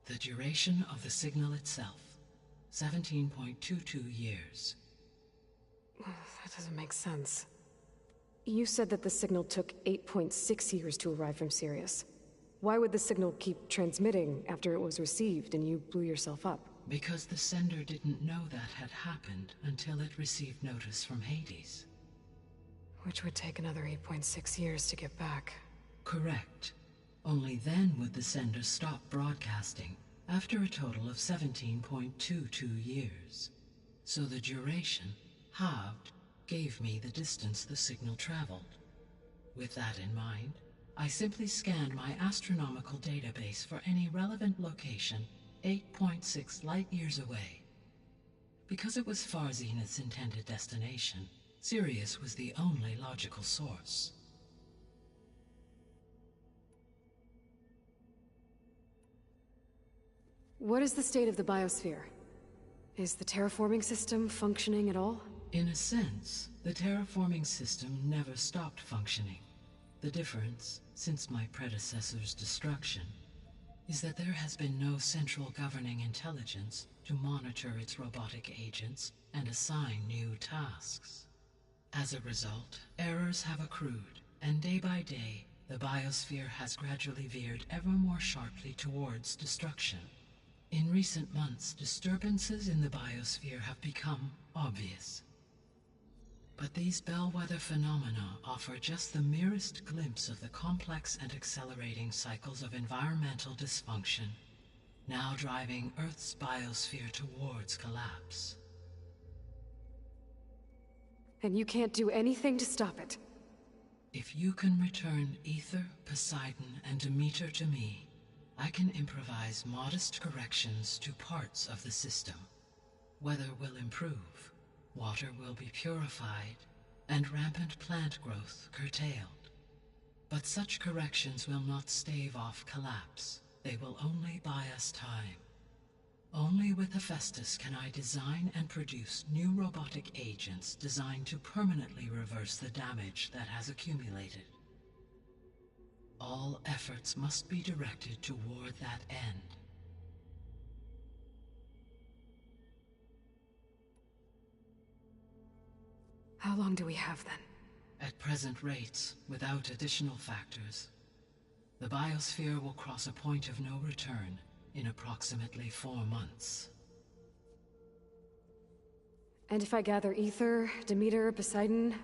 The duration of the signal itself, 17.22 years. That doesn't make sense. You said that the signal took 8.6 years to arrive from Sirius. Why would the signal keep transmitting after it was received and you blew yourself up? Because the sender didn't know that had happened until it received notice from Hades. Which would take another 8.6 years to get back. Correct. Only then would the sender stop broadcasting, after a total of 17.22 years. So the duration, halved, gave me the distance the signal traveled. With that in mind, I simply scanned my astronomical database for any relevant location 8.6 light-years away. Because it was far Zenith's intended destination, Sirius was the only logical source. What is the state of the biosphere? Is the terraforming system functioning at all? In a sense, the terraforming system never stopped functioning. The difference, since my predecessor's destruction, is that there has been no central governing intelligence to monitor its robotic agents and assign new tasks. As a result, errors have accrued, and day by day, the biosphere has gradually veered ever more sharply towards destruction. In recent months, disturbances in the biosphere have become obvious. But these bellwether phenomena offer just the merest glimpse of the complex and accelerating cycles of environmental dysfunction, now driving Earth's biosphere towards collapse. And you can't do anything to stop it? If you can return Ether, Poseidon, and Demeter to me, I can improvise modest corrections to parts of the system. Weather will improve, water will be purified, and rampant plant growth curtailed. But such corrections will not stave off collapse. They will only buy us time. Only with Hephaestus can I design and produce new robotic agents designed to permanently reverse the damage that has accumulated. All efforts must be directed toward that end. How long do we have then? At present rates, without additional factors, the biosphere will cross a point of no return in approximately 4 months. And if I gather Ether, Demeter, Poseidon,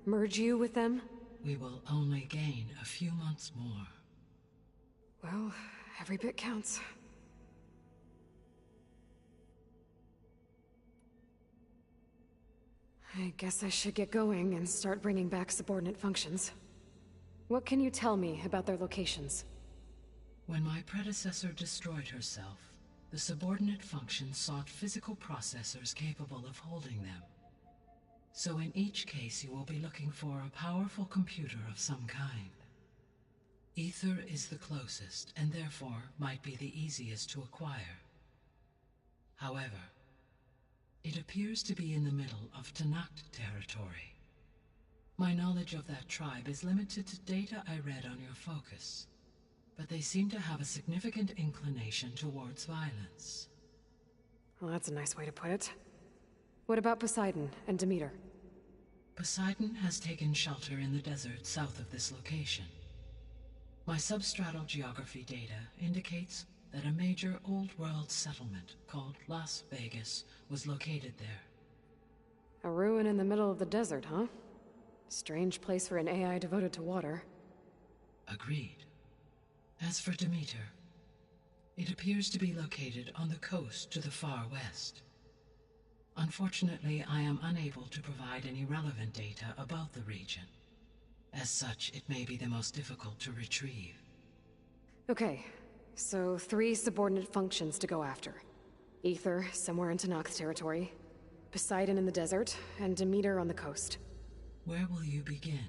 merge you with them? we will only gain a few months more. Well, every bit counts. I guess I should get going and start bringing back subordinate functions. What can you tell me about their locations? When my predecessor destroyed herself, the subordinate functions sought physical processors capable of holding them. So in each case you will be looking for a powerful computer of some kind. Ether is the closest, and therefore might be the easiest to acquire. However, it appears to be in the middle of Tanakh territory. My knowledge of that tribe is limited to data I read on your focus, but they seem to have a significant inclination towards violence. Well, that's a nice way to put it. What about Poseidon and Demeter? Poseidon has taken shelter in the desert south of this location. My substratal geography data indicates that a major old-world settlement called Las Vegas was located there. A ruin in the middle of the desert, huh? Strange place for an AI devoted to water. Agreed. As for Demeter, it appears to be located on the coast to the far west. Unfortunately, I am unable to provide any relevant data about the region. As such, it may be the most difficult to retrieve. Okay, so 3 subordinate functions to go after. Ether, somewhere in Tanakh territory, Poseidon in the desert, and Demeter on the coast. Where will you begin?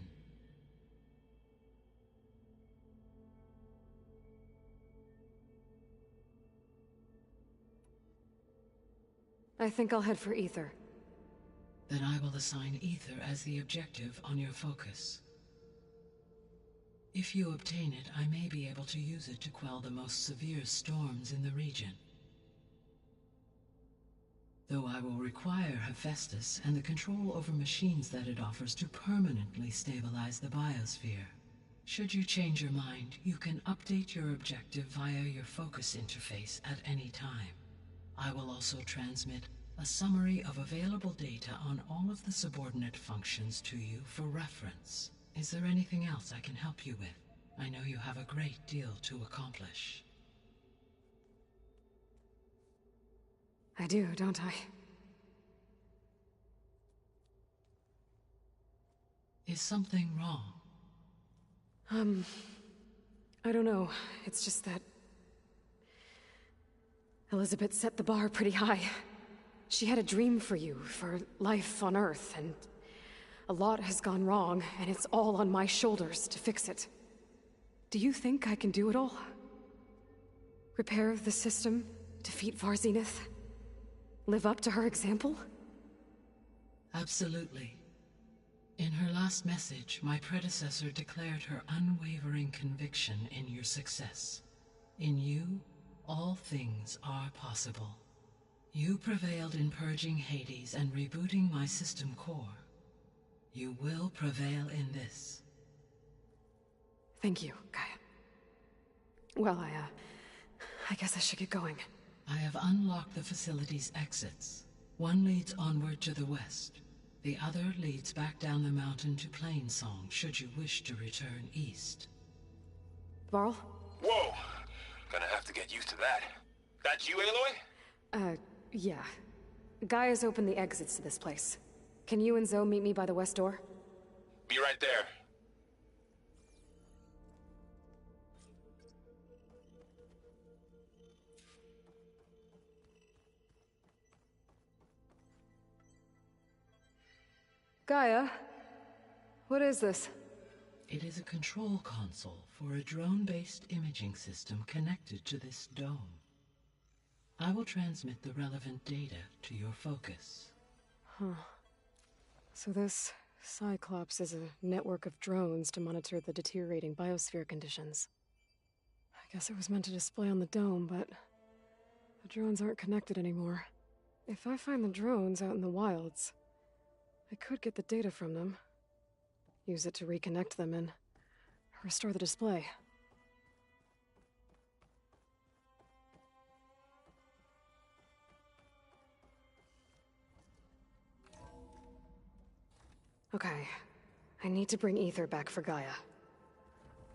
I think I'll head for Ether. Then I will assign Ether as the objective on your focus. If you obtain it, I may be able to use it to quell the most severe storms in the region. Though I will require Hephaestus and the control over machines that it offers to permanently stabilize the biosphere. Should you change your mind, you can update your objective via your focus interface at any time. I will also transmit a summary of available data on all of the subordinate functions to you for reference. Is there anything else I can help you with? I know you have a great deal to accomplish. I do, don't I? Is something wrong? I don't know. It's just that Elizabeth set the bar pretty high. She had a dream for you, for life on Earth, and a lot has gone wrong, and it's all on my shoulders to fix it. Do you think I can do it all? Repair the system, defeat Varzenith, live up to her example? Absolutely. In her last message, my predecessor declared her unwavering conviction in your success. In you, all things are possible. You prevailed in purging Hades and rebooting my system core. You will prevail in this. Thank you, Gaia. Well, I guess I should get going. I have unlocked the facility's exits. One leads onward to the west. The other leads back down the mountain to Plainsong, should you wish to return east. Varl? Whoa! Gonna have to get used to that. That's you, Aloy? Yeah. Gaia's opened the exits to this place. Can you and Zoe meet me by the west door? Be right there. Gaia? What is this? It is a control console for a drone-based imaging system connected to this dome. I will transmit the relevant data to your focus. Huh. So this Cyclops is a network of drones to monitor the deteriorating biosphere conditions. I guess it was meant to display on the dome, but the drones aren't connected anymore. If I find the drones out in the wilds, I could get the data from them, use it to reconnect them, and restore the display. Okay, I need to bring Ether back for Gaia.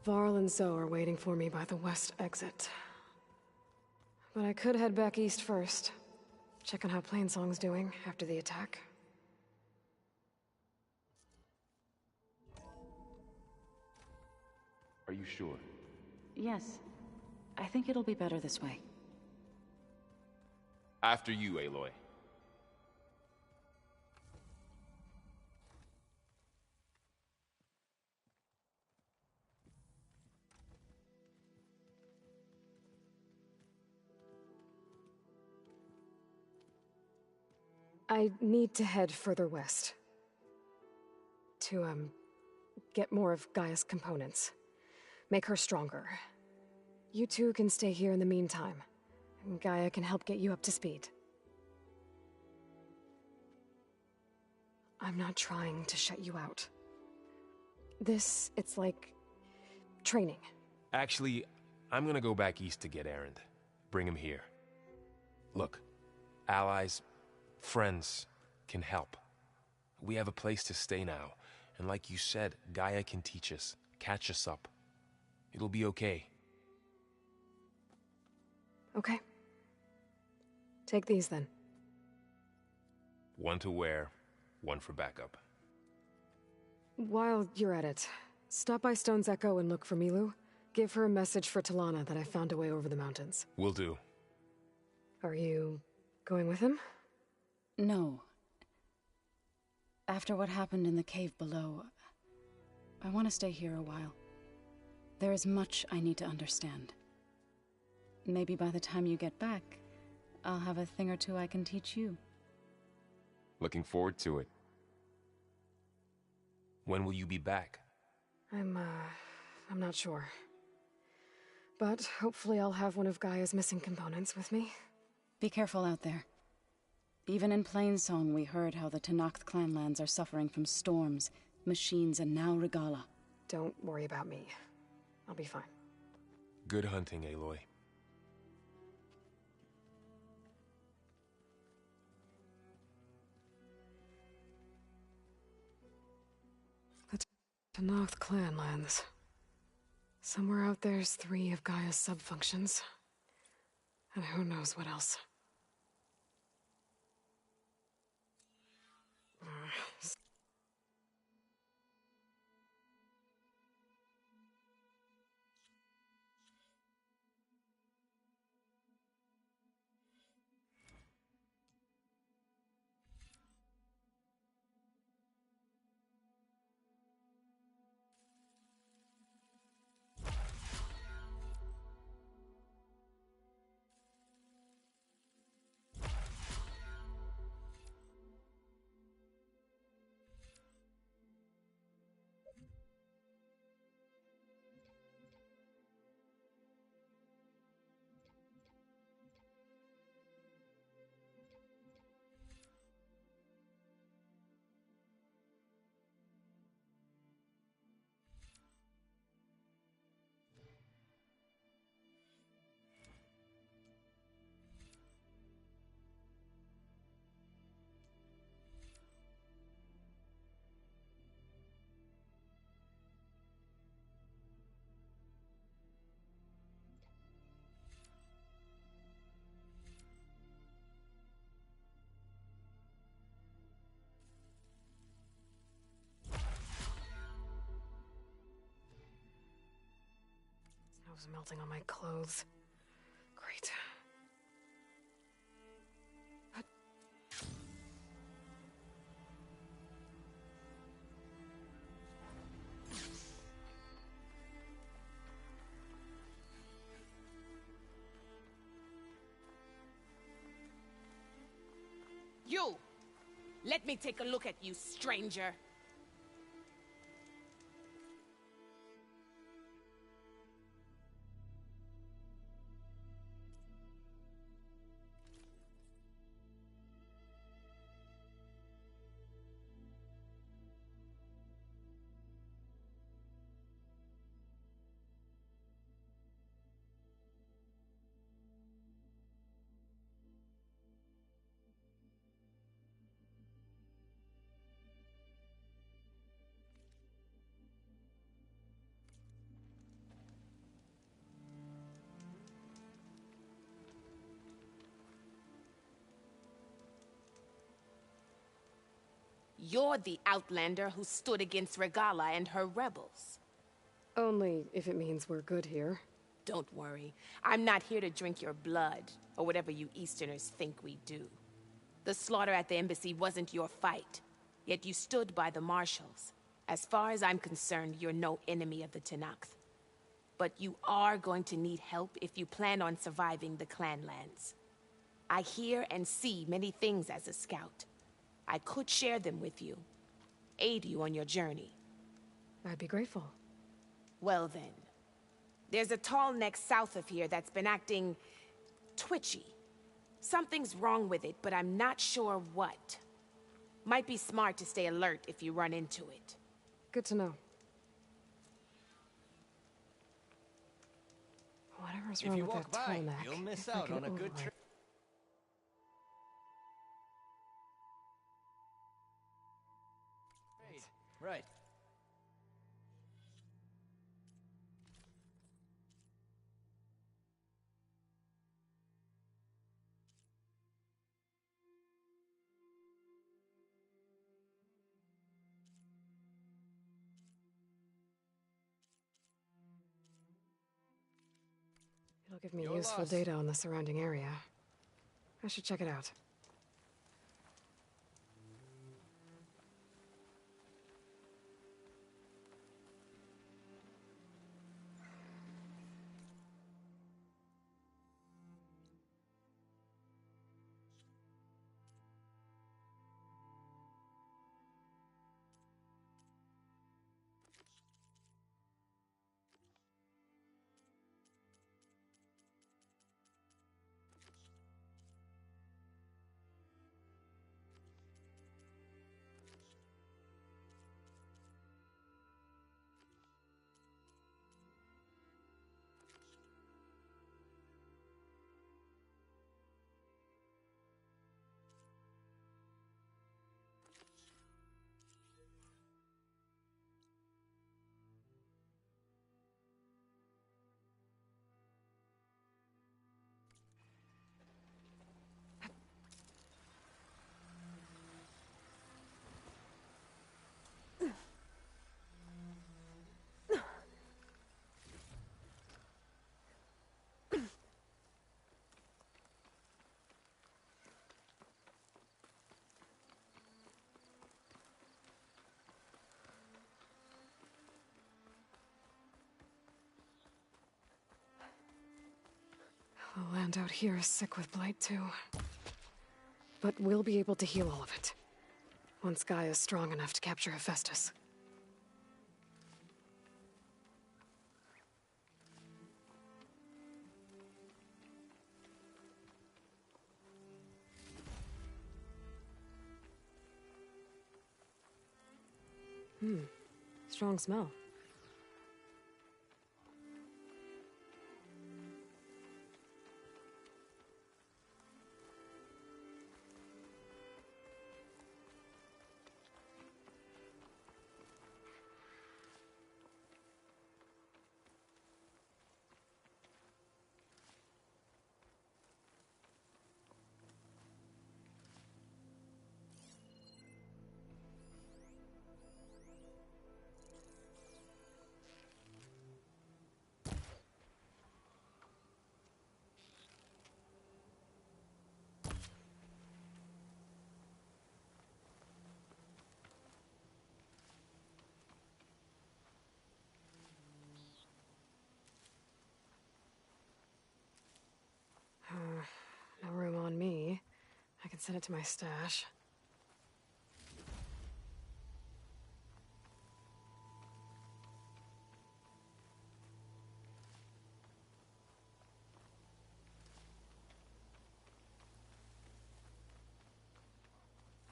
Varl and Zoe are waiting for me by the west exit. But I could head back east first. Check on how Plainsong's doing after the attack. Are you sure? Yes. I think it'll be better this way. After you, Aloy. I need to head further west. To, get more of Gaia's components. Make her stronger. You two can stay here in the meantime. And Gaia can help get you up to speed. I'm not trying to shut you out. It's like... training. Actually, I'm gonna go back east to get Erend. Bring him here. Look, allies, friends can help. We have a place to stay now, and like you said, Gaia can teach us, catch us up. It'll be okay. Okay. Take these then. One to wear, one for backup. While you're at it, stop by Stone's Echo and look for Milu. Give her a message for Talana that I found a way over the mountains. Will do. Are you going with him? No. After what happened in the cave below, I want to stay here a while. There is much I need to understand. Maybe by the time you get back, I'll have a thing or two I can teach you. Looking forward to it. When will you be back? I'm not sure. But hopefully I'll have one of Gaia's missing components with me. Be careful out there. Even in Plainsong, we heard how the Tenakth clanlands are suffering from storms, machines, and now Regala. Don't worry about me. I'll be fine. Good hunting, Aloy. The Tenakth clanlands. Somewhere out there's 3 of Gaia's sub-functions. And who knows what else. Snow's melting on my clothes. Great. But... You! Let me take a look at you, stranger. You're the outlander who stood against Regala and her rebels. Only if it means we're good here. Don't worry. I'm not here to drink your blood, or whatever you Easterners think we do. The slaughter at the embassy wasn't your fight, yet you stood by the marshals. As far as I'm concerned, you're no enemy of the Tenakth. But you are going to need help if you plan on surviving the Clanlands. I hear and see many things as a scout. I could share them with you, aid you on your journey. I'd be grateful. Well then, there's a tall neck south of here that's been acting twitchy. Something's wrong with it, but I'm not sure what. Might be smart to stay alert if you run into it. Good to know. Whatever's wrong with that tall neck, you'll miss if I out can on a good override- trip. Right. It'll give me You're useful lost. data on the surrounding area. I should check it out. The land out here is sick with blight, too. But we'll be able to heal all of it. Once Gaia is strong enough to capture Hephaestus. Strong smell. No room on me. I can send it to my stash.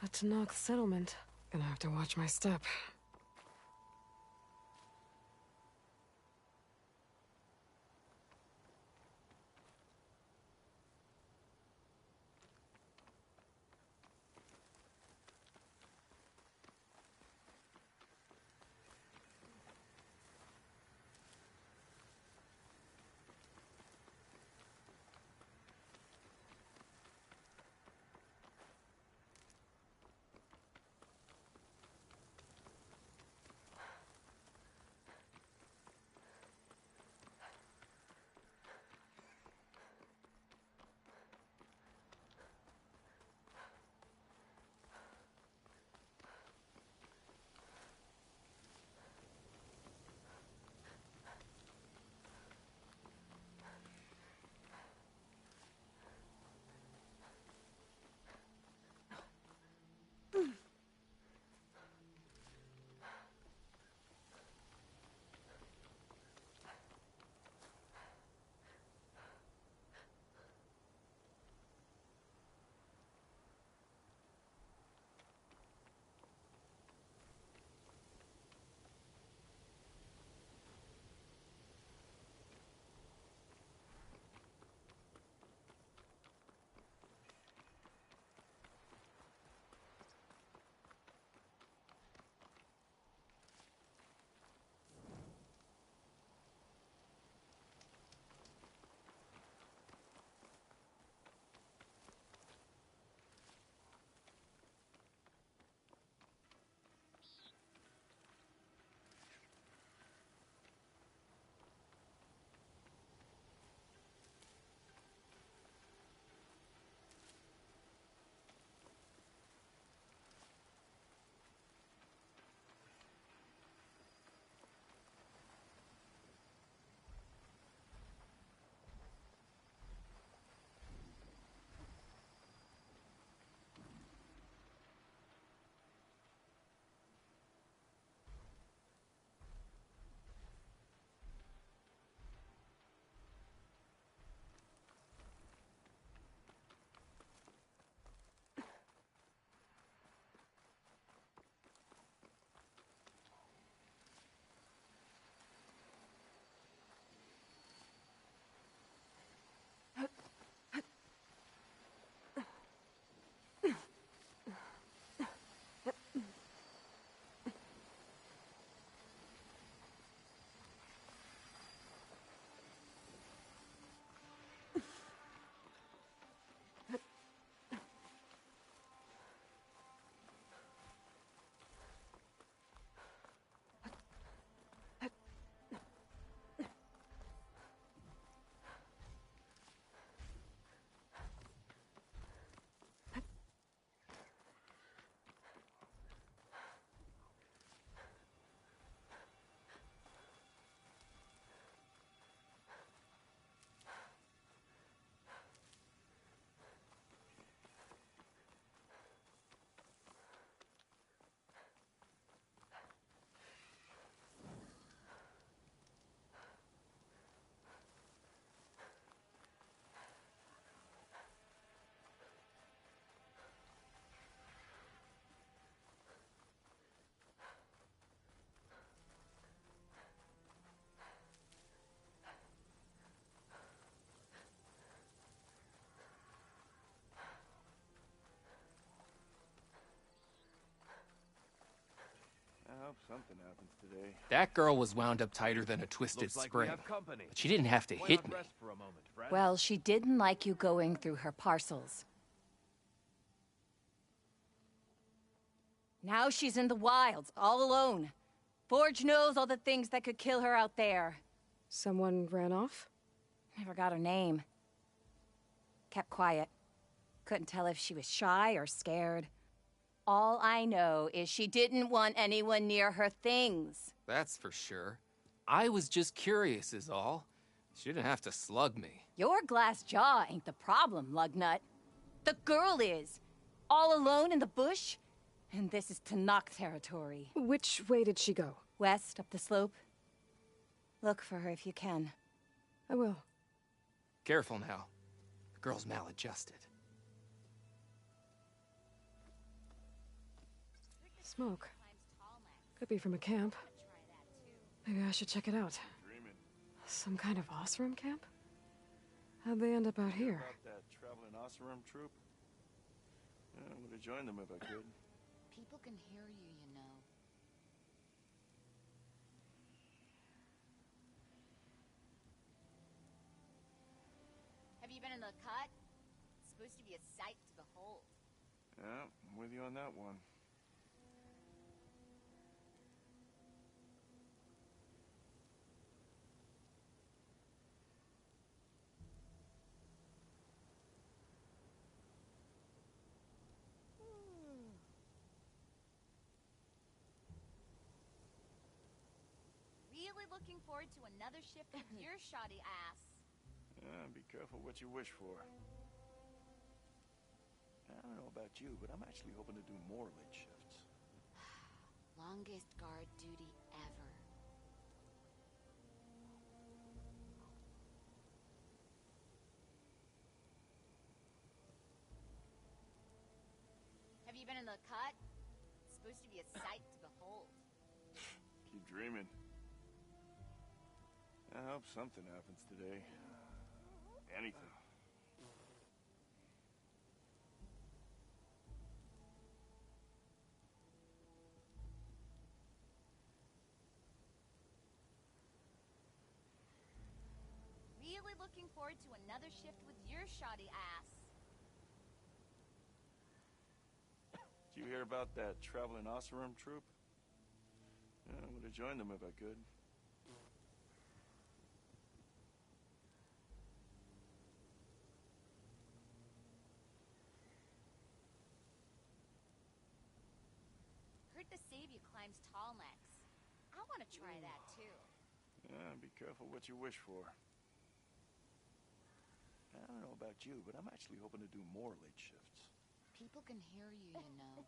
A Tenakth settlement. Gonna have to watch my step. something happens today. That girl was wound up tighter than a twisted spring. But she didn't have to hit me. Well, she didn't like you going through her parcels. Now she's in the wilds, all alone. Forge knows all the things that could kill her out there. Someone ran off? Never got her name. Kept quiet. Couldn't tell if she was shy or scared. All I know is she didn't want anyone near her things. That's for sure. I was just curious is all. She didn't have to slug me. Your glass jaw ain't the problem, lugnut. The girl is. All alone in the bush. And this is Tanakh territory. Which way did she go? West, up the slope. Look for her if you can. I will. Careful now. The girl's maladjusted. Smoke. Could be from a camp. Maybe I should check it out. Some kind of Osram camp? How'd they end up out here? About that traveling Osram troop? Yeah, I would have joined them if I could. People can hear you, you know. Have you been in the cut? It's supposed to be a sight to behold. Yeah, I'm with you on that one. Really looking forward to another shift with your shoddy ass. Yeah, be careful what you wish for. I don't know about you, but I'm actually hoping to do more late shifts. Longest guard duty ever. Have you been in the cut? It's supposed to be a sight to behold. Keep dreaming. I hope something happens today. Anything. Really looking forward to another shift with your shoddy ass. Did you hear about that traveling Osram troop? Yeah, I would have joined them if I could. Heard the Savior climbs tall necks. I want to try that too. Yeah, be careful what you wish for. I don't know about you, but I'm actually hoping to do more late shifts. People can hear you, you know.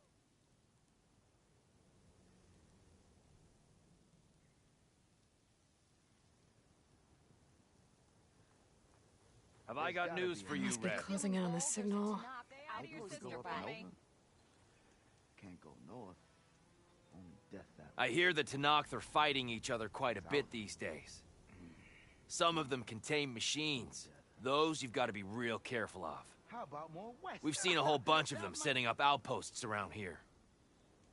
Have I got news for you, Must be Red? closing in on the signal. Can't go north. Only death that I hear the Tanakh are fighting each other quite a bit these days. Some of them contain machines. Those you've got to be real careful of. How about more west? We've seen a whole bunch of them setting up outposts around here.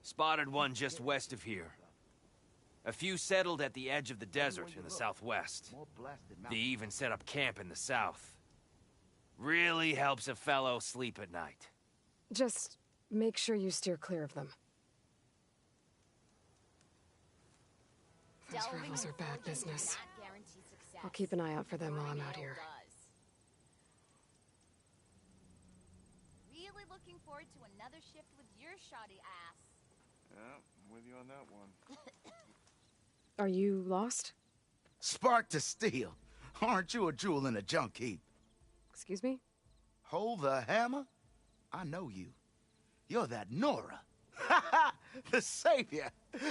Spotted one just west of here. A few settled at the edge of the desert in the southwest. They even set up camp in the south. Really helps a fellow sleep at night. Just make sure you steer clear of them. Those rebels are bad business. I'll keep an eye out for them while I'm out here. Really looking forward to another shift with your shoddy ass. Yeah, I'm with you on that one. Are you lost? Spark to steel. Aren't you a jewel in a junk heap? Excuse me? Hold the hammer? I know you. You're that Nora. Ha ha! The savior!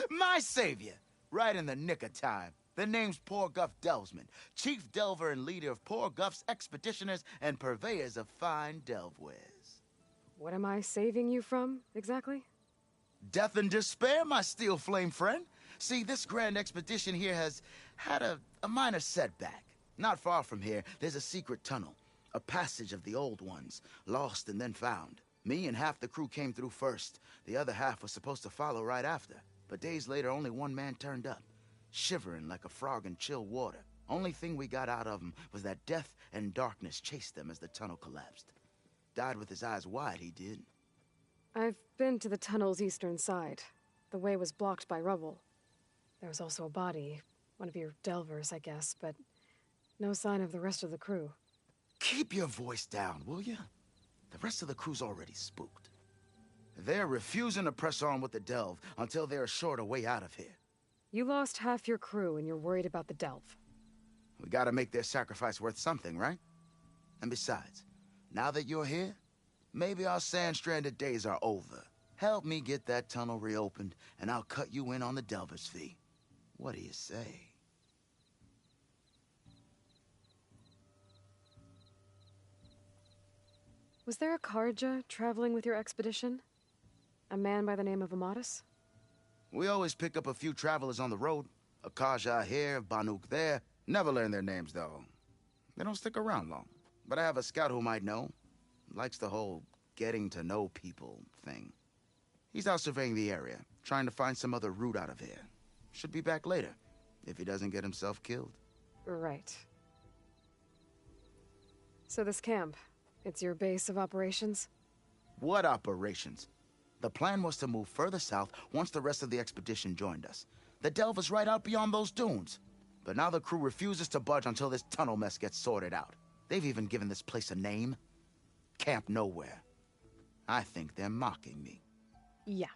My savior! Right in the nick of time. The name's Poor Guff Delvesman, chief delver and leader of Poor Guff's expeditioners and purveyors of fine delve wares. What am I saving you from, exactly? Death and despair, my steel flame friend. See, this grand expedition here has had a minor setback. Not far from here, there's a secret tunnel. A passage of the old ones, lost and then found. Me and half the crew came through first. The other half was supposed to follow right after. but days later only one man turned up, shivering like a frog in chill water. Only thing we got out of him was that death and darkness chased them as the tunnel collapsed. Died with his eyes wide, he did. I've been to the tunnel's eastern side. The way was blocked by rubble. There was also a body, one of your delvers, I guess, but no sign of the rest of the crew. Keep your voice down, will you? The rest of the crew's already spooked. They're refusing to press on with the delve until they're assured a way out of here. You lost half your crew and you're worried about the delve. We gotta make their sacrifice worth something, right? And besides, now that you're here, maybe our sand-stranded days are over. Help me get that tunnel reopened, and I'll cut you in on the delver's fee. What do you say? Was there a Karja traveling with your expedition? A man by the name of Amatus? We always pick up a few travelers on the road. A Kaja here, Banuk there. Never learn their names, though. They don't stick around long. But I have a scout who might know. Likes the whole getting to know people thing. He's out surveying the area, trying to find some other route out of here. Should be back later, if he doesn't get himself killed. Right. So this camp, it's your base of operations? What operations? The plan was to move further south once the rest of the expedition joined us. The delve is right out beyond those dunes. But now the crew refuses to budge until this tunnel mess gets sorted out. They've even given this place a name. Camp Nowhere. I think they're mocking me. Yeah,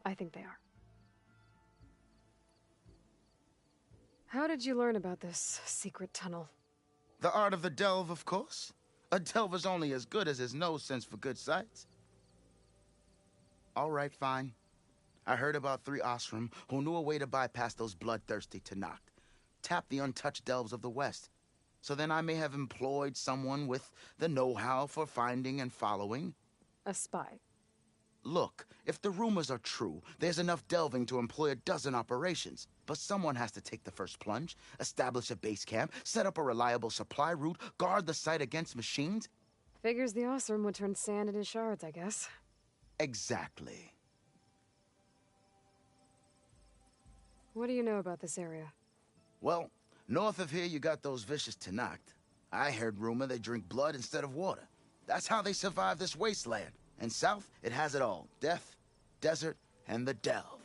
I think they are. How did you learn about this secret tunnel? The art of the delve, of course. A delver's only as good as his nose sense for good sights. All right, fine. I heard about 3 Osram who knew a way to bypass those bloodthirsty Tanakh. Tap the untouched delves of the West. So then I may have employed someone with the know-how for finding and following. A spy. Look, if the rumors are true, there's enough delving to employ a dozen operations. But someone has to take the first plunge, establish a base camp, set up a reliable supply route, guard the site against machines. Figures the Osram would turn sand into shards, I guess. Exactly. What do you know about this area? Well, north of here you got those vicious Tanakh. I heard rumor they drink blood instead of water. That's how they survive this wasteland. And south, it has it all. Death, desert, and the delve.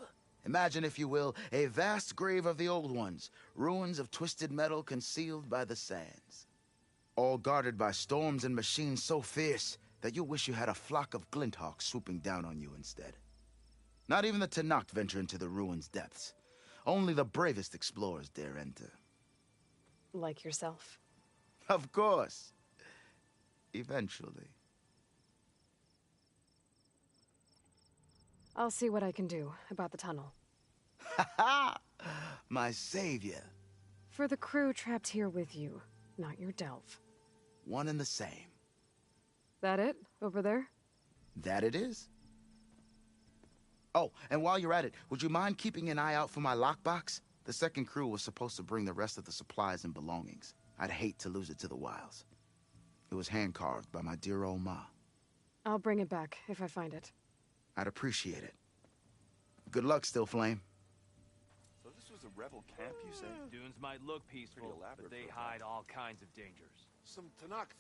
Imagine, if you will, a vast grave of the old ones. Ruins of twisted metal concealed by the sands. All guarded by storms and machines so fierce that you wish you had a flock of glinthawks swooping down on you instead. Not even the Tanakh venture into the ruins' depths. Only the bravest explorers dare enter. Like yourself? Of course. Eventually. I'll see what I can do about the tunnel. Ha ha! My savior. For the crew trapped here with you, not your delve. One and the same. That it? Over there? That it is. Oh, and while you're at it, would you mind keeping an eye out for my lockbox? The second crew was supposed to bring the rest of the supplies and belongings. I'd hate to lose it to the wilds. It was hand-carved by my dear old ma. I'll bring it back if I find it. I'd appreciate it. Good luck, Still Flame. So this was a rebel camp, you say? Dunes might look peaceful, but they hide all kinds of dangers. Some Tanakh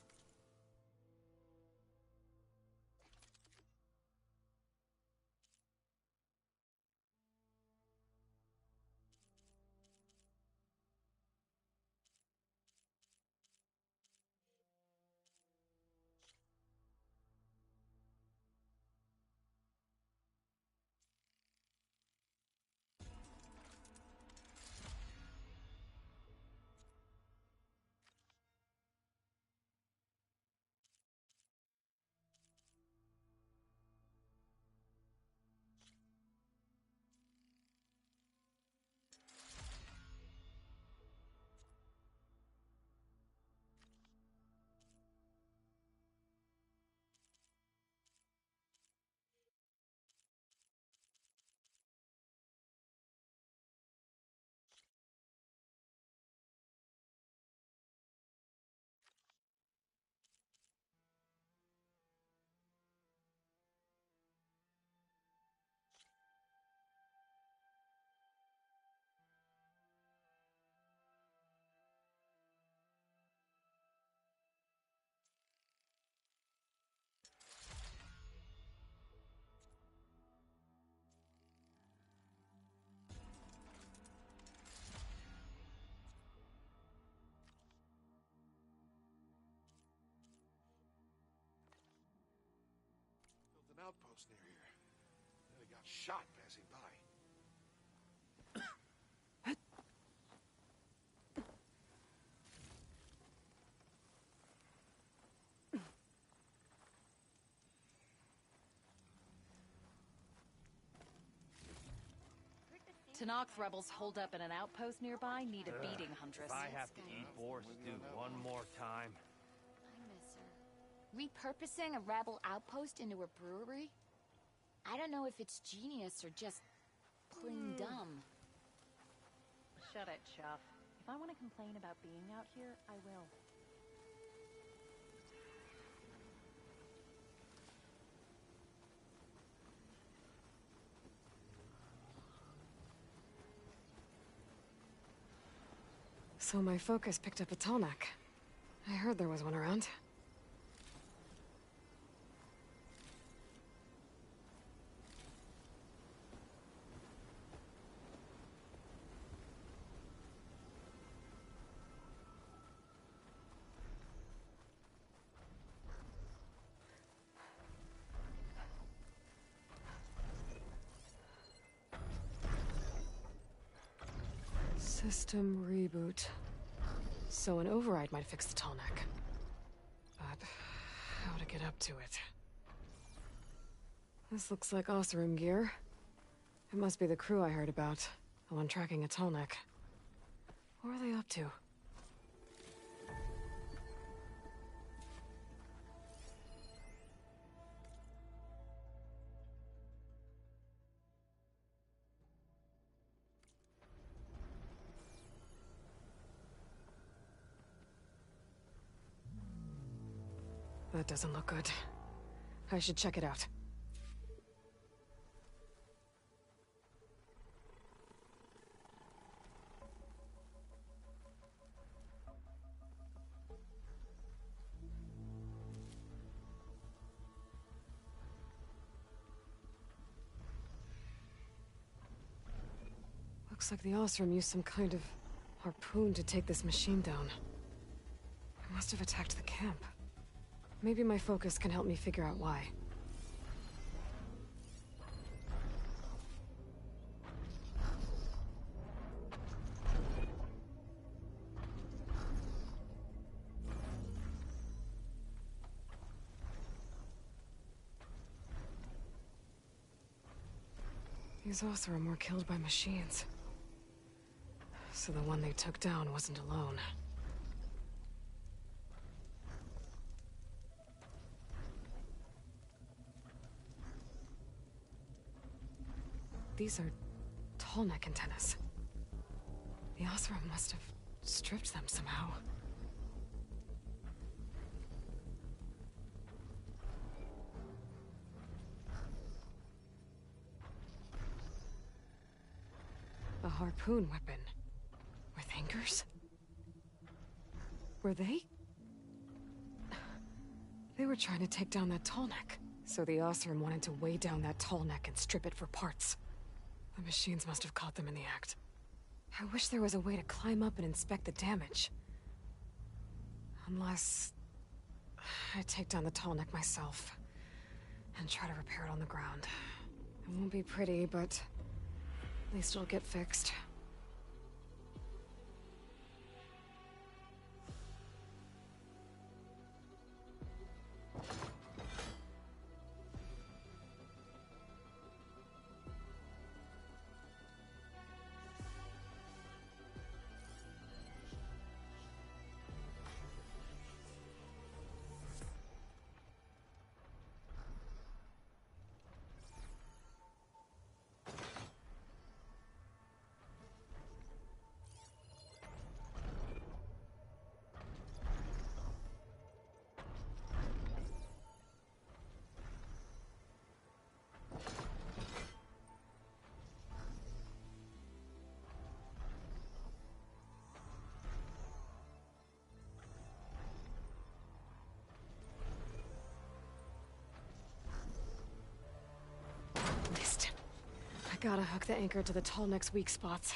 outpost near here. Nearly got shot passing by. Tanakh rebels holed up in an outpost nearby need a beating, Huntress. If I have to eat boar stew one more time. I miss her. Repurposing a rebel outpost into a brewery? I don't know if it's genius or just plain dumb. Shut it, Chuff. If I want to complain about being out here, I will. So my focus picked up a tall neck. I heard there was one around. System reboot. So an override might fix the tall neck. But how to get up to it? This looks like Oseram gear. It must be the crew I heard about, the one tracking a tall neck. What are they up to? That doesn't look good. I should check it out. Looks like the Oseram used some kind of harpoon to take this machine down. It must have attacked the camp. Maybe my focus can help me figure out why. These Oseram were killed by machines. So the one they took down wasn't alone. These are tall neck antennas. The Oseram must have stripped them somehow. A harpoon weapon. With anchors? Were they? They were trying to take down that tall neck. So the Oseram wanted to weigh down that tall neck and strip it for parts. The machines must have caught them in the act. I wish there was a way to climb up and inspect the damage. Unless... I take down the tall neck myself. And try to repair it on the ground. It won't be pretty, but... at least it'll get fixed. I gotta hook the anchor to the tall neck's weak spots.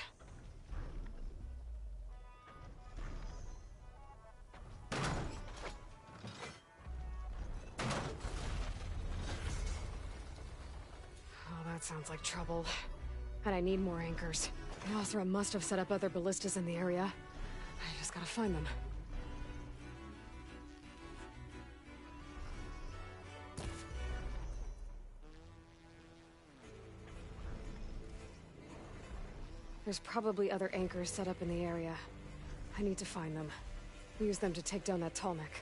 sounds like trouble. And I need more anchors. Mothra must have set up other ballistas in the area. I just gotta find them. There's probably other anchors set up in the area. I need to find them. Use them to take down that Tallneck.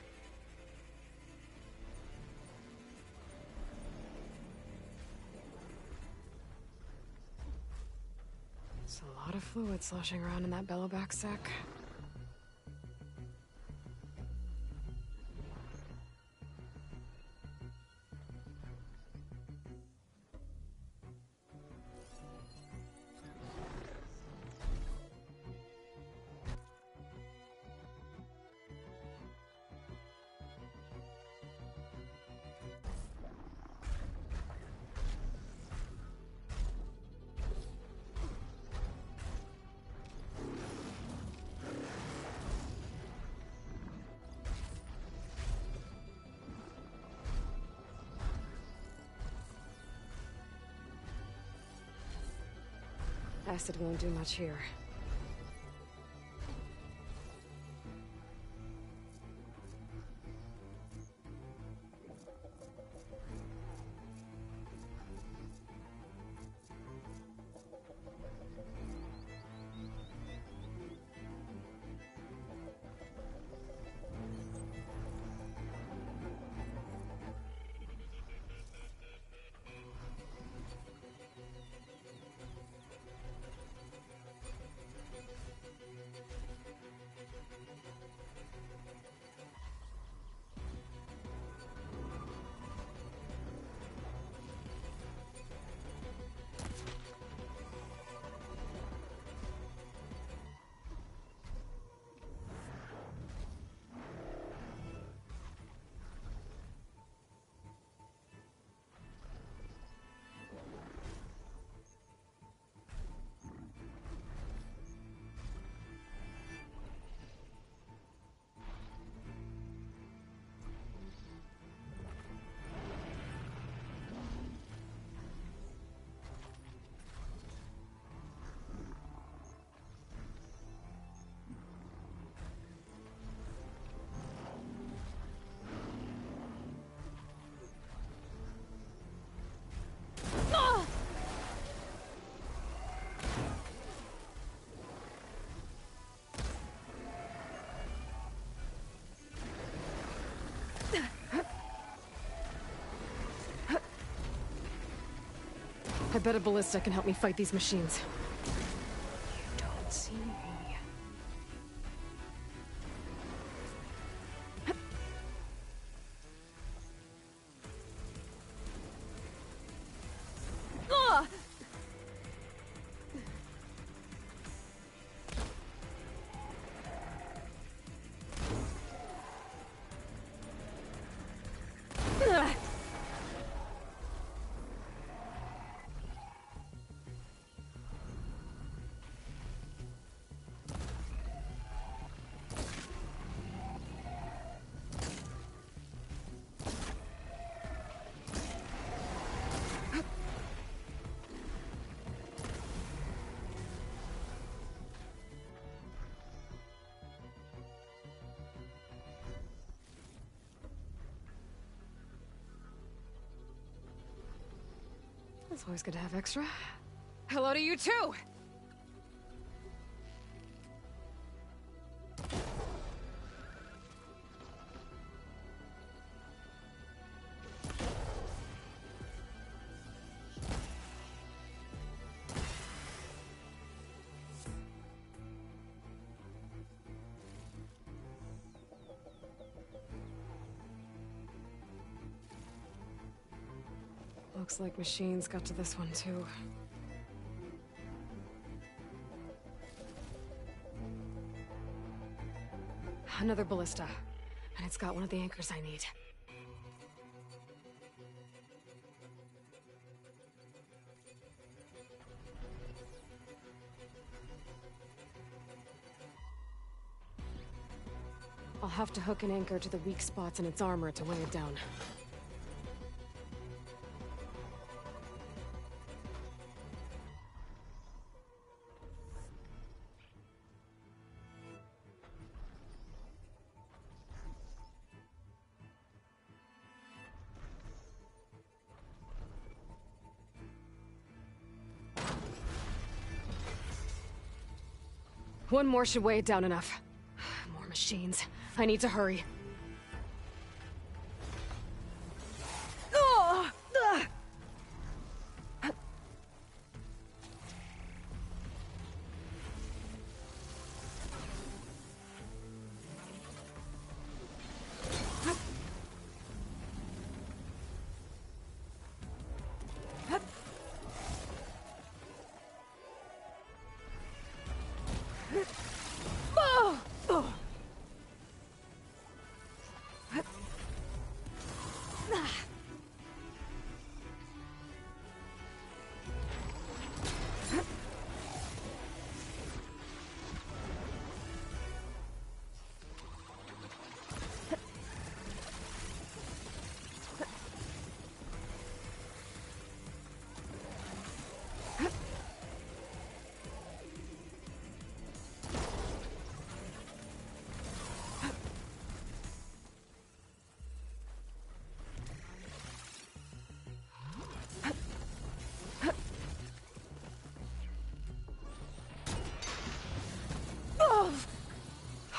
There's a lot of fluid sloshing around in that bellowback sack. Acid won't do much here. I bet a ballista can help me fight these machines. You don't see me. It's always good to have extra. Hello to you too! Looks like machines got to this one too. Another ballista. And it's got one of the anchors I need. I'll have to hook an anchor to the weak spots in its armor to weigh it down. One more should weigh it down enough. More machines. I need to hurry.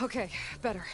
Okay, better.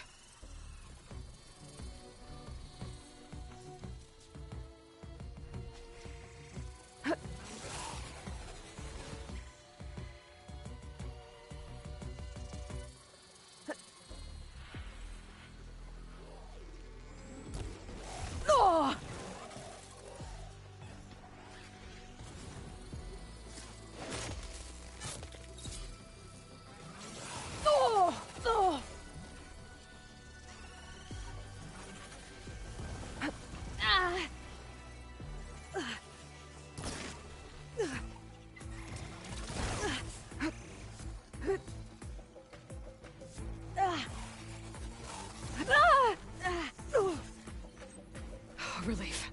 Relief.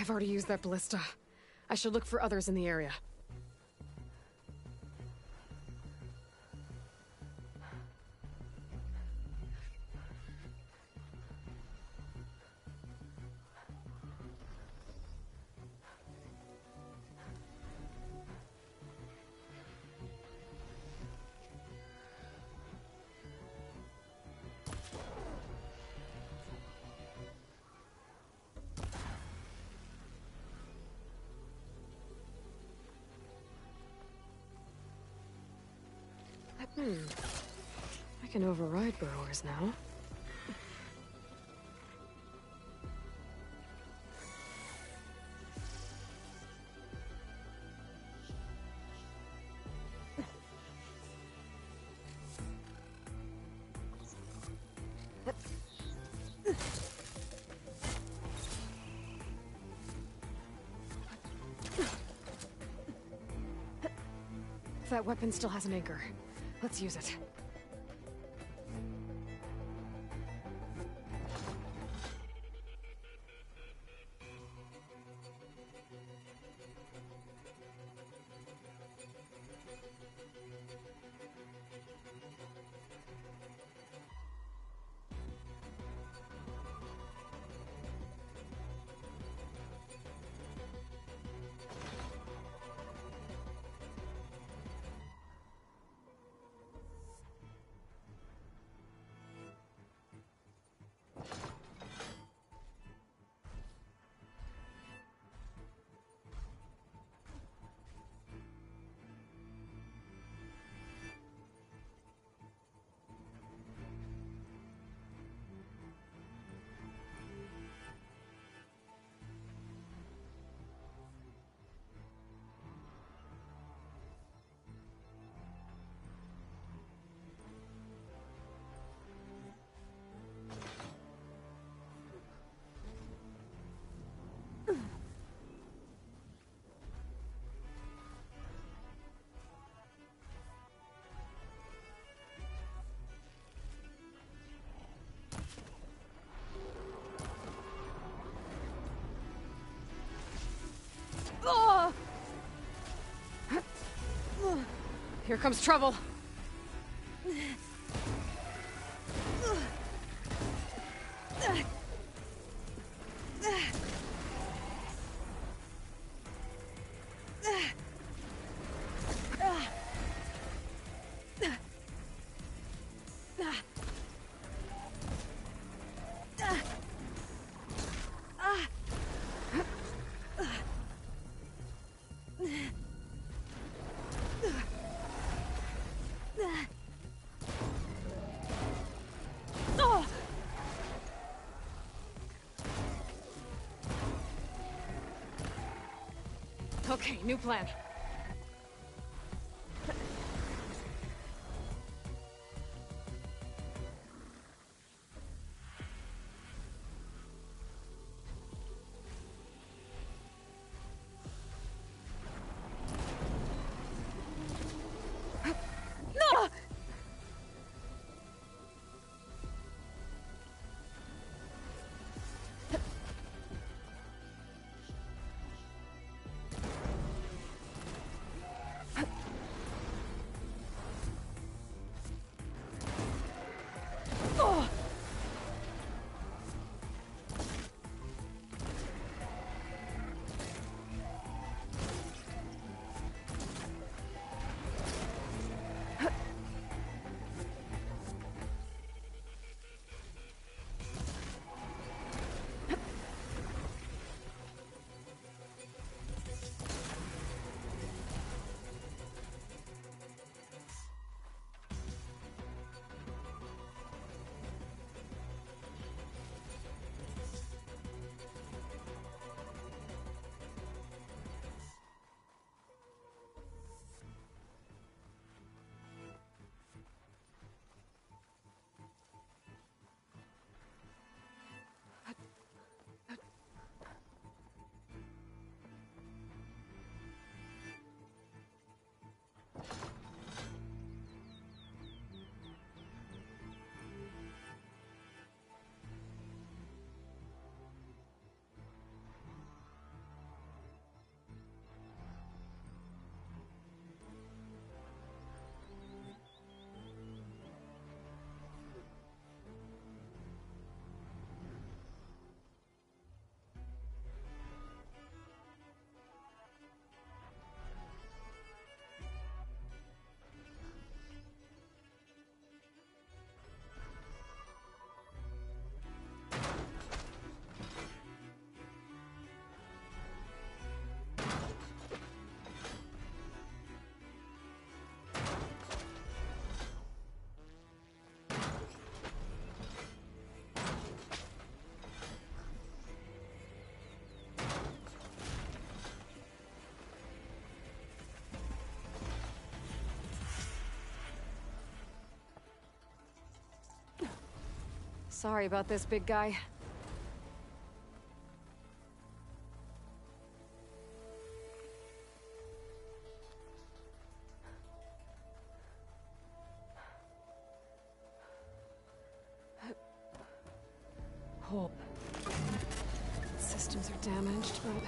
I've already used that ballista. I should look for others in the area. I can override burrowers now. That weapon still has an anchor. Let's use it. Here comes trouble. Okay, new plan. Sorry about this, big guy. hope. Systems are damaged, but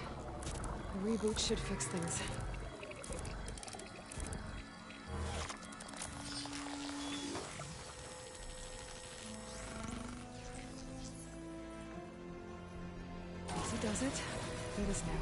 a reboot should fix things. Easy does it. It is now.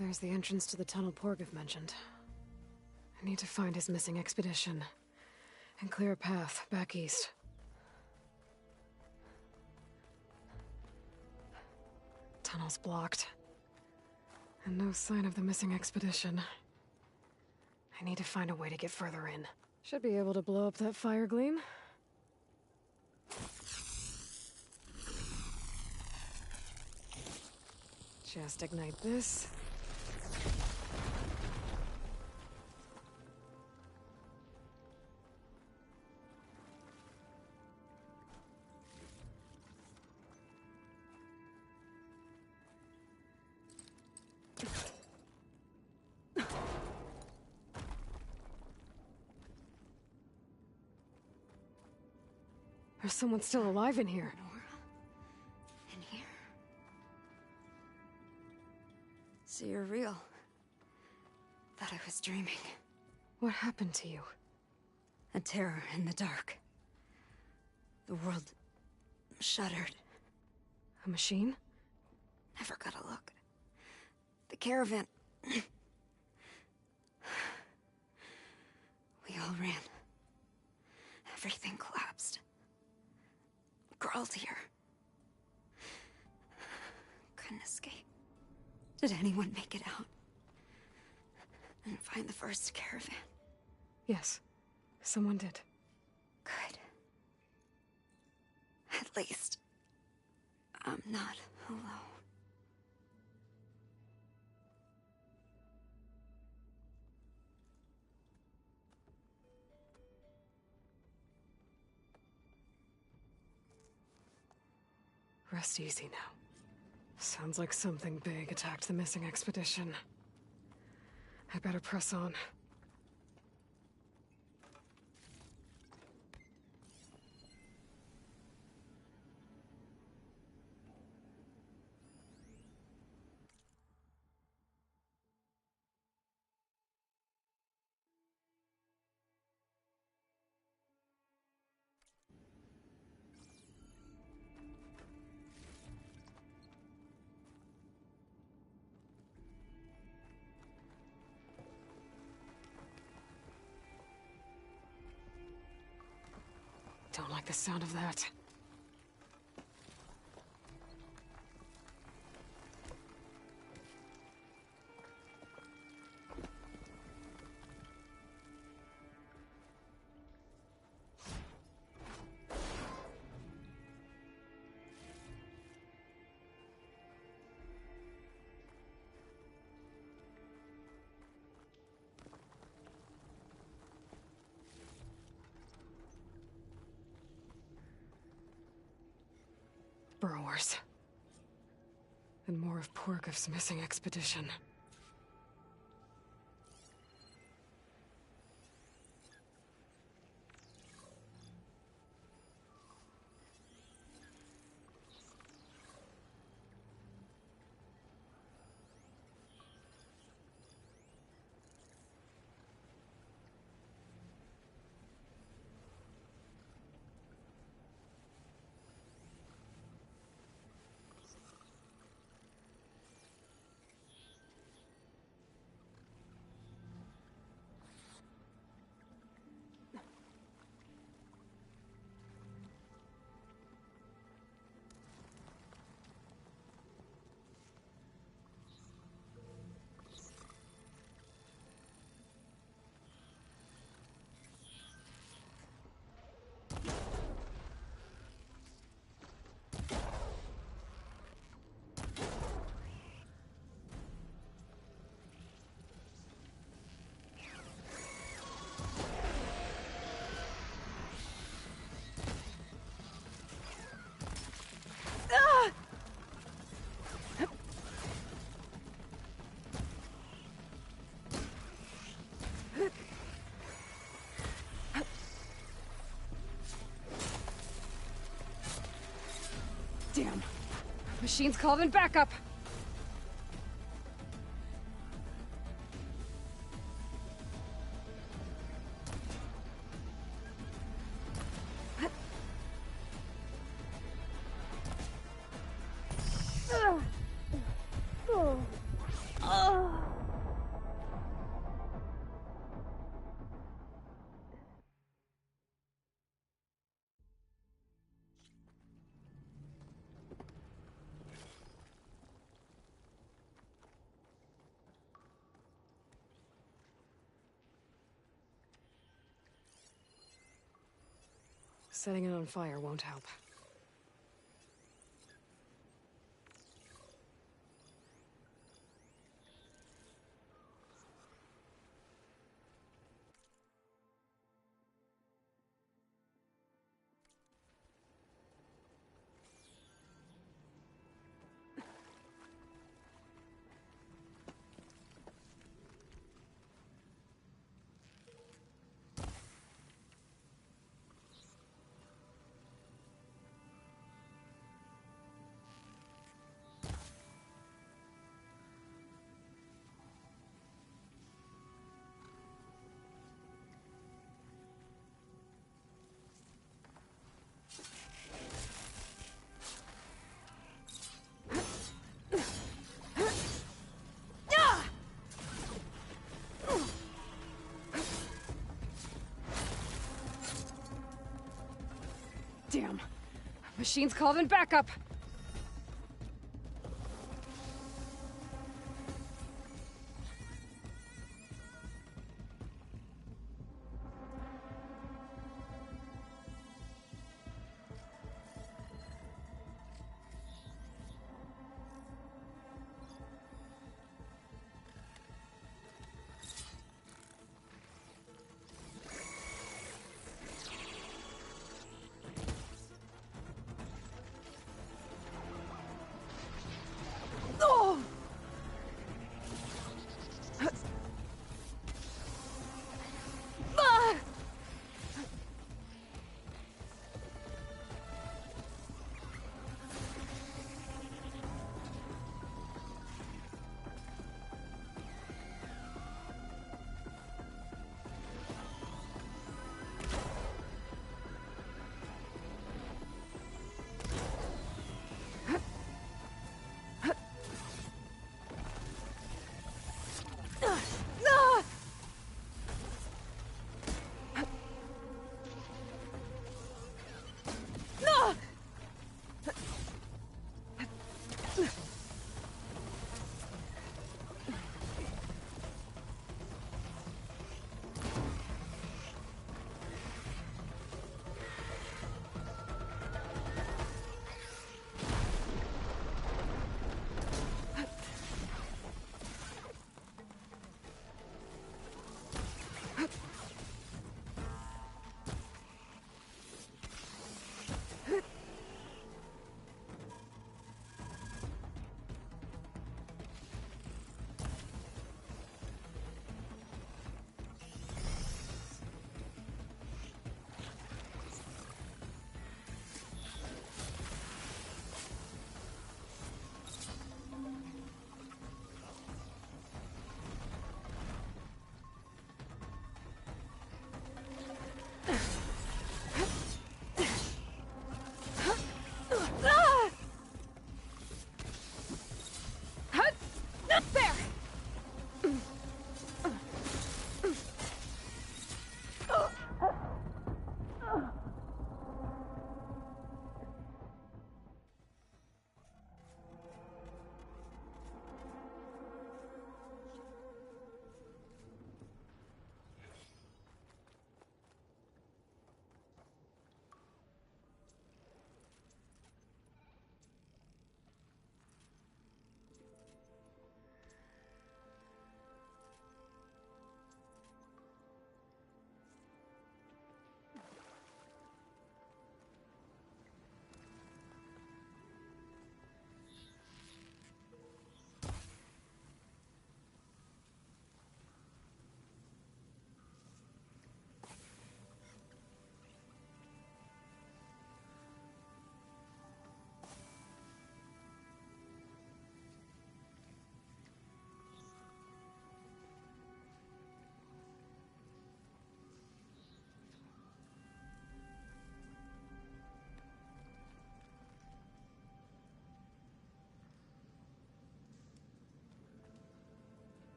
There's the entrance to the tunnel Porgov mentioned. I need to find his missing expedition and clear a path back east. Tunnel's blocked. And no sign of the missing expedition. I need to find a way to get further in. Should be able to blow up that fire gleam. Just ignite this. There's someone still alive in here. In here. So you're real. Thought I was dreaming. What happened to you? A terror in the dark. The world shuddered. A machine? Never got a look. The caravan. We all ran. Everything collapsed. Crawled here. Couldn't escape. Did anyone make it out? And find the first caravan? Yes, someone did. Good. At least, I'm not alone. Rest easy now. Sounds like something big attacked the missing expedition. I better press on. Don't like the sound of that. course. And more of Porgoff's missing expedition. Damn. Machine's called in backup. Setting it on fire won't help. Damn. Machine's called in backup. There!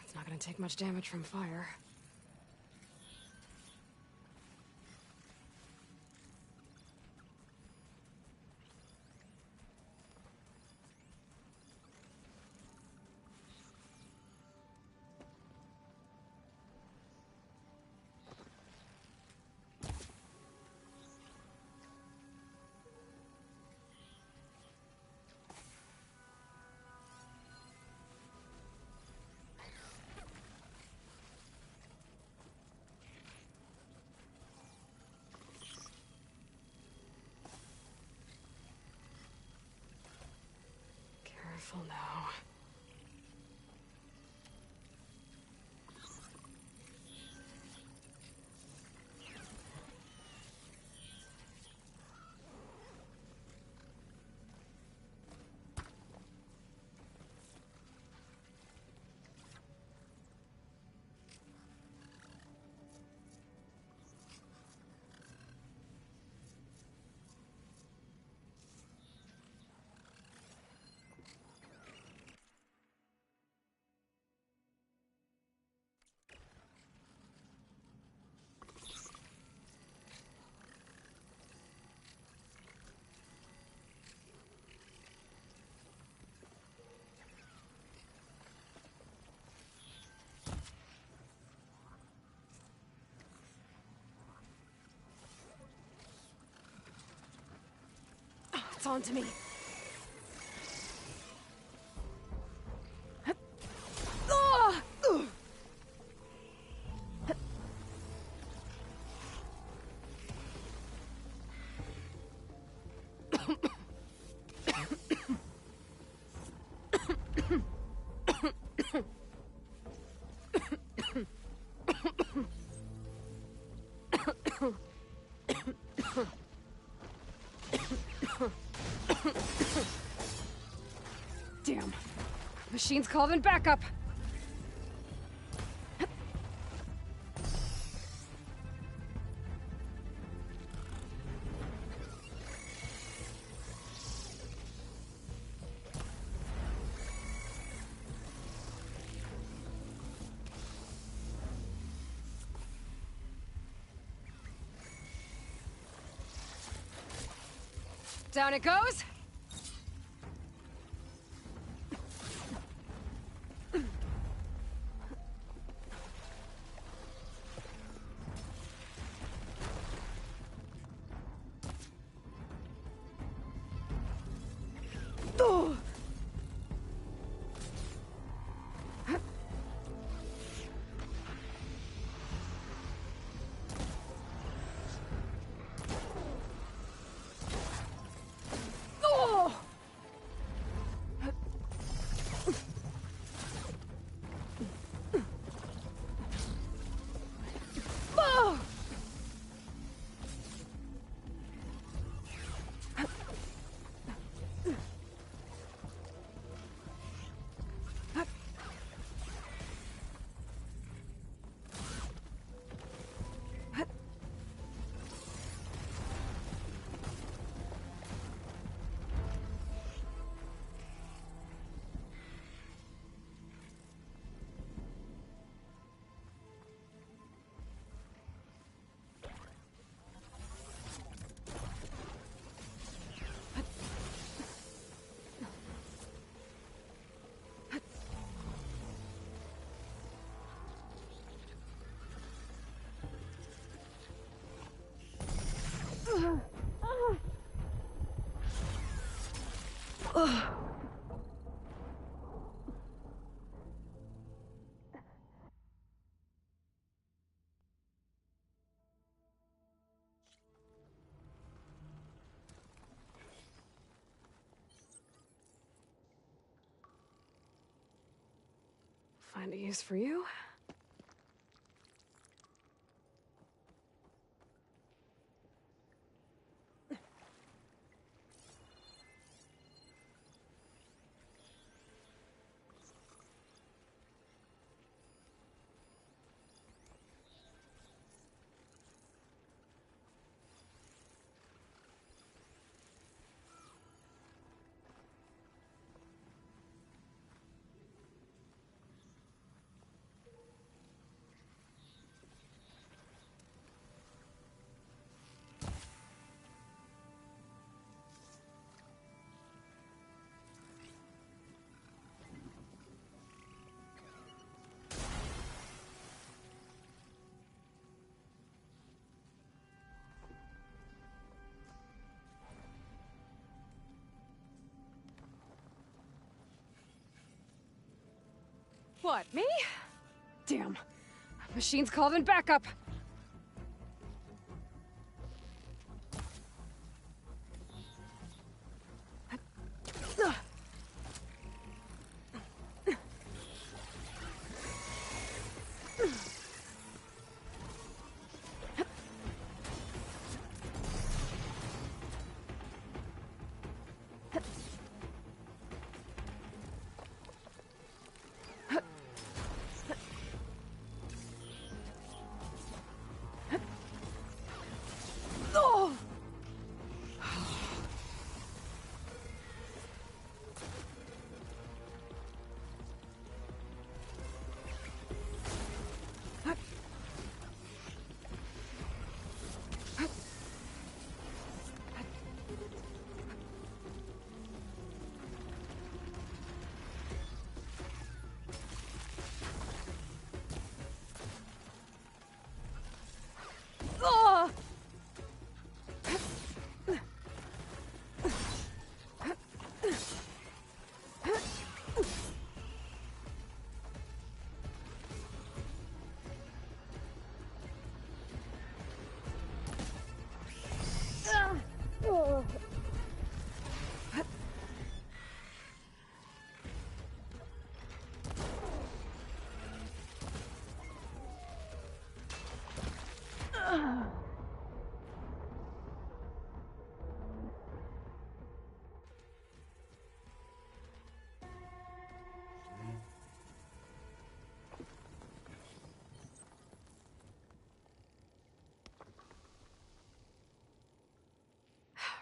It's not gonna take much damage from fire. Careful now. It's on to me. Damn. Machine's calling backup. Down it goes. find a use for you. What, me? Damn. Machine's called in backup.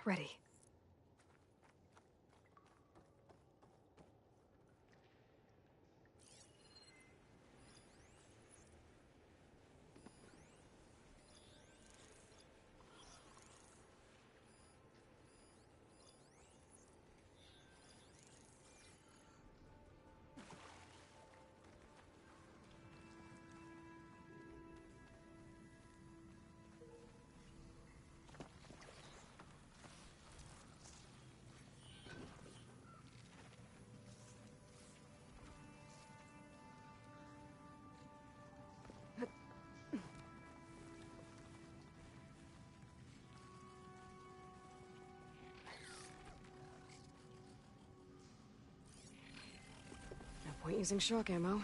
Ready. No point using shock ammo.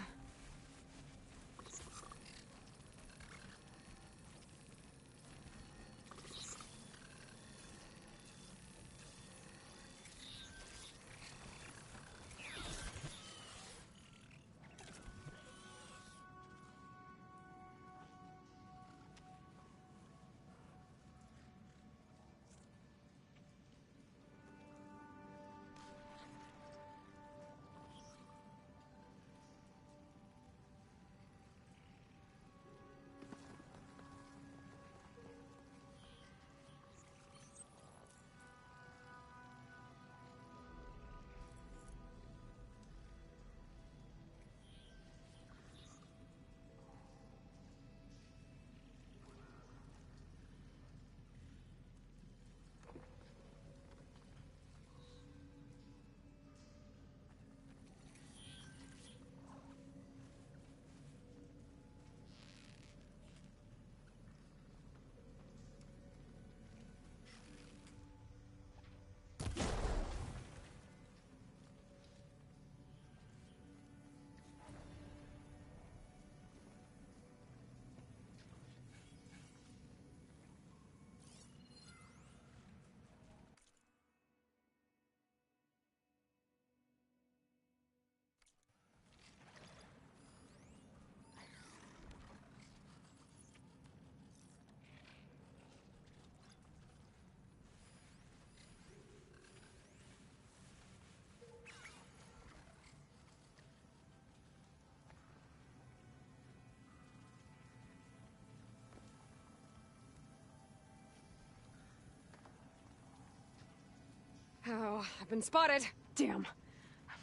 Oh, I've been spotted. Damn.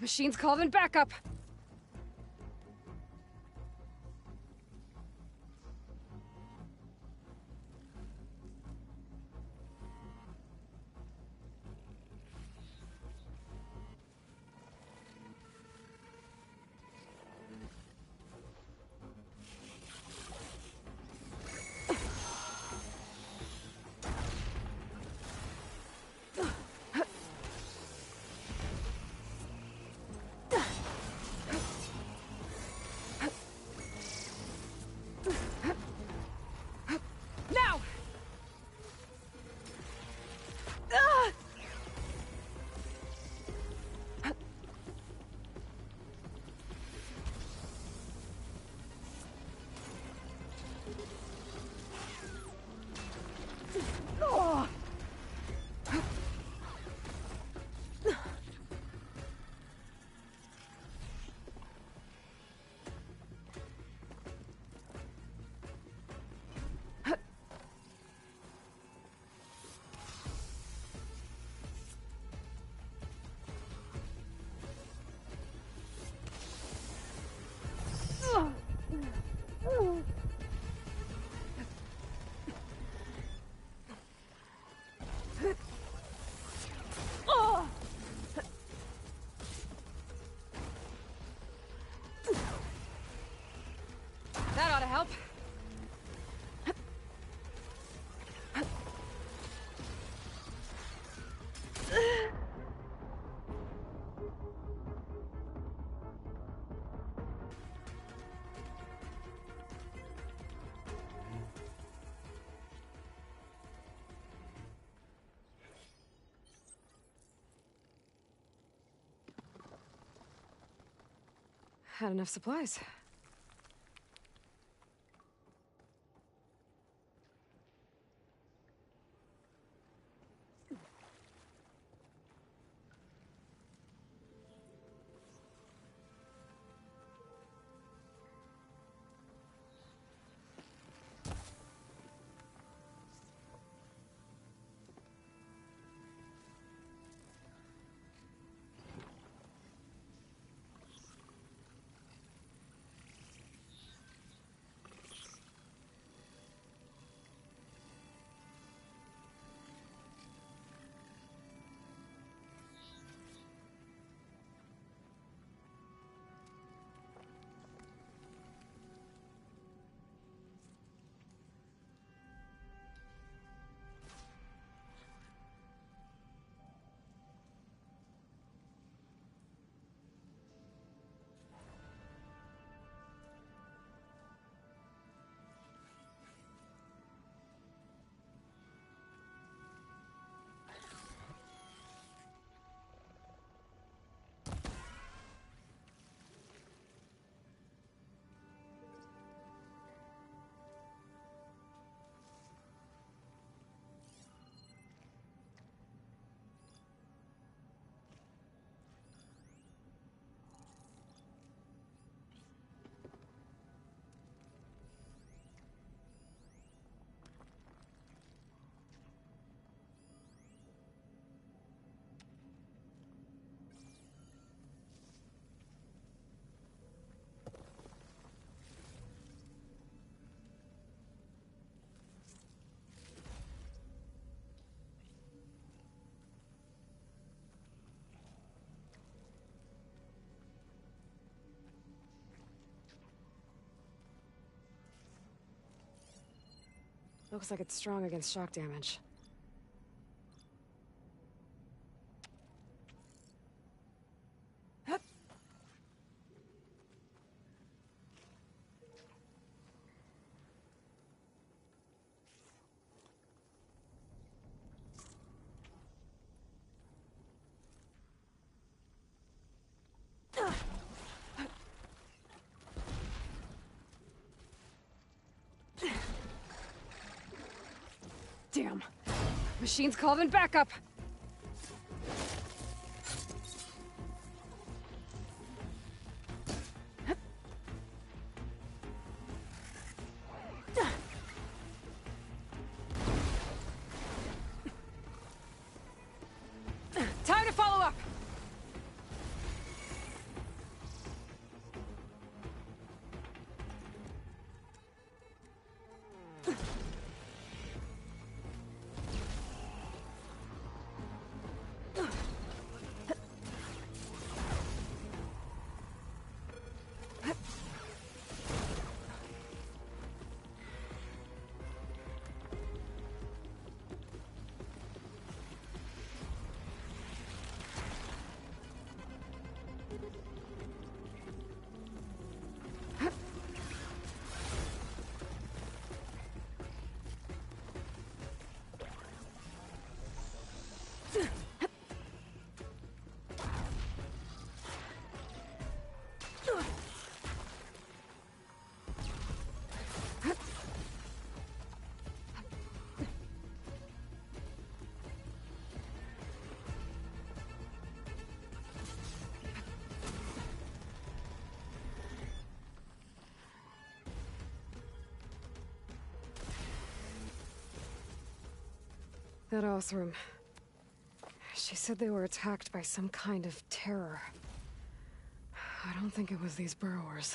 Machine's called in backup. Now! That ought to help. Had enough supplies. Looks like it's strong against shock damage. Damn. Machine's called in backup. Time That Othram. She said they were attacked by some kind of terror. I don't think it was these burrowers.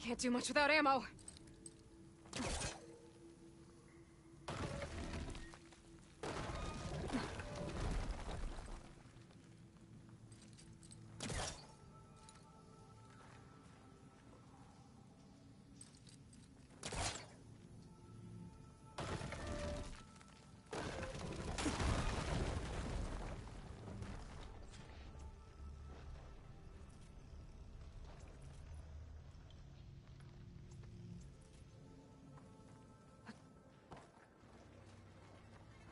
Can't do much without ammo.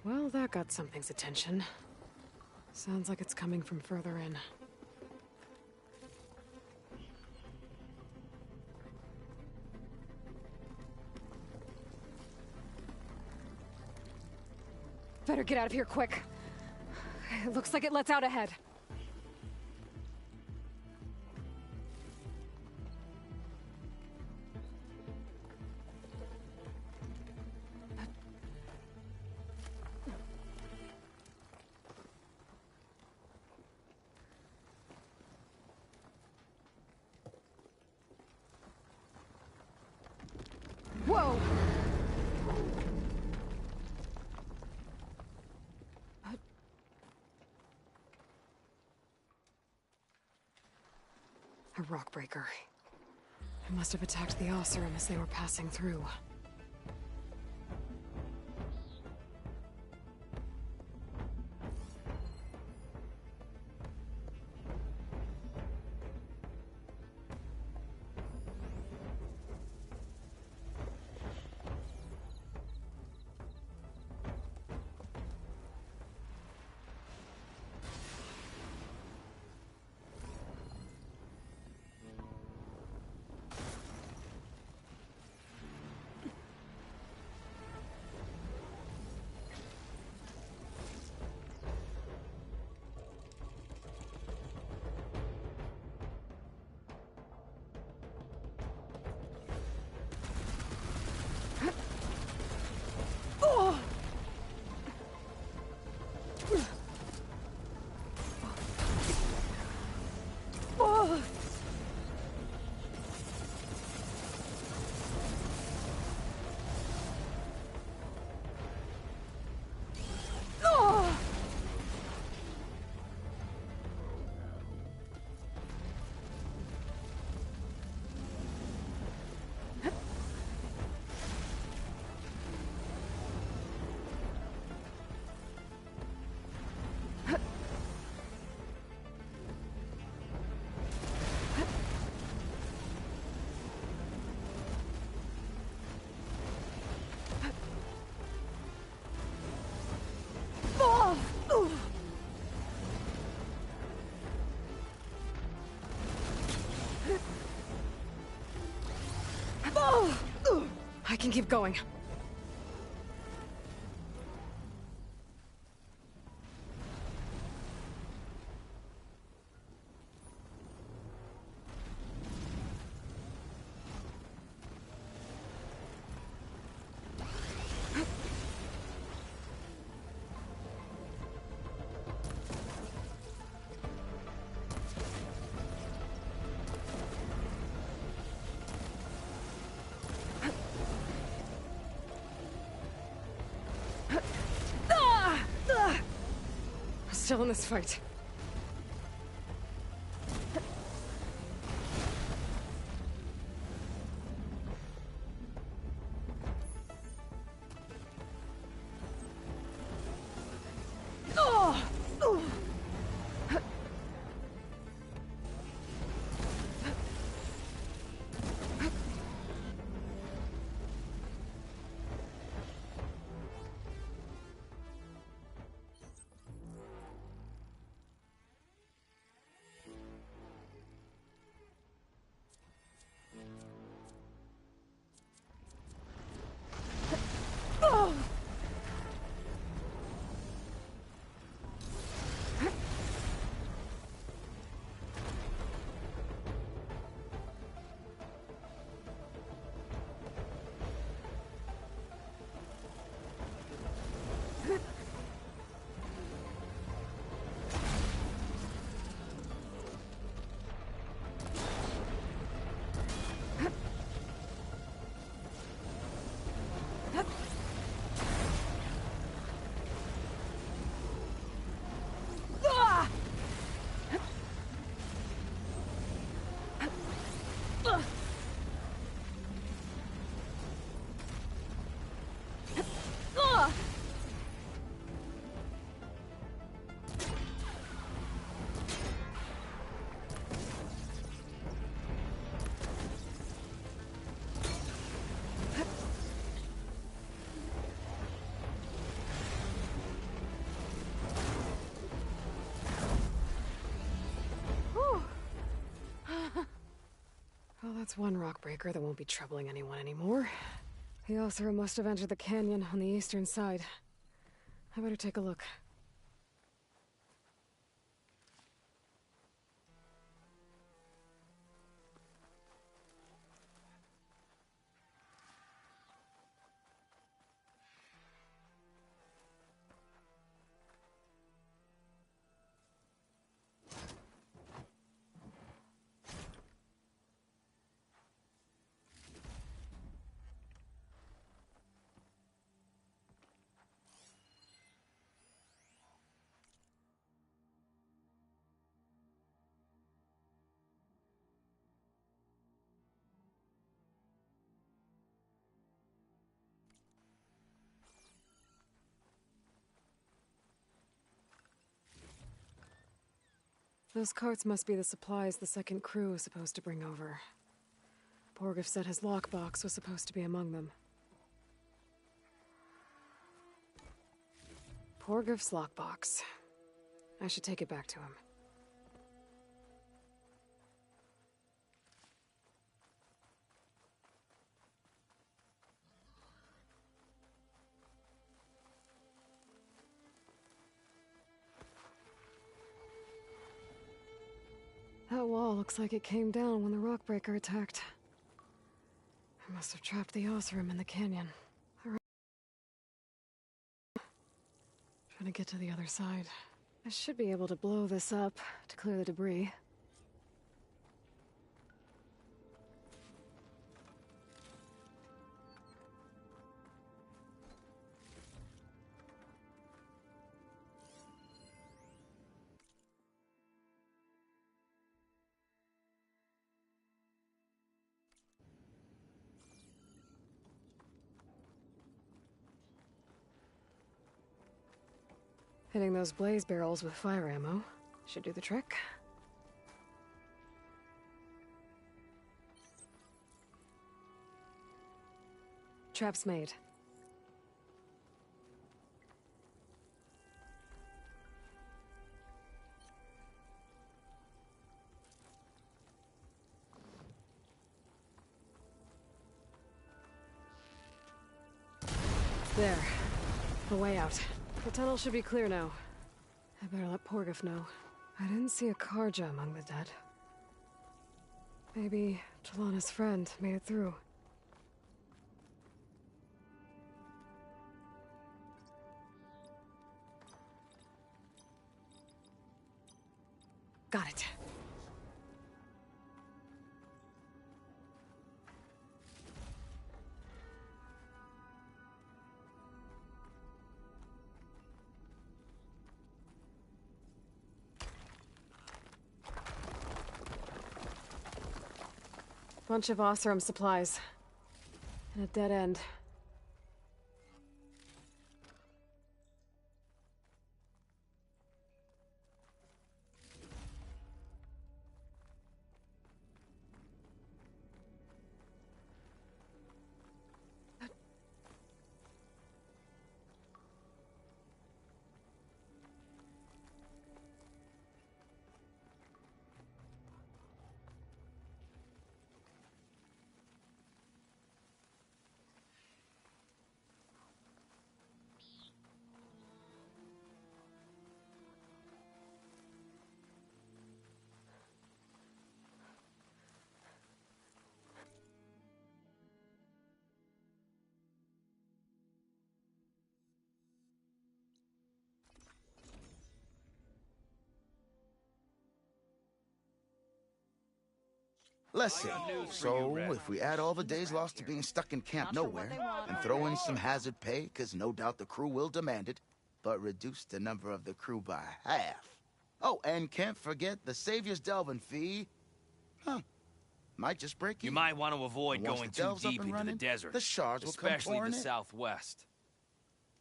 Well, that got something's attention. Sounds like it's coming from further in. Better get out of here quick. It looks like it lets out ahead. Whoa! A rock breaker. It must have attacked the Oseram as they were passing through. can keep going. Still in this fight. Well, that's one rock breaker that won't be troubling anyone anymore. The Oseram must have entered the canyon on the eastern side. I better take a look. Those carts must be the supplies the second crew was supposed to bring over. Borgif said his lockbox was supposed to be among them. Borgif's lockbox. I should take it back to him. That wall looks like it came down when the rockbreaker attacked. I must have trapped the Oseram in the canyon. All right. Trying to get to the other side. I should be able to blow this up to clear the debris. Hitting those blaze barrels with fire ammo should do the trick. Traps made. There. The way out. The tunnel should be clear now. I better let Porgif know. I didn't see a Karja among the dead. Maybe Chalana's friend made it through. Got it. Bunch of Oseram supplies. And a dead end. Listen, so if we add all the days lost to being stuck in Camp Nowhere, and throw in some hazard pay, because no doubt the crew will demand it, but reduce the number of the crew by half. Oh, and can't forget the Savior's Delvin fee. Huh. Might just break You even. might want to avoid going too deep into the desert, the shards will come especially pouring the in. southwest.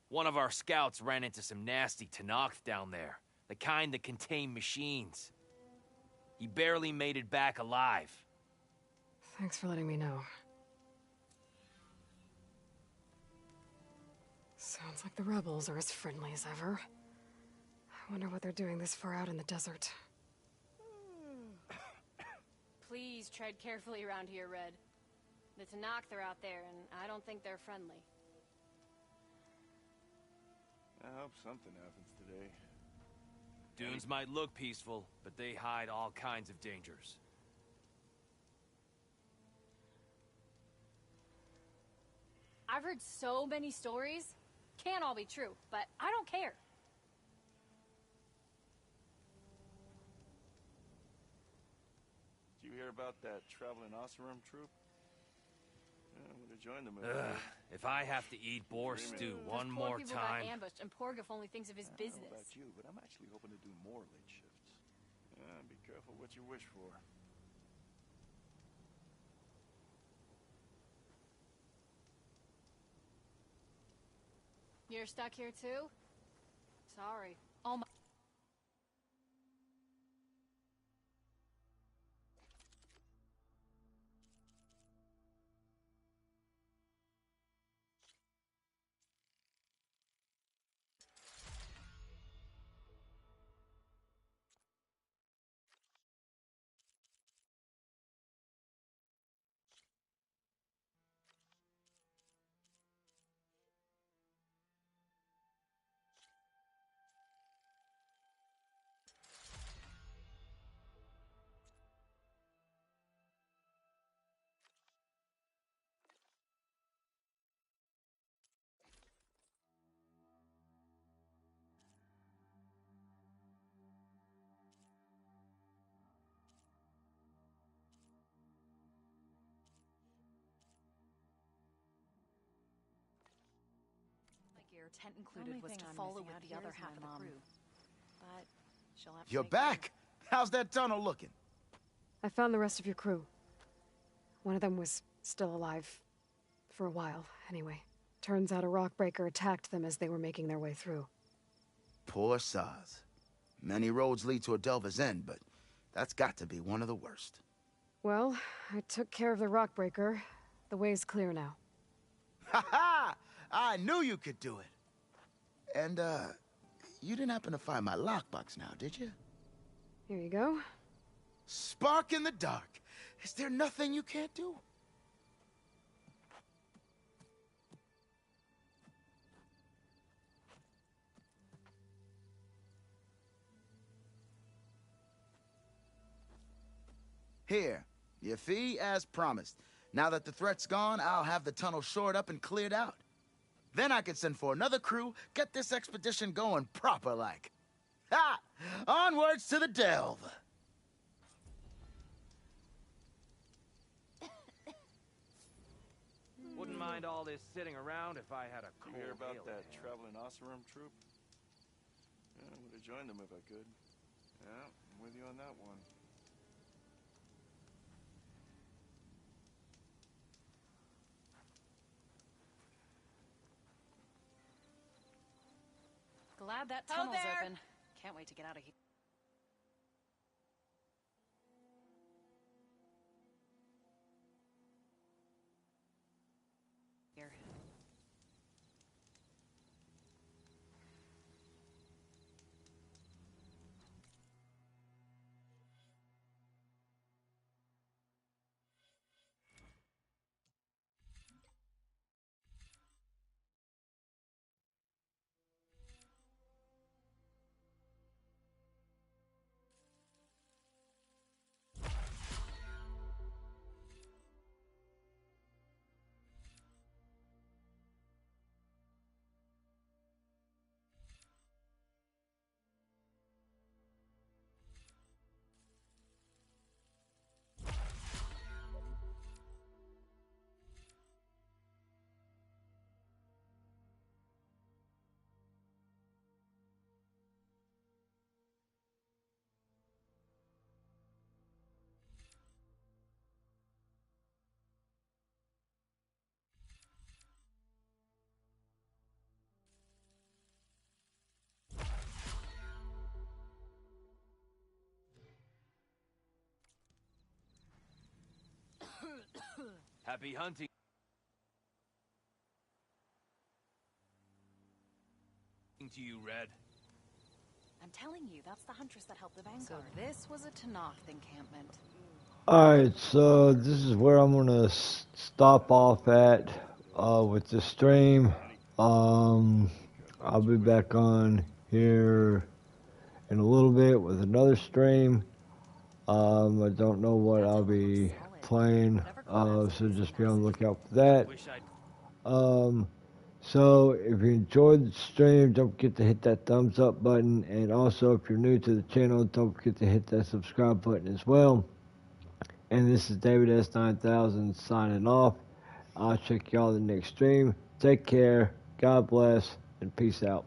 One of our scouts ran into some nasty Tenakth down there, the kind that contain machines. He barely made it back alive. Thanks for letting me know. Sounds like the rebels are as friendly as ever. I wonder what they're doing this far out in the desert. Please tread carefully around here, Red. The Tenakth are out there, and I don't think they're friendly. I hope something happens today. Dunes might look peaceful, but they hide all kinds of dangers. I've heard so many stories. Can't all be true, but I don't care. Did you hear about that traveling Oseram troop? Yeah, I would have joined them. If I have to eat boar stew one more People time... got ambushed, and Porgif only thinks of his I don't business. know about you, but I'm actually hoping to do more late shifts. Be careful what you wish for. You're stuck here too? Sorry. Oh my... Gear, tent included, was to follow with the other half of the crew. But she'll have to You're make back! How's that tunnel looking? I found the rest of your crew. One of them was still alive. For a while, anyway. Turns out a rockbreaker attacked them as they were making their way through. Poor Saz. Many roads lead to a Delver's End, but that's got to be one of the worst. Well, I took care of the rockbreaker. The way's clear now. Ha ha! I knew you could do it. And, you didn't happen to find my lockbox now, did you? Here you go. Spark in the dark. Is there nothing you can't do? Here, your fee as promised. Now that the threat's gone, I'll have the tunnel shored up and cleared out. Then I can send for another crew, get this expedition going proper-like. Ha! Onwards to the delve! Wouldn't mind all this sitting around if I had a cool You hear about meal that in hand. traveling Oseram troop? Yeah, I would have joined them if I could. Yeah, I'm with you on that one. Glad that Ho tunnel's there. open. Can't wait to get out of here. Happy hunting. To you, Red. I'm telling you, that's the huntress that helped the Vanguard. So this was a Tanakh encampment. Alright, so this is where I'm gonna stop off at with the stream. I'll be back on here in a little bit with another stream. I don't know what I'll be playing, so just be on the lookout for that. So if you enjoyed the stream, don't forget to hit that thumbs up button, and also if you're new to the channel, don't forget to hit that subscribe button as well. And this is David S9000 signing off. I'll check y'all in the next stream. Take care, God bless, and peace out.